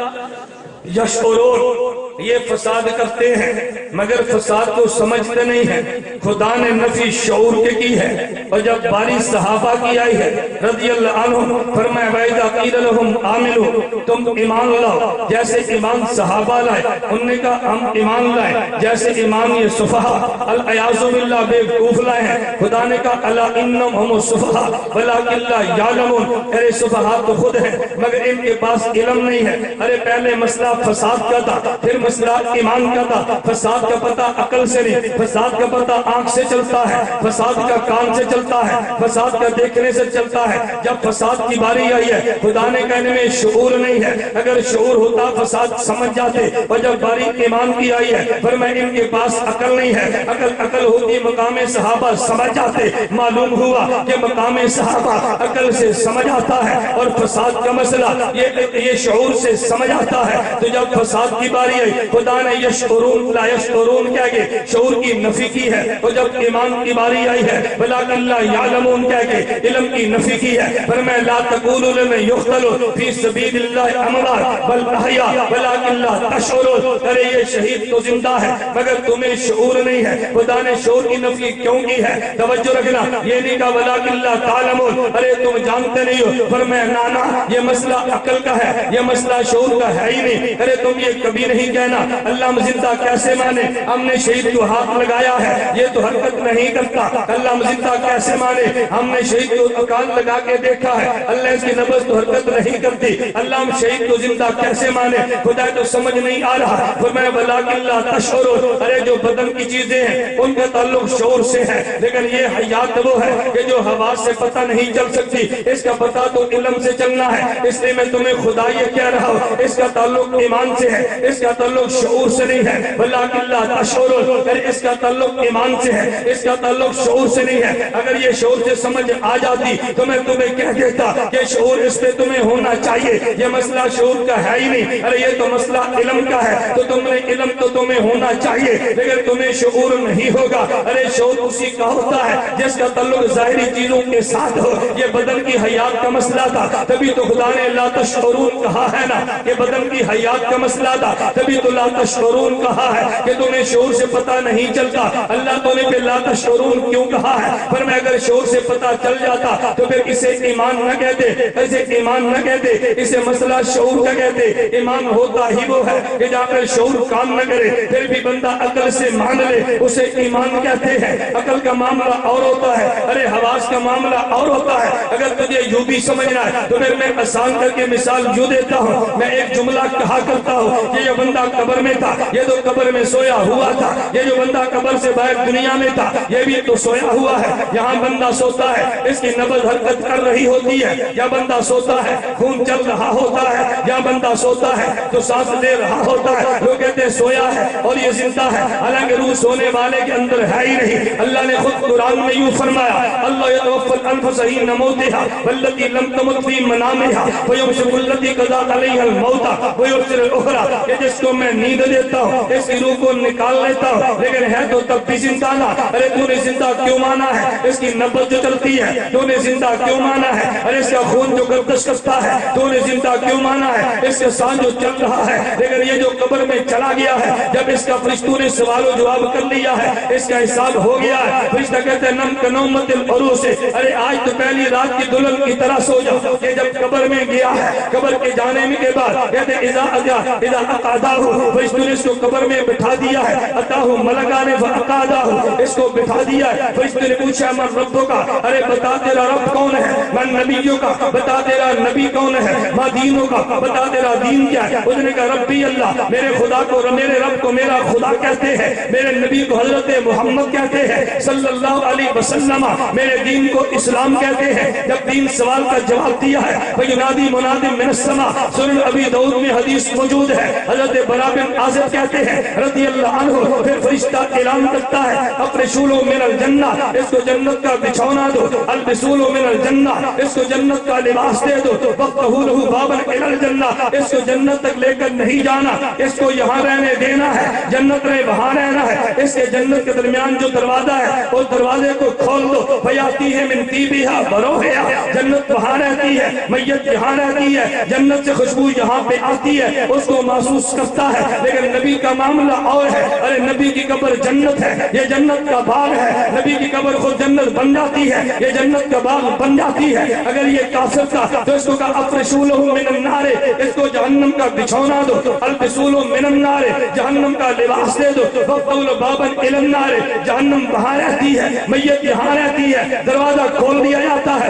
یشعرون، یہ فساد کرتے ہیں مگر فساد کو سمجھتے نہیں ہیں۔ خدا نے نفی شعور کے کی ہے، اور جب باری صحابہ کی آئی ہے رضی اللہ عنہم، فرمایا وَإِذَا قِيلَ لَهُمْ آمِنُوا، تم ایمان لاؤ جیسے ایمان صحابہ لائے۔ انہوں نے کہا ہم ایمان لائے جیسے ایمان یہ صفحہ العیاذ باللہ بے وقوف لائے ہیں۔ خدا نے کہا الا انہم ہم الصفحہ ولکن لا یعلمون، ارے صفحہ تو خود ہیں مگر ان کے پاس علم نہیں ہے۔ ارے پہلے مسئلہ فساد کا تھا، پھر مسئلہ ایمان کا تھا. فساد کا پتہ عقل سے نہیں, فساد کا پتہ آنکھ سے چلتا ہے, فساد کا کان سے چلتا ہے, فساد کا دیکھنے سے چلتا ہے. جب فساد کی باری آئی ہے خدا نے کہنے میں شعور نہیں ہے, اگر شعور ہوتا فساد سمجھ جاتے. اور جب باری ایمان کی آئی ہے فرمایا ان کے پاس عقل نہیں ہے, عقل ہوتی مقام صحابہ سمجھ جاتے. معلوم ہوا کہ مقام صحابہ عقل سے سمجھ آتا ہے اور فساد کا مسئلہ یہ شعور سے سمجھ آتا ہے. تو جب فساد کی باری آئی خدا نے یشعرون لا یشعرون کہہ کے شعور کی نفی کی ہے, اور جب ایمان کی باری آئی ہے ولکن لا یعلمون کہہ کے علم کی نفی کی ہے. فرمایا لا تقولوا لمن یقتل فی سبیل اللہ اموات بل احیاء ولکن لا تشعرون. ارے یہ شہید تو زندہ ہے مگر تمہیں شعور نہیں ہے. خدا نے شعور کی نفی کیوں کی ہے؟ توجہ رکھنا, یہ نہیں کہا ولکن لا تعلمون, ارے تم جانتے نہیں ہو. فرمایا نانا یہ مسئلہ عقل کا ہے, یہ مسئلہ شعور کا ہے ہی نہیں. ارے تم یہ کبھی نہیں کہنا اللہ زندہ کیسے مانے, ہم نے شہید کو ہاتھ لگایا ہے یہ تو حرکت نہیں کرتا. اللہ زندہ کیسے مانے, ہم نے شہید کو کان لگا کے دیکھا ہے اللہ اس کی نبض تو حرکت نہیں کرتی. اللہ شہید کو زندہ کیسے مانے, خدا تو سمجھ نہیں آ رہا. فرمایا ولکن لا تشعرون, ارے جو بدن کی چیزیں ہیں ان کا تعلق شعور سے ہے, لیکن یہ حیات وہ ہے کہ جو حواس سے پتہ نہیں چل سکتی, اس کا پتہ تو علم سے چلنا ہے. اس لیے میں تمہیں خدا یہ کہہ رہا ہوں اس کا تعلق ایمان سے ہے, اس کا تعلق شعور سے نہیں ہے. ولکن لا تشعرون, اس کا تعلق ایمان سے ہے, اس کا تعلق شعور سے نہیں ہے. اگر یہ شعور سے سمجھ آ جاتی تو میں تمہیں کہہ دیتا کہ شعور اس پہ تمہیں ہونا چاہیے. یہ مسئلہ شعور کا ہے ہی نہیں, ارے یہ تو مسئلہ علم کا ہے, تو تم نے علم تو تمہیں ہونا چاہیے لیکن تمہیں شعور نہیں ہوگا. ارے شعور اسی کا ہوتا ہے جس کا تعلق ظاہری چیزوں کے ساتھ ہو. یہ بدن کی حیات کا مسئلہ تھا, تبھی تو خدا نے لا تشعرون کہا ہے نا. یہ بدن کی حیات کا مسئلہ تھا, تبھی تو لا تشعرون کہا ہے کہ تمہیں شعور سے پتہ نہیں چلتا. اللہ تو نے پھر لا تشعرون کیوں کہا ہے؟ پر میں اگر شعور سے پتہ چل جاتا تو پھر اسے ایمان نہ کہتے, اسے ایمان نہ کہتے, اسے مسئلہ شعور نہ کہتے. ایمان ہوتا ہی وہ ہے کہ جہاں پر شعور کام نہ کرے پھر بھی بندہ عقل سے مان لے, اسے ایمان کہتے ہیں. عقل کا معاملہ اور ہوتا ہے, ارے حواس کا معاملہ اور ہوتا ہے. اگر تجھے یوں بھی سمجھنا ہے تو پھر میں آسان کر کے مثال یوں دیتا ہوں. میں ایک جملہ کہا کرتا ہوں کہ یہ بندہ قبر میں تھا, یہ تو قبر میں سویا ہوا تھا. یہ جو بندہ قبر سے باہر دنیا میں تھا یہ بھی تو سویا ہوا ہے. یہاں بندہ سوتا ہے اس کی نبض حرکت کر رہی ہوتی ہے, یا بندہ سوتا ہے خون چل رہا ہوتا ہے, یا بندہ سوتا ہے تو سانس لے رہا ہوتا ہے. لوگ کہتے ہیں سویا ہے اور یہ زندہ ہے, حالانکہ روح سونے والے کے اندر ہے ہی نہیں. اللہ نے خود قرآن میں یوں فرمایا اللہ یتوفی الانفس حین موتها والتي لم تمت في منامها فيمسك التي قضى عليها الموت ويرسل الاخرى, کہ جس کو میں نیند دیتا ہوں اس کی روح کو نکال لیتا ہوں لیکن ہے تو تب بھی زندہ نہ. ارے تو نے زندہ کیوں مانا ہے؟ اس کی نبض جو چلتی ہے تو نے زندہ کیوں مانا ہے؟ ارے اس کا خون جو گردش کرتا ہے تو نے زندہ کیوں مانا ہے؟ اس کا سانس جو چل رہا ہے. لیکن یہ جو قبر میں چلا گیا ہے, جب اس کا فرشتوں نے سوال و جواب کر لیا ہے, اس کا حساب ہو گیا ہے. فرشتہ کہتے ہیں نم کنومت العروس, ارے آج تو پہلی رات کی دلہن کی طرح سو جاؤ. یہ جب قبر میں گیا ہے, قبر کے جانے میں کے بعد کہتے ہیں اذا اقعدہ, فرشتوں نے اس کو قبر میں بٹھا دیا ہے. اتاہ ملکان فاقعدہ, اس کو بٹھا دیا ہے. فرشتوں نے پوچھا من ربوں کا, ارے بتا تیرا رب کون ہے؟ من نبیوں کا, بتا تیرا نبی کون ہے؟ ما دینوں کا, بتا تیرا دین کیا ہے؟ اس نے کہا ربی اللہ, میرے خدا کو میرے رب کو میرا خدا کہتے ہیں, میرے نبی کو حضرت محمد کہتے ہیں صلی اللہ علیہ وسلم, میرے دین کو اسلام کہتے ہیں. جب دین سوال کا جواب دیا ہے فینادی منادی من السماء, سنن ابی داؤد میں حدیث موجود ہے. حضرت برا بن عازب کہتے ہیں رضی اللہ عنہ, پھر فرشتہ اعلان کرتا ہے افرشوا من الجنہ, اس کو جنت کا بچھونا دو. البسوا من الجنہ, اس کو جنت کا لباس دے دو. وفتحوا له بابا الى الجنہ, اس کو جنت تک لے کر نہیں جانا, اس کو یہاں رہنے دینا ہے, جنت میں وہاں رہنا ہے. اس کے جنت کے درمیان جو دروازہ ہے اس دروازے کو کھول دو. فیاتی ہے من طیبھا بروحھا, جنت وہاں رہتی ہے, میت یہاں رہتی ہے, جنت سے خوشبو یہاں پہ آتی ہے, اس کو محسوس کرتا ہے. لیکن نبی کا معاملہ اور ہے. ارے نبی کی قبر جنت ہے, یہ جنت کا باغ ہے. نبی کی قبر خود جنت بن جاتی ہے, یہ جنت کا باغ بن جاتی ہے. اگر یہ کافر تھا تو اس کو کہا افرشوا له من النار, اس کو جہنم کا بچھونا دو. البسوا له من النار, جہنم کا لباس دے دو. وفتحوا بابا الى النار, جہنم وہاں رہتی ہے, میت یہاں رہتی ہے, دروازہ کھول دیا جاتا ہے.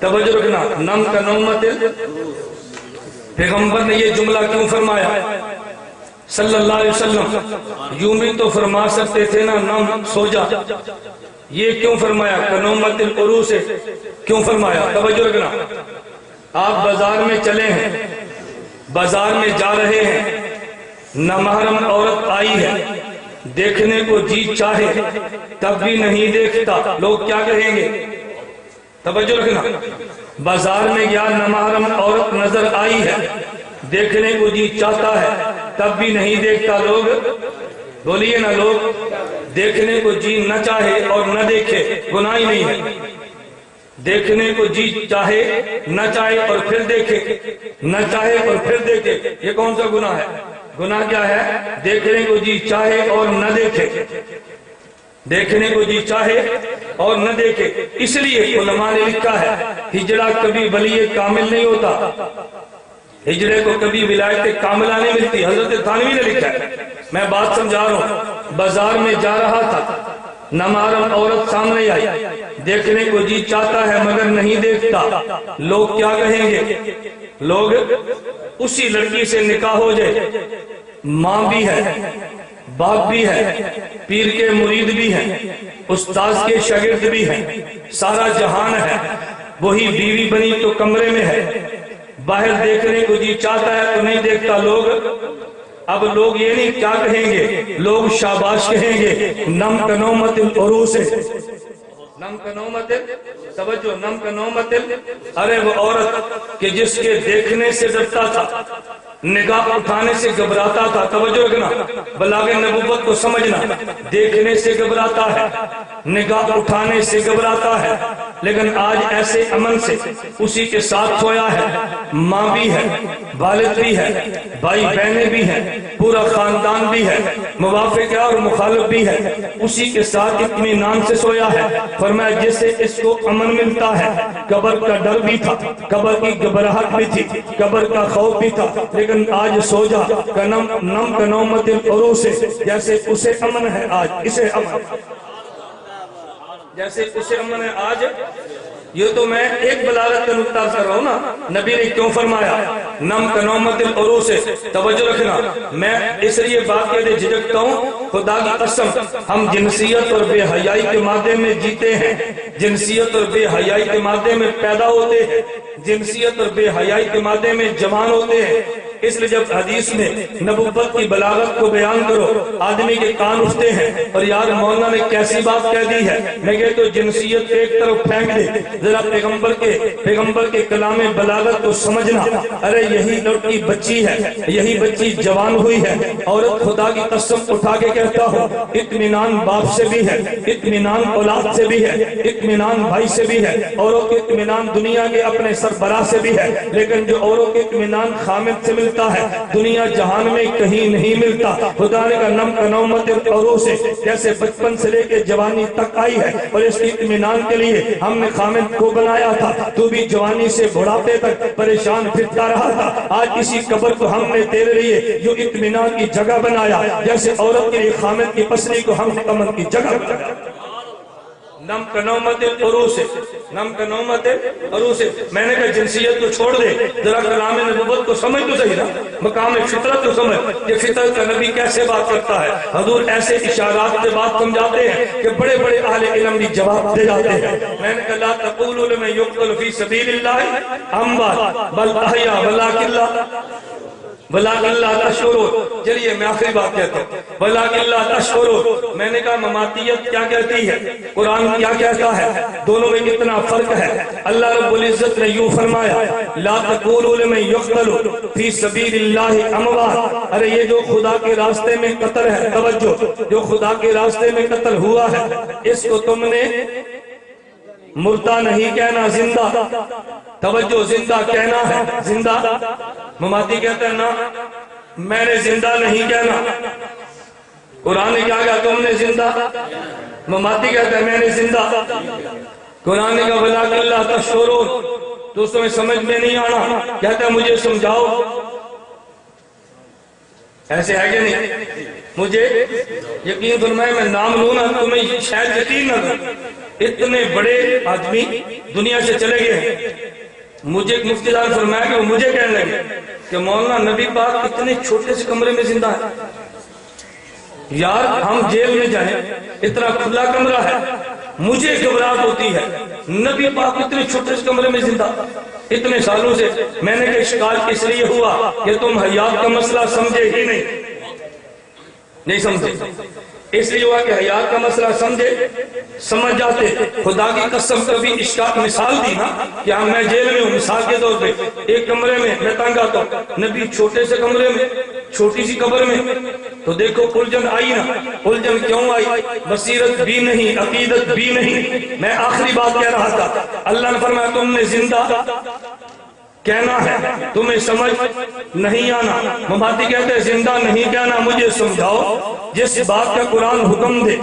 توجہ رکھنا، نم کا نومت، پیغمبر نے یہ جملہ کیوں فرمایا صلی اللہ علیہ وسلم؟ یوں بھی تو فرما سکتے تھے نا نم سو جا، یہ کیوں فرمایا کنومت العروس سے کیوں فرمایا؟ توجہ رکھنا، آپ بازار میں چلے ہیں، بازار میں جا رہے ہیں، نامحرم عورت آئی ہے، دیکھنے کو جی چاہے تب بھی نہیں دیکھتا، لوگ کیا کہیں گے؟ توجہ رکھنا، بازار میں یا نامحرم عورت نظر آئی ہے، دیکھنے کو جی چاہتا ہے تب بھی نہیں دیکھتا، لوگ بولیے نا، لوگ دیکھنے کو جی نہ چاہے اور نہ دیکھے گناہ ہی نہیں ہے، دیکھنے کو جی چاہے نہ چاہے اور پھر دیکھے، نہ چاہے اور پھر دیکھے، یہ کون سا گناہ ہے؟ گناہ کیا ہے؟ دیکھنے کو جی چاہے اور نہ دیکھے، دیکھنے کو جی چاہے اور نہ دیکھے۔ اس لیے علماء نے لکھا ہے ہجڑا کبھی ولی کامل نہیں ہوتا، ہجڑے کو کبھی ولایت کاملہ نہیں ملتی۔ حضرت تھانوی نے لکھا ہے، میں بات سمجھا رہا ہوں، بازار میں جا رہا تھا، نامحرم عورت سامنے آئی، دیکھنے کو جی چاہتا ہے مگر نہیں دیکھتا، لوگ کیا کہیں گے؟ لوگ اسی لڑکی سے نکاح ہو جائے، ماں بھی ہے، باپ بھی ہے، پیر کے مرید بھی ہیں، استاذ کے شاگرد بھی ہیں، سارا جہان ہے، وہی بیوی بنی تو کمرے میں ہے، باہر دیکھنے کو جی چاہتا ہے تو نہیں دیکھتا، لوگ اب لوگ یہ نہیں کیا کہیں گے، لوگ شاباش کہیں گے، نم کنومت العروس، نم کنومت، توجہ، نم کنومت، ارے وہ عورت کہ جس کے دیکھنے سے ڈرتا تھا، نگاہ اٹھانے سے گھبراتا تھا، توجہ رکھنا، بلاغ نبوت کو سمجھنا، دیکھنے سے گھبراتا ہے، نگاہ اٹھانے سے گھبراتا ہے، لیکن آج ایسے امن سے اسی کے ساتھ سویا ہے، ماں بھی ہے، والد بھی ہے، بھائی بہنیں بھی ہیں، پورا خاندان بھی ہے، موافق ہے اور مخالف بھی ہے، اسی کے ساتھ اطمینان سے سویا ہے۔ فرمایا جس سے اس کو امن ملتا ہے، قبر کا ڈر بھی تھا، قبر کی گھبراہٹ بھی تھی، قبر کا خوف بھی تھا، لیکن آج سو جا، نم کنومت العروس، جیسے اسے امن ہے آج، اسے امن، جیسے اسے امن ہے آج۔ یہ تو میں ایک بلاغت کا نقطہ کر رہا ہوں نا، نبی نے کیوں فرمایا نم کنومت العروس؟ توجہ رکھنا، میں اس لیے بات کہتے جھجکتا ہوں، خدا کی قسم ہم جنسیت اور بے حیائی کے مادے میں جیتے ہیں، جنسیت اور بے حیائی کے مادے میں پیدا ہوتے ہیں، جنسیت اور بے حیائی کے مادے میں جوان ہوتے ہیں۔ اس لیے جب حدیث میں نبوت کی بلاغت کو بیان کرو، آدمی کے کان اٹھتے ہیں، اور یار مولانا نے کیسی بات کہہ دی ہے، میں کہتا ہوں جنسیت ایک طرف پھینک دے، ذرا پیغمبر کے کلام بلاغت کو سمجھنا۔ ارے یہی لڑکی بچی ہے، یہی بچی جوان ہوئی ہے، عورت خدا کی قسم اٹھا کے کہتا ہوں اطمینان باپ سے بھی ہے، اطمینان اولاد سے بھی ہے، اطمینان بھائی سے بھی ہے، اوروں کے اطمینان دنیا کے اپنے سربراہ سے بھی ہے، لیکن جو اوروں کے اطمینان خامد سے ملتا ہے دنیا جہان میں کہیں نہیں ملتا۔ خدا نے کہا نم کنومت العروس، جیسے بچپن سے لے کے جوانی تک آئی ہے، اور اس کی اطمینان کے لیے ہم نے خامد کو بنایا تھا، تو بھی جوانی سے بڑھاپے تک پریشان پھرتا رہا تھا۔ آج اسی قبر کو ہم نے تیرے لیے جو اطمینان کی جگہ بنایا، جیسے عورت کے لیے خامد کی پسلی کو ہم نے امن کی جگہ بنایا۔ نم کنومت العروس، نم کنومت العروس۔ میں نے کہا جنسیت کو چھوڑ دے، ذرا کلام نبوت کو سمجھ تو صحیح نا، مقام فطرت کو سمجھ کہ فطرت کا نبی کیسے بات کرتا ہے۔ حضور ایسے اشارات سے بات سمجھاتے ہیں کہ بڑے بڑے اہل علم بھی جواب دے جاتے ہیں۔ میں نے کہا لا تقولوا لمن يقتل في سبيل الله اموات بل احياء وَلَٰكِن لَا تَشْعُرُونَ۔ چلیے میں آخری بات کہتا ہوں، وَلَٰكِن لَا تَشْعُرُونَ۔ میں نے کہا مماتیت کیا کہتی ہے، قرآن کیا کہتا ہے، دونوں میں کتنا فرق ہے۔ اللہ رب العزت نے یوں فرمایا لا تقولوا لمن يقتل في سبيل الله اموات۔ ارے یہ جو خدا کے راستے میں قتل ہے، توجہ، جو خدا کے راستے میں قتل ہوا ہے، اس کو تم نے مردہ نہیں کہنا، زندہ، توجہ، زندہ کہنا ہے، زندہ۔ مماتی کہتا ہے نا میں نے زندہ نہیں کہنا، قرآن نے کیا کہا تم نے زندہ، مماتی کہتا ہے میں نے زندہ، قرآن نے کہا وَلَٰكِن لَا تَشْعُرُونَ۔ تو اس میں سمجھ میں نہیں آنا، کہتا ہے مجھے سمجھاؤ، ایسے ہے کہ نہیں؟ مجھے یقین فرمائے میں نام لوں نا تمہیں شاید یقین نہ دوں، اتنے بڑے آدمی دنیا سے چلے گئے ہیں. مجھے ایک مفتی صاحب فرمایا کہ وہ مجھے کہنے لگے کہ مولانا نبی پاک اتنے چھوٹے سے کمرے میں زندہ ہے. یار ہم جیل میں جائیں اتنا کھلا کمرہ ہے, مجھے گھبراہٹ ہوتی ہے, نبی پاک اتنے چھوٹے سے کمرے میں زندہ. اتنے سالوں سے میں نے کہا اشکال اس لیے ہوا کہ تم حیات کا مسئلہ سمجھے ہی نہیں سمجھے. اس لیے ہوا کہ حیات کا مسئلہ سمجھ جاتے. خدا کی قسم کبھی اشکال مثال دی نا کہ ہم میں جیل میں ہوں, مثال کے طور پہ ایک کمرے میں تنگ آتا ہوں, نبی چھوٹے سے کمرے میں چھوٹی سی قبر میں, تو دیکھو الجھن آئی نا. الجھن کیوں آئی؟ بصیرت بھی نہیں, عقیدت بھی نہیں. میں آخری بات کہہ رہا تھا, اللہ نے فرمایا تم نے زندہ کہنا ہے, تمہیں سمجھ نہیں آنا. مماتی کہتے ہیں زندہ نہیں کہنا, مجھے سمجھاؤ. جس بات کا قرآن حکم دے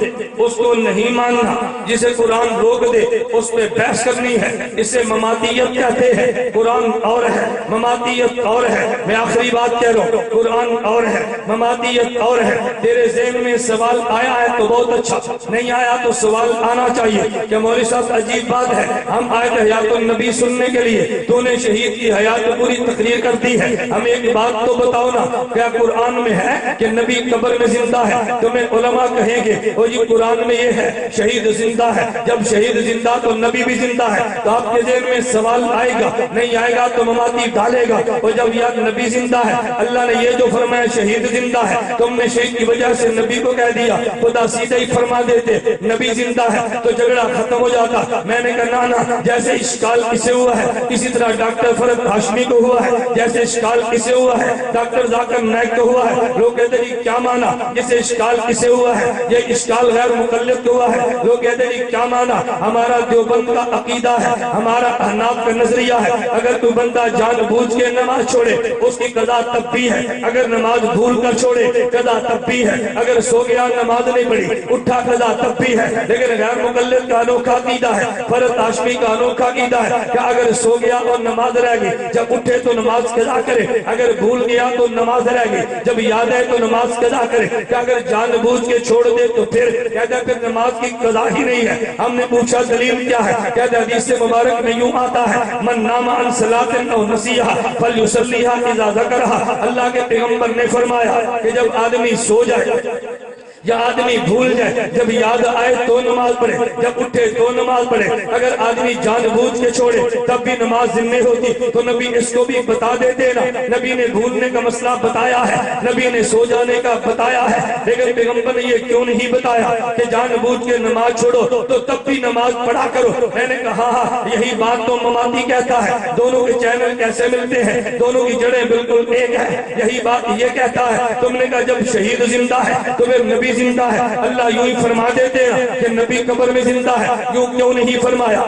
اس کو نہیں ماننا, جسے قرآن روک دے اس پہ بحث کرنی ہے. اسے مماتیت کہتے ہیں. قرآن اور ہے, مماتیت اور ہے. میں آخری بات کہہ رہا ہوں, قرآن اور ہے, مماتیت اور ہے. تیرے ذہن میں سوال آیا ہے تو بہت اچھا, نہیں آیا تو سوال آنا چاہیے کہ مولوی صاحب عجیب بات ہے, ہم آئے تھے حیات النبی سننے کے لیے, تو نے شہید کی حیات پوری تقریر کرتی ہے. ہمیں ایک بات تو بتاؤ نا, کیا قرآن میں ہے کہ نبی قبر میں زندہ ہے؟ تمہیں علماء کہیں گے او جی قرآن میں یہ ہے شہید زندہ ہے. جب شہید زندہ تو نبی بھی زندہ ہے. تو آپ کے ذہن میں سوال آئے گا, نہیں آئے گا تو مماتی ڈالے گا. اور جب یا نبی زندہ ہے, اللہ نے یہ جو فرمایا شہید زندہ ہے, تم نے شہید کی وجہ سے نبی کو کہہ دیا. خدا سیدھے ہی فرما دیتے نبی زندہ ہے تو جھگڑا ختم ہو جاتا. میں نے کہا نا, جیسے اشکال کسے ہوا ہے اسی طرح ڈاکٹر فرد ہاشمی کو ہوا ہے. جیسے اشکال کسے ہوا ہے ڈاکٹر ذاکر نائک کو ہوا ہے. لوگ کہتے ہیں کیا مانا, جسے اشکال کسے ہوا ہے, یہ اشکال غیر مقلد کو ہوا ہے. لوگ کہتے ہیں کیا مانا, ہمارا دیوبند کا عقیدہ ہے, ہمارا احناف کا نظریہ ہے, اگر تو بندہ جان بوجھ کے نماز چھوڑے اس کی قضا تب بھی ہے, اگر نماز بھول کر چھوڑے قضا تب بھی ہے, اگر سو گیا نماز نہیں پڑھی اٹھا قضا تب بھی ہے. لیکن غیر مقلد کا انوکھا عقیدہ ہے, فرد ہاشمی کا انوکھا عقیدہ ہے کہ اگر سو گیا اور نماز رہ گئی, جب اٹھے تو نماز قضا کرے, اگر بھول گیا تو نماز رہ گئی, جب یاد ہے تو نماز قضا کرے, کہ اگر جان بوجھ کے چھوڑ دے تو پھر کہتا ہے پھر نماز کی قضا ہی نہیں ہے. ہم نے پوچھا دلیل کیا ہے, کہتا ہے حدیث مبارک میں یوں آتا ہے من نام عن صلاۃ او نسیھا فلیصلیھا اذا ذکرھا. اللہ کے پیغمبر نے فرمایا کہ جب آدمی سو جائے یا آدمی بھول جائے, جب یاد آئے تو نماز پڑھے, جب اٹھے تو نماز پڑھے. اگر آدمی جان بوجھ کے چھوڑے تب بھی نماز ذمہ ہوتی. تو نبی اس کو بھی بتا دیتے نا, نبی نے بھولنے کا مسئلہ بتایا ہے, نبی نے سو جانے کا بتایا ہے, لیکن پیغمبر نے یہ کیوں نہیں بتایا کہ جان بوجھ کے نماز چھوڑو تو تب بھی نماز پڑھا کرو. میں نے کہا یہی بات تو مماتی کہتا ہے. دونوں کے چینل کیسے ملتے ہیں, دونوں کی جڑیں بالکل ایک ہیں. یہی بات یہ کہتا ہے. تم نے کہا جب شہید زندہ ہے تو پھر نبی زندہ ہے. اللہ یوں ہی فرما دیتے ہیں کہ نبی قبر میں زندہ ہے, یوں کیوں نہیں فرمایا؟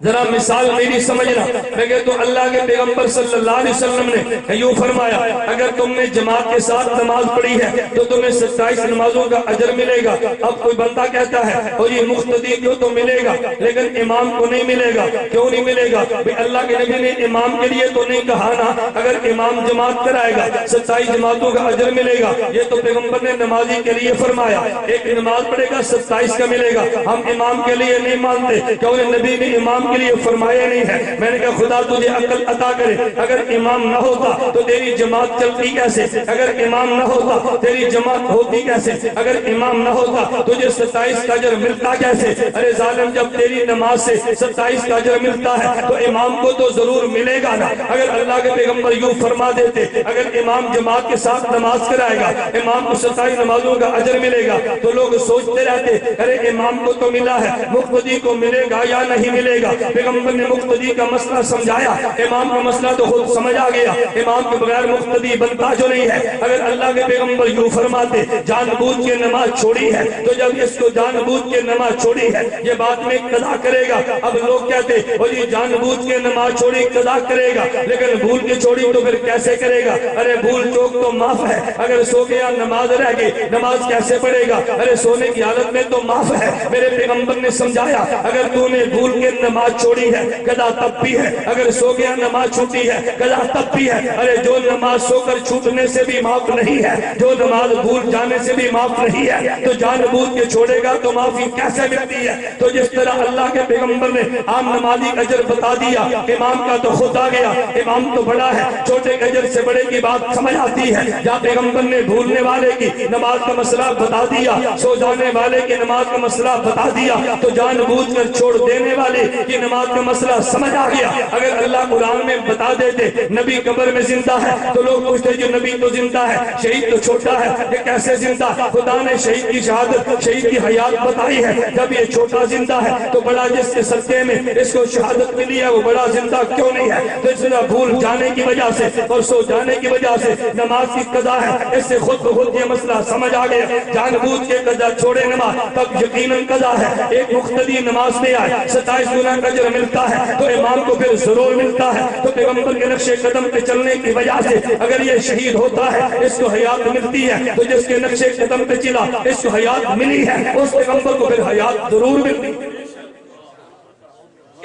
ذرا مثال میری سمجھنا. میں کہتا ہوں اللہ کے پیغمبر صلی اللہ علیہ وسلم نے یوں فرمایا اگر تم نے جماعت کے ساتھ نماز پڑھی ہے تو تمہیں 27 نمازوں کا اجر ملے گا. اب کوئی بندہ کہتا ہے اور یہ مقتدی کیوں تو ملے گا لیکن امام کو نہیں ملے گا, کیوں نہیں ملے گا؟ اللہ کے نبی نے امام کے لیے تو نہیں کہا نا, اگر امام جماعت کرائے گا 27 جماعتوں کا اجر ملے گا. یہ تو پیغمبر نے نمازی کے لیے فرمایا, ایک نماز پڑھے گا 27 کا ملے گا. ہم امام کے لیے نہیں مانتے, کیوں نبی نے امام کے لیے فرمایا نہیں ہے. میں نے کہا خدا تجھے عقل عطا کرے, اگر امام نہ ہوتا تو تیری جماعت چلتی کیسے, اگر امام نہ ہوتا تیری جماعت ہوتی کیسے, اگر امام نہ ہوتا تجھے 27 کا اجر ملتا کیسے؟ ارے ظالم, جب تیری نماز سے 27 کا اجر ملتا ہے تو امام کو تو ضرور ملے گا نا. اگر اللہ کے پیغمبر یوں فرما دیتے اگر امام جماعت کے ساتھ نماز کرائے گا امام کو 27 نمازوں کا اجر ملے گا, تو لوگ سوچتے رہتے ارے امام کو تو ملا ہے, مقتدی کو ملے گا یا نہیں ملے گا. پیغمبر نے مقتدی کا مسئلہ سمجھایا, امام کا مسئلہ تو خود سمجھ آ گیا. امام کے بغیر مقتدی بنتا جو نہیں ہے. اگر اللہ کے پیغمبر یوں فرماتے جان بوجھ کے نماز چھوڑی ہے تو جب اس کو جان بوجھ کے نماز چھوڑی ہے یہ بات میں قضا کرے گا. اب لوگ کہتے وہ یہ جان بوجھ کے نماز چھوڑی قضا کرے گا, لیکن بھول کے چھوڑی تو پھر کیسے کرے گا؟ ارے بھول چوک تو معاف ہے, اگر سو گیا نماز رہ گئی نماز کیسے پڑھے گا؟ ارے سونے کی حالت میں تو معاف ہے. میرے پیغمبر نے سمجھایا اگر تو نے بھول کے نماز نماز چھوڑی ہے قضا تب بھی ہے، اگر سو گیا نماز چھوٹی ہے قضا تب بھی ہے۔ ارے جو نماز سو کر چھوٹنے سے بھی معاف نہیں ہے، جو نماز بھول جانے سے بھی معاف نہیں ہے، تو جان بوجھ کے چھوڑے گا تو معافی کیسے ملتی ہے؟ تو جس طرح اللہ کے پیغمبر نے عام نمازی کا اجر بتا دیا، امام کا تو خود آ گیا، امام تو بڑا ہے، چھوٹے کے اجر سے بڑے کی بات سمجھ آتی ہے۔ جہاں پیغمبر نے بھولنے والے کی نماز کا مسئلہ بتا دیا، سو جانے والے کی نماز کا مسئلہ بتا دیا، تو جان بوجھ کر چھوڑ دینے والے کی نماز کا مسئلہ سمجھ آ گیا۔ اگر اللہ قرآن میں بتا دیتے نبی قبر میں زندہ ہے تو لوگ پوچھتے جو نبی تو زندہ ہے، شہید تو چھوٹا ہے، یہ کیسے زندہ؟ خدا نے شہید کی شہادت، شہید کی حیات بتائی ہے۔ جب یہ چھوٹا زندہ ہے تو بڑا جس کے صدقے میں اس کو شہادت ملی ہے وہ بڑا زندہ کیوں نہیں ہے؟ تو اس طرح بھول جانے کی وجہ سے اور سو جانے کی وجہ سے نماز کی قضا ہے، اس سے خود بخود یہ مسئلہ سمجھ آ گیا۔ جان بوجھ کے قضا چھوڑے نماز تب یقیناً قضا ہے۔ ایک مقتدی نماز میں آئے 27 گنا کا اجر ملتا ہے تو امام کو پھر ضرور ملتا ہے۔ تو پیغمبر کے نقش قدم پہ چلنے کی وجہ سے اگر یہ شہید ہوتا ہے اس کو حیات ملتی ہے، تو جس کے نقش قدم پہ چلا اس کو حیات ملی ہے، اس پیغمبر کو پھر حیات ضرور ملتی ہے۔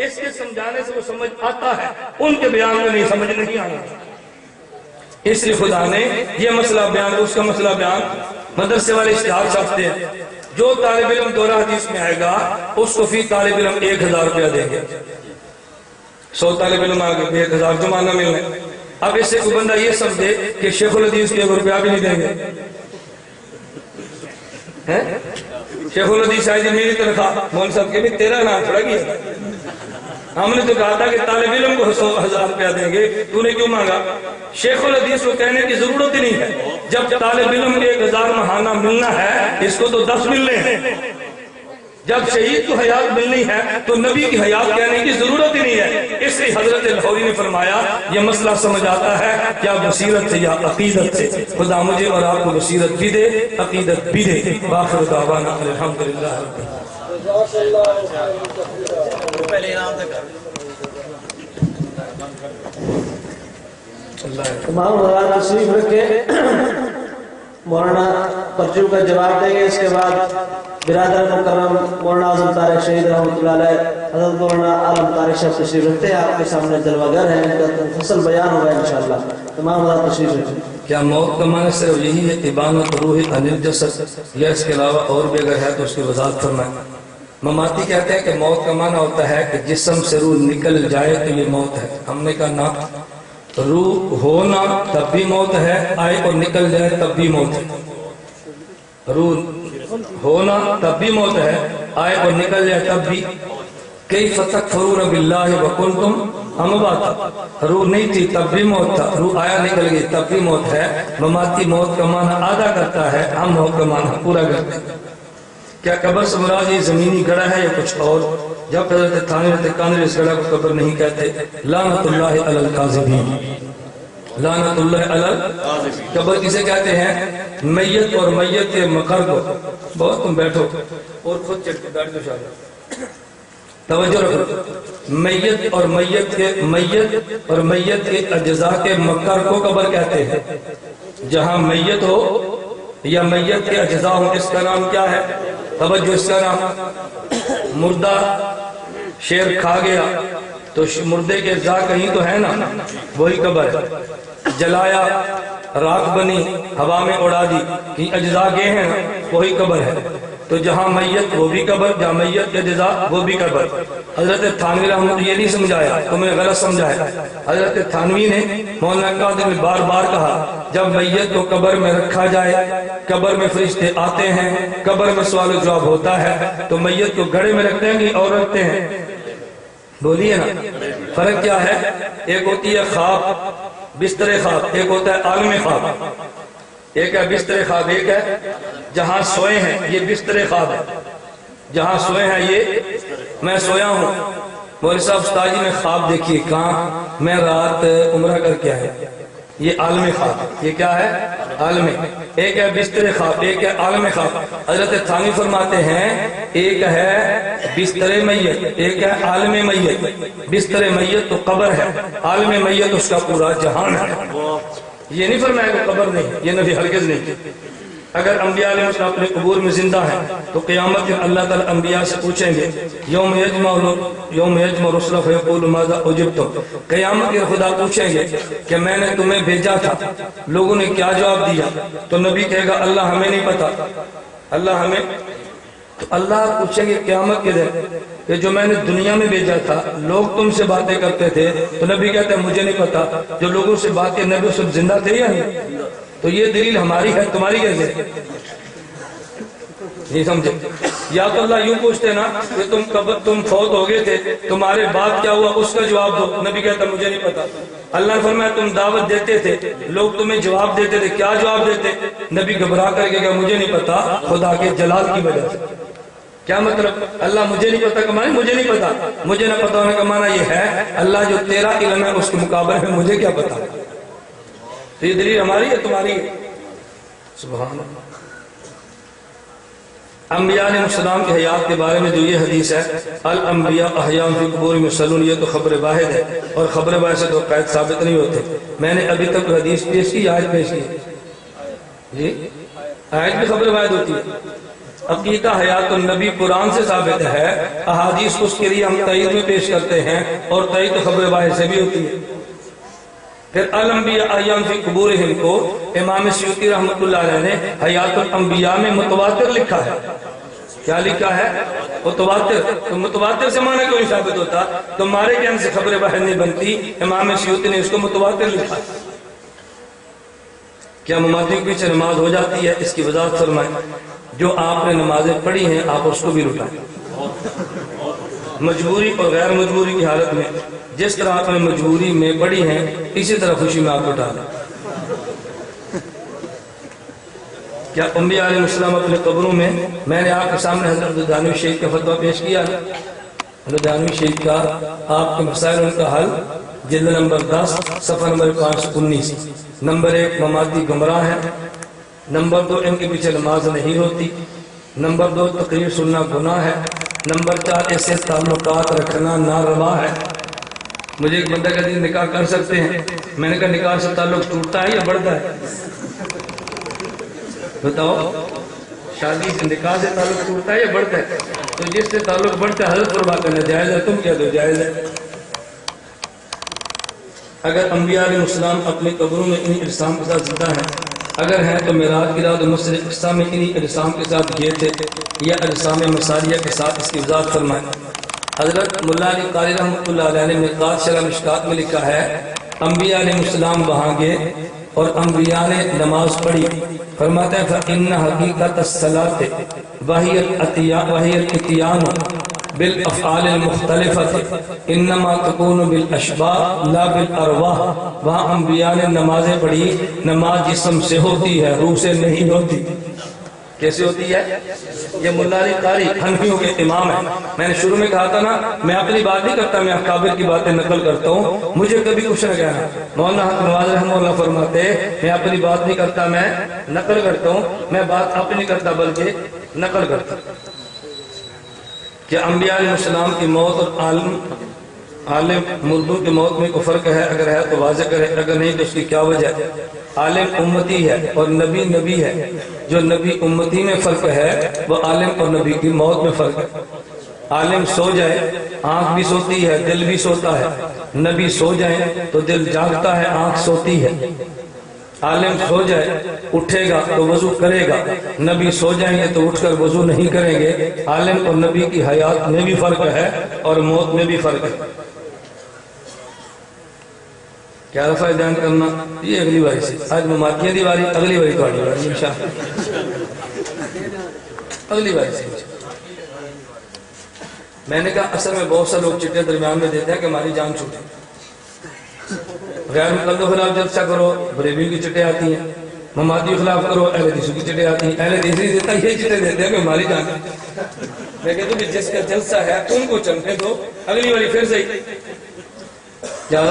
اس کے سمجھانے سے وہ سمجھ آتا ہے، ان کے بیان میں نہیں سمجھ نہیں آنا۔ اس لیے خدا نے یہ مسئلہ بیان، اس کا مسئلہ بیان مدرسے والے اشتہار چھاپتے ہیں۔ جو طالب علم دورہ حدیث میں آئے گا اس کو فی طالب علم 1000 روپیہ دیں گے۔ 100 طالب علم آگے 1000 جمانہ ملنے۔ اب اس سے کوئی بندہ یہ سمجھے کہ شیخ الحدیث کے 1 روپیہ بھی نہیں دیں گے۔ شیخ الحدیث آئے جی میری تنخواہ مول صاحب کے بھی تیرا نام چھڑا گیا، ہم نے تو کہا تھا کہ طالب علم کو 100,000 روپیہ دیں گے، تو نے کیوں مانگا؟ شیخ الحدیث کو کہنے کی ضرورت ہی نہیں ہے، جب طالب علم کے 1000 ماہانہ ملنا ہے اس کو تو 10 ملنے ہیں۔ جب شہید کو حیات ملنی ہے تو نبی کی حیات کہنے کی ضرورت ہی نہیں ہے۔ اس لیے حضرت لاہوری نے فرمایا یہ مسئلہ سمجھ آتا ہے کیا بصیرت سے یا عقیدت سے؟ خدا مجھے اور آپ کو بصیرت بھی دے، عقیدت بھی دے۔ وآخر دعوانا الحمدللہ۔ تمام حضرات تشریف رکھے، مولانا پرچوں کا جواب دیں گے۔ اس کے بعد برادر مکرم مولانا اعظم طارق شہید رحمۃ اللہ علیہ حضرت مولانا عالم طارق شاہ تشریف رکھتے ہیں، آپ کے سامنے جلوہ گر ہے، ان کا فصل بیان ہوگا انشاءاللہ۔ تمام حضرات تشریف رکھیں۔ کیا موت کا معنی صرف یہی ہے ابانت روح عن الجسد، یا اس کے علاوہ اور بھی اگر ہے تو اس کی وضاحت فرمائیں؟ مماتی کہتے ہیں کہ موت کا معنی ہوتا ہے کہ جسم سے روح نکل جائے تو یہ موت ہے۔ ہم نے کہا نہ، روح ہونا تب بھی موت ہے، آئے اور نکل جائے تب بھی موت ہے۔ روح ہونا تب بھی موت ہے، آئے اور نکل جائے تب بھی۔ کیف تکفرون باللہ وکنتم اموات، روح نہیں تھی تب بھی موت تھا، روح آیا نکل گئی تب بھی موت ہے۔ مماتی موت کا معنی آدھا کرتا ہے، ہم موت کا معنی پورا کرتے ہیں۔ کیا قبر سے مراد یہ زمینی گڑھا ہے یا کچھ اور؟ جب حضرت تھانوی رحمۃ اللہ علیہ اس گڑھا کو قبر نہیں کہتے۔ لعنت اللہ علی الکاذبین، لعنت اللہ علی الکاذبین۔ قبر کسے کہتے ہیں؟ میت اور میت کے مقر کو۔ بہت تم بیٹھو اور خود چٹ کے بیٹھ دو شاید، توجہ رکھو۔ میت اور میت کے اجزاء کے مقر کو قبر کہتے ہیں۔ جہاں میت ہو یا میت کے اجزاء ہوں اس کا نام کیا ہے؟ توجہ، اس کا نام مردہ شیر کھا گیا تو مردے کے اجزاء کہیں تو ہے نا، وہی قبر ہے۔ جلایا، راکھ بنی، ہوا میں اڑا دی، کہیں اجزاء گئے ہیں نا، وہی قبر ہے۔ تو جہاں میت وہ بھی قبر، جہاں میت کے اجزاء وہ بھی قبر۔ حضرت تھانوی رحمۃ یہ نہیں سمجھایا، تمہیں غلط سمجھایا۔ حضرت تھانوی نے مولانا قادری نے بار بار کہا جب میت کو قبر میں رکھا جائے، قبر میں فرشتے آتے ہیں، قبر میں سوال و جواب ہوتا ہے، تو میت کو گھڑے میں رکھتے ہیں کہ اور رکھتے ہیں؟ بولیے نا، فرق کیا ہے؟ ایک ہوتی ہے خواب، بستر خواب، ایک ہوتا ہے عالم خواب۔ ایک ہے بستر خواب، ایک ہے جہاں سوئے ہیں، یہ بستر خواب ہے۔ جہاں سوئے ہیں یہ میں سویا ہوں، مولوی صاحب استاد جی میں خواب دیکھیے، کہاں؟ میں رات عمرہ کر کے آیا، یہ عالم خواب۔ یہ کیا ہے؟ عالم۔ ایک ہے بستر خواب، ایک ہے عالم خواب۔ حضرت تھانوی فرماتے ہیں ایک ہے بستر میت، ایک ہے عالم میت۔ بستر میت تو قبر ہے، عالم میت اس کا پورا جہان ہے۔ یہ نہیں فرمایا کہ قبر نہیں، یہ نبی ہرگز نہیں۔ اگر انبیاء علیہ السلام اپنے قبور میں زندہ ہیں تو قیامت میں اللہ تعالیٰ انبیاء سے پوچھیں گے یوم یجمع رسل فیقول ماذا اجبتم، قیامت کے خدا پوچھیں گے کہ میں نے تمہیں بھیجا تھا، لوگوں نے کیا جواب دیا؟ تو نبی کہے گا اللہ ہمیں نہیں پتا، اللہ ہمیں، تو اللہ پوچھیں گے قیامت کے دن کہ جو میں نے دنیا میں بھیجا تھا لوگ تم سے باتیں کرتے تھے، تو نبی کہتے ہیں مجھے نہیں پتا، جو لوگوں سے باتیں نبی سب زندہ تھے یا نہیں؟ تو یہ دلیل ہماری ہے، تمہاری کیسے؟ نہیں سمجھے؟ یا تو اللہ یوں پوچھتے نا کہ تم فوت ہو گئے تھے، تمہارے بعد کیا ہوا اس کا جواب دو، نبی کہتا مجھے نہیں پتا۔ اللہ نے فرمایا تم دعوت دیتے تھے، لوگ تمہیں جواب دیتے تھے، کیا جواب دیتے؟ نبی گھبرا کر کے کہا مجھے نہیں پتا، خدا کے جلال کی وجہ سے۔ کیا مطلب؟ اللہ مجھے نہیں پتا کا معنی مجھے نہیں پتا، مجھے نہ پتا ہونے کا معنی یہ ہے اللہ جو تیرا علم ہے اس کے مقابلے میں مجھے کیا پتا؟ تو یہ دلیل ہماری ہے تمہاری ہے؟ سبحان اللہ۔ انبیاء علیہ السلام کے حیات کے بارے میں جو یہ حدیث ہے الانبیاء احیاء فی قبور یصلون، یہ تو خبر واحد ہے، اور خبر واحد سے تو قید ثابت نہیں ہوتے۔ میں نے ابھی تک حدیث پیش کی، آیت پیش کی جی، آیت بھی خبر واحد ہوتی ہے۔ عقیدہ حیات النبی قرآن سے ثابت ہے، احادیث اس کے لیے ہم تائید میں پیش کرتے ہیں، اور تائید تو خبر واحد سے بھی ہوتی ہے۔ پھر الانبیاء احیاء فی قبورہم کو امام سیوطی رحمۃ اللہ علیہ نے حیات الانبیاء میں متواتر لکھا ہے۔ کیا لکھا ہے؟ متواتر۔ تو متواتر سے معنی کیوں نہیں ثابت ہوتا؟ تمہارے کہنے سے خبر واحد نہیں بنتی، امام سیوطی نے اس کو متواتر لکھا۔ کیا مماثل کے پیچھے نماز ہو جاتی ہے؟ اس کی وضاحت فرمائیں۔ جو آپ نے نمازیں پڑھی ہیں آپ اس کو بھی لٹائیں، مجبوری اور غیر مجبوری کی حالت میں جس طرح آپ نے مجبوری میں پڑھی ہیں اسی طرح خوشی میں آپ لٹا دیں۔ کیا انبیاء علیہ السلام اپنے قبروں میں نے آپ کے سامنے حضرت دانوی شیخ کا فتویٰ پیش کیا ہے، حضرت دانوی شیخ کا آپ کے مسائل ان کا حل جلد نمبر 10 صفحہ نمبر 519۔ نمبر 1 مماتی گمراہ ہیں، نمبر 2 ان کے پیچھے نماز نہیں ہوتی، نمبر 2 تقریر سننا گناہ ہے، نمبر 4 ایسے تعلقات رکھنا ناروا ہے۔ مجھے ایک بندہ کہتے ہیں نکاح کر سکتے ہیں، میں نے کہا نکاح سے تعلق ٹوٹتا ہے یا بڑھتا ہے؟ بتاؤ، شادی سے نکاح سے تعلق ٹوٹتا ہے یا بڑھتا ہے؟ تو جس سے تعلق بڑھتا ہے حضرت فرما کرنا جائز ہے، تم کیا دو جائز ہے۔ اگر انبیاء علیہ السلام اپنی قبروں میں انہی اجسام کے ساتھ زندہ ہیں، اگر ہیں تو معراج کی رات مسجد اقصی میں انہی اجسام کے ساتھ گئے تھے یا اجسام مساریہ کے ساتھ؟ اس کی وضاحت فرمائیں۔ حضرت مولا علی قاری رحمۃ اللہ علیہ نے مقداد شرح مشکات میں لکھا ہے انبیاء علیہ السلام وہاں گئے اور انبیاء نے نماز پڑھی، فرماتا ہے فَإِنَّ حَقِيقَةَ الصَّلَاةِ وَهِيَ الْإِتْيَانُ بالافعال المختلفة انما تكون بالاشباح لا بالارواح۔ وہاں انبیاء نے نمازیں پڑھی، نماز جسم سے ہوتی ہے، روح سے نہیں ہوتی۔ کیسے ہوتی ہے؟ یہ مولا علی قاری حنفیوں کے امام ہیں۔ میں نے شروع میں کہا تھا نا میں اپنی بات نہیں کرتا، میں اکابر کی باتیں نقل کرتا ہوں، مجھے کبھی کچھ نہ کہنا۔ مولانا حق نواز رحمہ اللہ فرماتے میں اپنی بات نہیں کرتا، میں نقل کرتا ہوں، میں بات اپنی نہیں کرتا بلکہ نقل کرتا۔ کہ انبیاء علیہ السلام کی موت اور عالم مردوں کی موت میں کوئی فرق ہے؟ اگر ہے تو واضح کرے، اگر نہیں تو اس کی کیا وجہ ہے؟ عالم امتی ہے اور نبی نبی ہے، جو نبی امتی میں فرق ہے وہ عالم اور نبی کی موت میں فرق ہے۔ عالم سو جائے آنکھ بھی سوتی ہے، دل بھی سوتا ہے، نبی سو جائیں تو دل جاگتا ہے، آنکھ سوتی ہے۔ عالم سو جائے اٹھے گا تو وضو کرے گا، نبی سو جائیں گے تو اٹھ کر وضو نہیں کریں گے۔ عالم اور نبی کی حیات میں بھی فرق ہے اور موت میں بھی فرق ہے۔ کیا رفع دین کرنا یہ اگلی باری سے، آج مماتیاں دی باری، اگلی باری تو آگے انشاءاللہ اگلی باری سے۔ میں نے کہا اصل میں بہت سے لوگ چٹے درمیان میں دیتے ہیں کہ ہماری جان چھوٹے، غیر مقلد خلاف جلسہ کرو بریلوی کی چٹیں آتی ہیں، مماتی خلاف کرو اہل حدیث کی چٹیں آتی ہیں، اہل حدیث نہیں دیتا یہ چٹیں دیتے ہیں کہ ہماری جان۔ میں کہتا ہوں کہ جس کا جلسہ ہے ان کو چلنے دو، اگلی باری پھر صحیح۔ کیا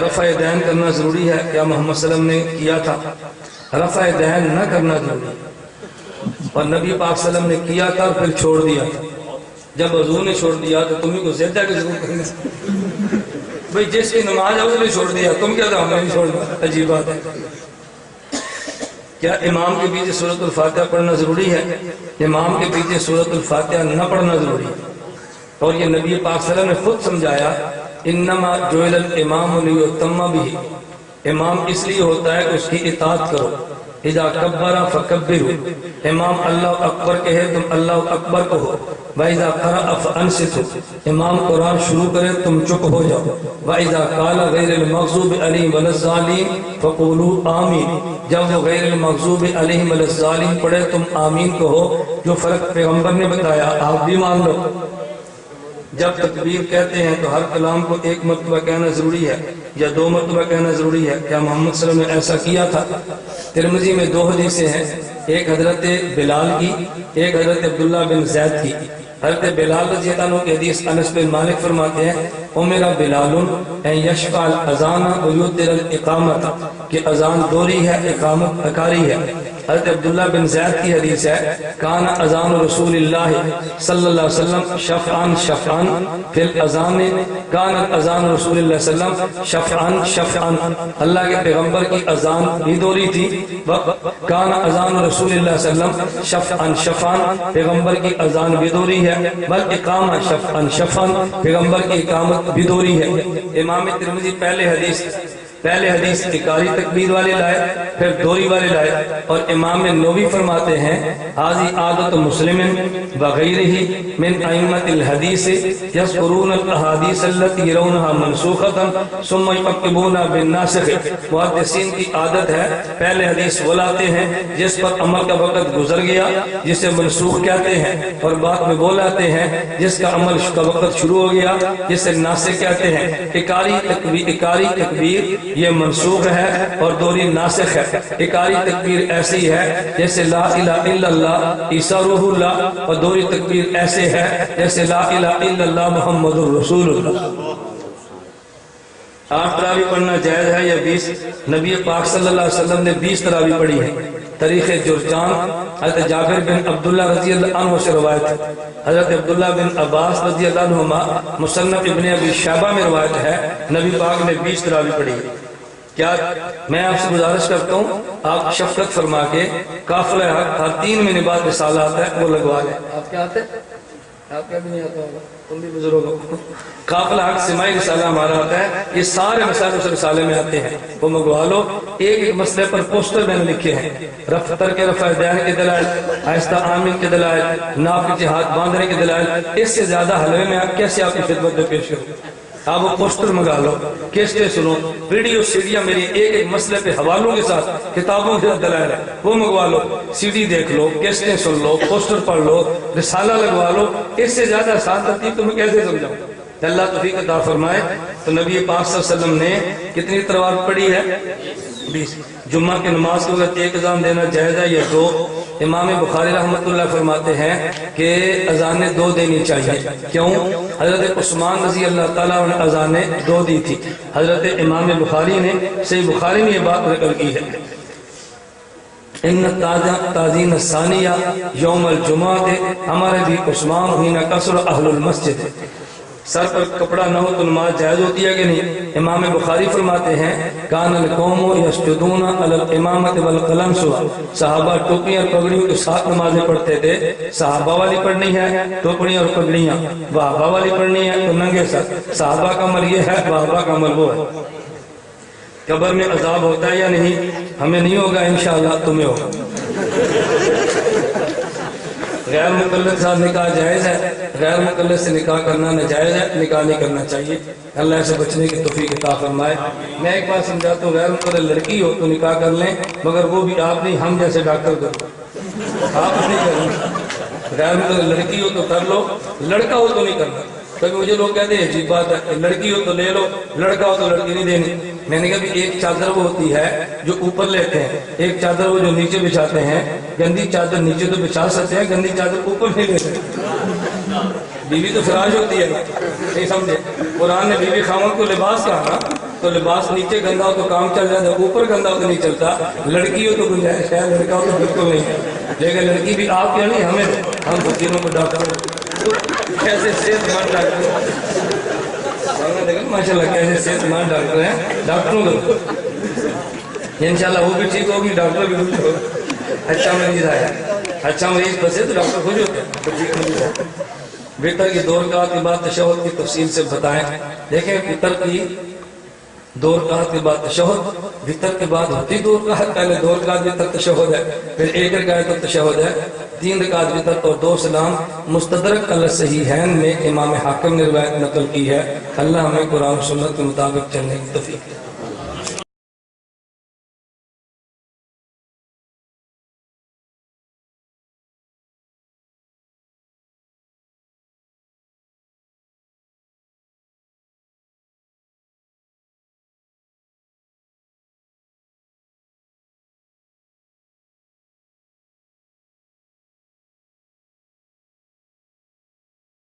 رفع دین کرنا ضروری ہے؟ کیا محمد صلی اللہ علیہ وسلم نے کیا تھا؟ رفع دین نہ کرنا ضروری ہے، اور نبی پاک صلی اللہ علیہ وسلم نے کیا تھا اور پھر چھوڑ دیا۔ جب حضور نے چھوڑ دیا تو تمہیں کو زیادہ کی ضرورت کرنے سے بھئی جس کی نماز ہے اس نے چھوڑ دیا، تم کیا تھا ہم نے نہیں چھوڑ دیا؟ عجیب بات ہے۔ کیا امام کے پیچھے سورۃ الفاتحہ پڑھنا ضروری ہے؟ امام کے پیچھے سورۃ الفاتحہ نہ پڑھنا ضروری ہے، اور یہ نبی پاک صلی اللہ علیہ وسلم نے خود سمجھایا، انما جعل الامام لیؤتم بہ، امام اس لیے ہوتا ہے کہ اس کی اطاعت کرو، اذا کبر فکبروا، امام اللہ اکبر کہے تم اللہ اکبر کہو، وَإِذَا قَرَأَ فَأَنصِتُوا، امام قرآن شروع کرے تم چپ ہو جاؤ، وَإِذَا قَالَ غَيْرِ الْمَغْضُوبِ عَلَيْهِمْ وَلَا الضَّالِّينَ فَقُولُوا آمِينَ، جب وہ غیر المغضوب علیہم ولا الضالین پڑھے تم آمین کہو۔ جو فرق پیغمبر نے بتایا آپ بھی مان لو۔ جب تکبیر کہتے ہیں تو ہر کلام کو ایک مرتبہ کہنا ضروری ہے یا 2 مرتبہ کہنا ضروری ہے؟ کیا محمد صلی اللہ علیہ وسلم نے ایسا کیا تھا؟ ترمذی میں 2 حدیثیں ہیں، ایک حضرت بلال کی، ایک حضرت عبداللہ بن زید کی۔ حضرت بلال رضی اللہ عنہ کی حدیث انس بن مالک فرماتے ہیں، امر بلال ان یشفع الاذان ویؤتر الاقامت، کہ اذان دوری ہے اقامت اکاری ہے۔ حضرت عبداللہ بن زید کی حدیث ہے، کان اذان رسول اللہ صلی اللہ علیہ وسلم شفعان شفعان فی الاذان، کان اذان رسول اللہ صلی اللہ علیہ وسلم شفعان شفعان، اللہ کے پیغمبر کی اذان بھی دوری تھی، کان اذان رسول اللہ صلی اللہ علیہ وسلم شفعان شفعان، پیغمبر کی اذان بھی دوری ہے، بل اقامہ شفعان شفعان، پیغمبر کی اقامت بھی دوری ہے۔ امام ترمذی پہلے حدیث اکاری تکبیر والے لائے، پھر دوری والے لائے، اور امام نووی فرماتے ہیں، حاضی عادت مسلم وغیرہ من ائمۃ الحدیث یذکرون الاحادیث التي يرونها منسوخة ثم يعقبون بالناسخ، محدثین کی عادت ہے پہلے حدیث وہ لاتے ہیں جس پر عمل کا وقت گزر گیا جسے منسوخ کہتے ہیں، اور بعد میں وہ لاتے ہیں جس کا عمل کا وقت شروع ہو گیا جسے ناسخ کہتے ہیں۔ اکاری تکبیر یہ منسوخ ہے اور دوری ناسخ ہے۔ اکاری تکبیر ایسی ہے جیسے لا الہ الا اللہ عیسیٰ روح اللہ، اور دوری تکبیر ایسے ہے جیسے لا الہ الا اللہ محمد الرسول اللہ۔ 8 تراویح پڑھنا جائز ہے یا 20؟ نبی پاک صلی اللہ علیہ وسلم نے 20 تراویح پڑھی ہے۔ تاریخ جرجان حضرت جابر بن عبداللہ رضی اللہ عنہ سے روایت ہے، حضرت عبداللہ بن عباس رضی اللہ عنہما مصنف ابن ابی شیبہ میں روایت ہے، نبی پاک نے 20 تراویح پڑھی ہے۔ کیا میں آپ سے گزارش کرتا ہوں آپ شفقت فرما کے قافلہ حق ہر 3 مہینے بعد رسالہ آتا ہے وہ لگوا لیں۔ آپ کیا آتے ہیں؟ آپ کیا بھی نہیں آتا ہوگا، تم بھی بزرگ ہو۔ قافلہ حق سماعی رسالہ ہمارا آتا ہے، یہ سارے مسائل اس رسالے میں آتے ہیں، وہ منگوا لو۔ ایک مسئلے پر پوسٹر میں نے لکھے ہیں، رفتر کے رفع دین کے دلائل، آہستہ آمین کے دلائل، ناف کے ہاتھ باندھنے کے دلائل۔ اس سے زیادہ حلوے میں آپ کیسے آپ کی خدمت میں پیش کروں؟ آپ وہ پوسٹر منگا لو، کیسٹیں سنو، ویڈیو سیڈیاں میری ایک مسئلے پہ حوالوں کے ساتھ کتابوں کے دلائل ہے وہ منگوا لو، سی ڈی دیکھ لو، کیسٹیں سن لو، پوسٹر پڑھ لو، رسالہ لگوا لو۔ اس سے زیادہ آسان ترتیب تمہیں کیسے سمجھاؤں؟ اللہ توفیق عطا فرمائے۔ تو نبی پاک صلی اللہ علیہ وسلم نے کتنی تراویح پڑھی ہے؟ 20۔ جمعہ کی نماز کے وقت 1 اذان دینا جائز ہے یا 2؟ امام بخاری رحمۃ اللہ فرماتے ہیں کہ اذانیں 2 دینی چاہیے۔ کیوں؟ حضرت عثمان رضی اللہ تعالیٰ نے اذانیں 2 دی تھی۔ حضرت امام بخاری نے صحیح بخاری میں یہ بات نقل کی ہے، ان تاذین الثانیہ یوم الجمعہ ہمارے بھی عثمان حین کثر اہل المسجد، سر پر کپڑا نہ ہو تو نماز جائز ہوتی ہے کہ نہیں؟ امام بخاری فرماتے ہیں کان القوم یسجدون علی الامامۃ والقلنس، صحابہ ٹوپیاں اور پگڑیوں کے ساتھ نمازیں پڑھتے تھے۔ صحابہ والی پڑھنی ہے ٹوپیاں اور پگڑیاں، وہابہ والی پڑھنی ہے تو ننگے سر۔ صحابہ کا عمل یہ ہے، وہابہ کا عمل وہ ہے۔ قبر میں عذاب ہوتا ہے یا نہیں؟ ہمیں نہیں ہوگا انشاءاللہ، تمہیں ہوگا۔ غیر مقلد کے ساتھ نکاح جائز ہے، غیر مقلد سے نکاح کرنا ناجائز ہے، نکاح نہیں کرنا چاہیے۔ اللہ سے بچنے کی توفیق عطا فرمائے۔ میں ایک بات سمجھاتا ہوں، غیر مقلد لڑکی ہو تو نکاح کر لیں، مگر وہ بھی آپ نہیں، ہم جیسے ڈاکٹر کرو، آپ نہیں کریں۔ غیر مقلد لڑکی ہو تو کر لو، لڑکا ہو تو نہیں کرنا۔ کبھی مجھے لوگ کہتے ہیں عجیب بات ہے، لڑکی ہو تو لے لو، لڑکا ہو تو لڑکی نہیں دینی۔ میں نے کہا بھی ایک چادر وہ ہوتی ہے جو اوپر لیتے ہیں، ایک چادر وہ جو نیچے بچھاتے ہیں۔ گندی چادر نیچے تو بچھا سکتے ہیں، گندی چادر اوپر نہیں لیتے۔ بیوی تو فراش ہوتی ہے، نہیں سمجھے؟ قرآن نے بیوی خاوند کو لباس کہا نا، تو لباس نیچے گندا ہو تو کام چل جاتا ہے، اوپر گندا ہو تو نہیں چلتا۔ لڑکی ہو تو گنجائش ہے، لڑکا ہو تو بالکل نہیں ہے۔ لیکن لڑکی بھی آپ کیا نہیں، ہمیں، ہم فقیروں کو ڈاکٹر کیسے صحت مند ڈاکٹر، ماشاء اللہ کیسے صحت مند ڈاکٹر ہیں، ڈاکٹروں کو انشاءاللہ وہ بھی ٹھیک ہوگی، ڈاکٹر بھی خوش ہوگا۔ اچھا مریض آیا، اچھا مریض بسے تو ڈاکٹر خوش ہوتے ہیں، تو ٹھیک مریض ہے۔ وطر کی 2 رکعت کے بعد تشہد کی تفصیل سے بتائیں۔ دیکھیں وطر کی 2 رکعت کے بعد تشہد، وطر کے بعد ہوتی 2 رکعت، پہلے 2 رکعت وطر تشہد ہے، پھر 1 رکعت تو تشہد ہے، 3 رکعت وطر اور 2 سلام۔ مستدرک علی الصحیحین میں امام حاکم نے روایت نقل کی ہے۔ اللہ ہمیں قرآن و سنت کے مطابق چلنے کی توفیق دے۔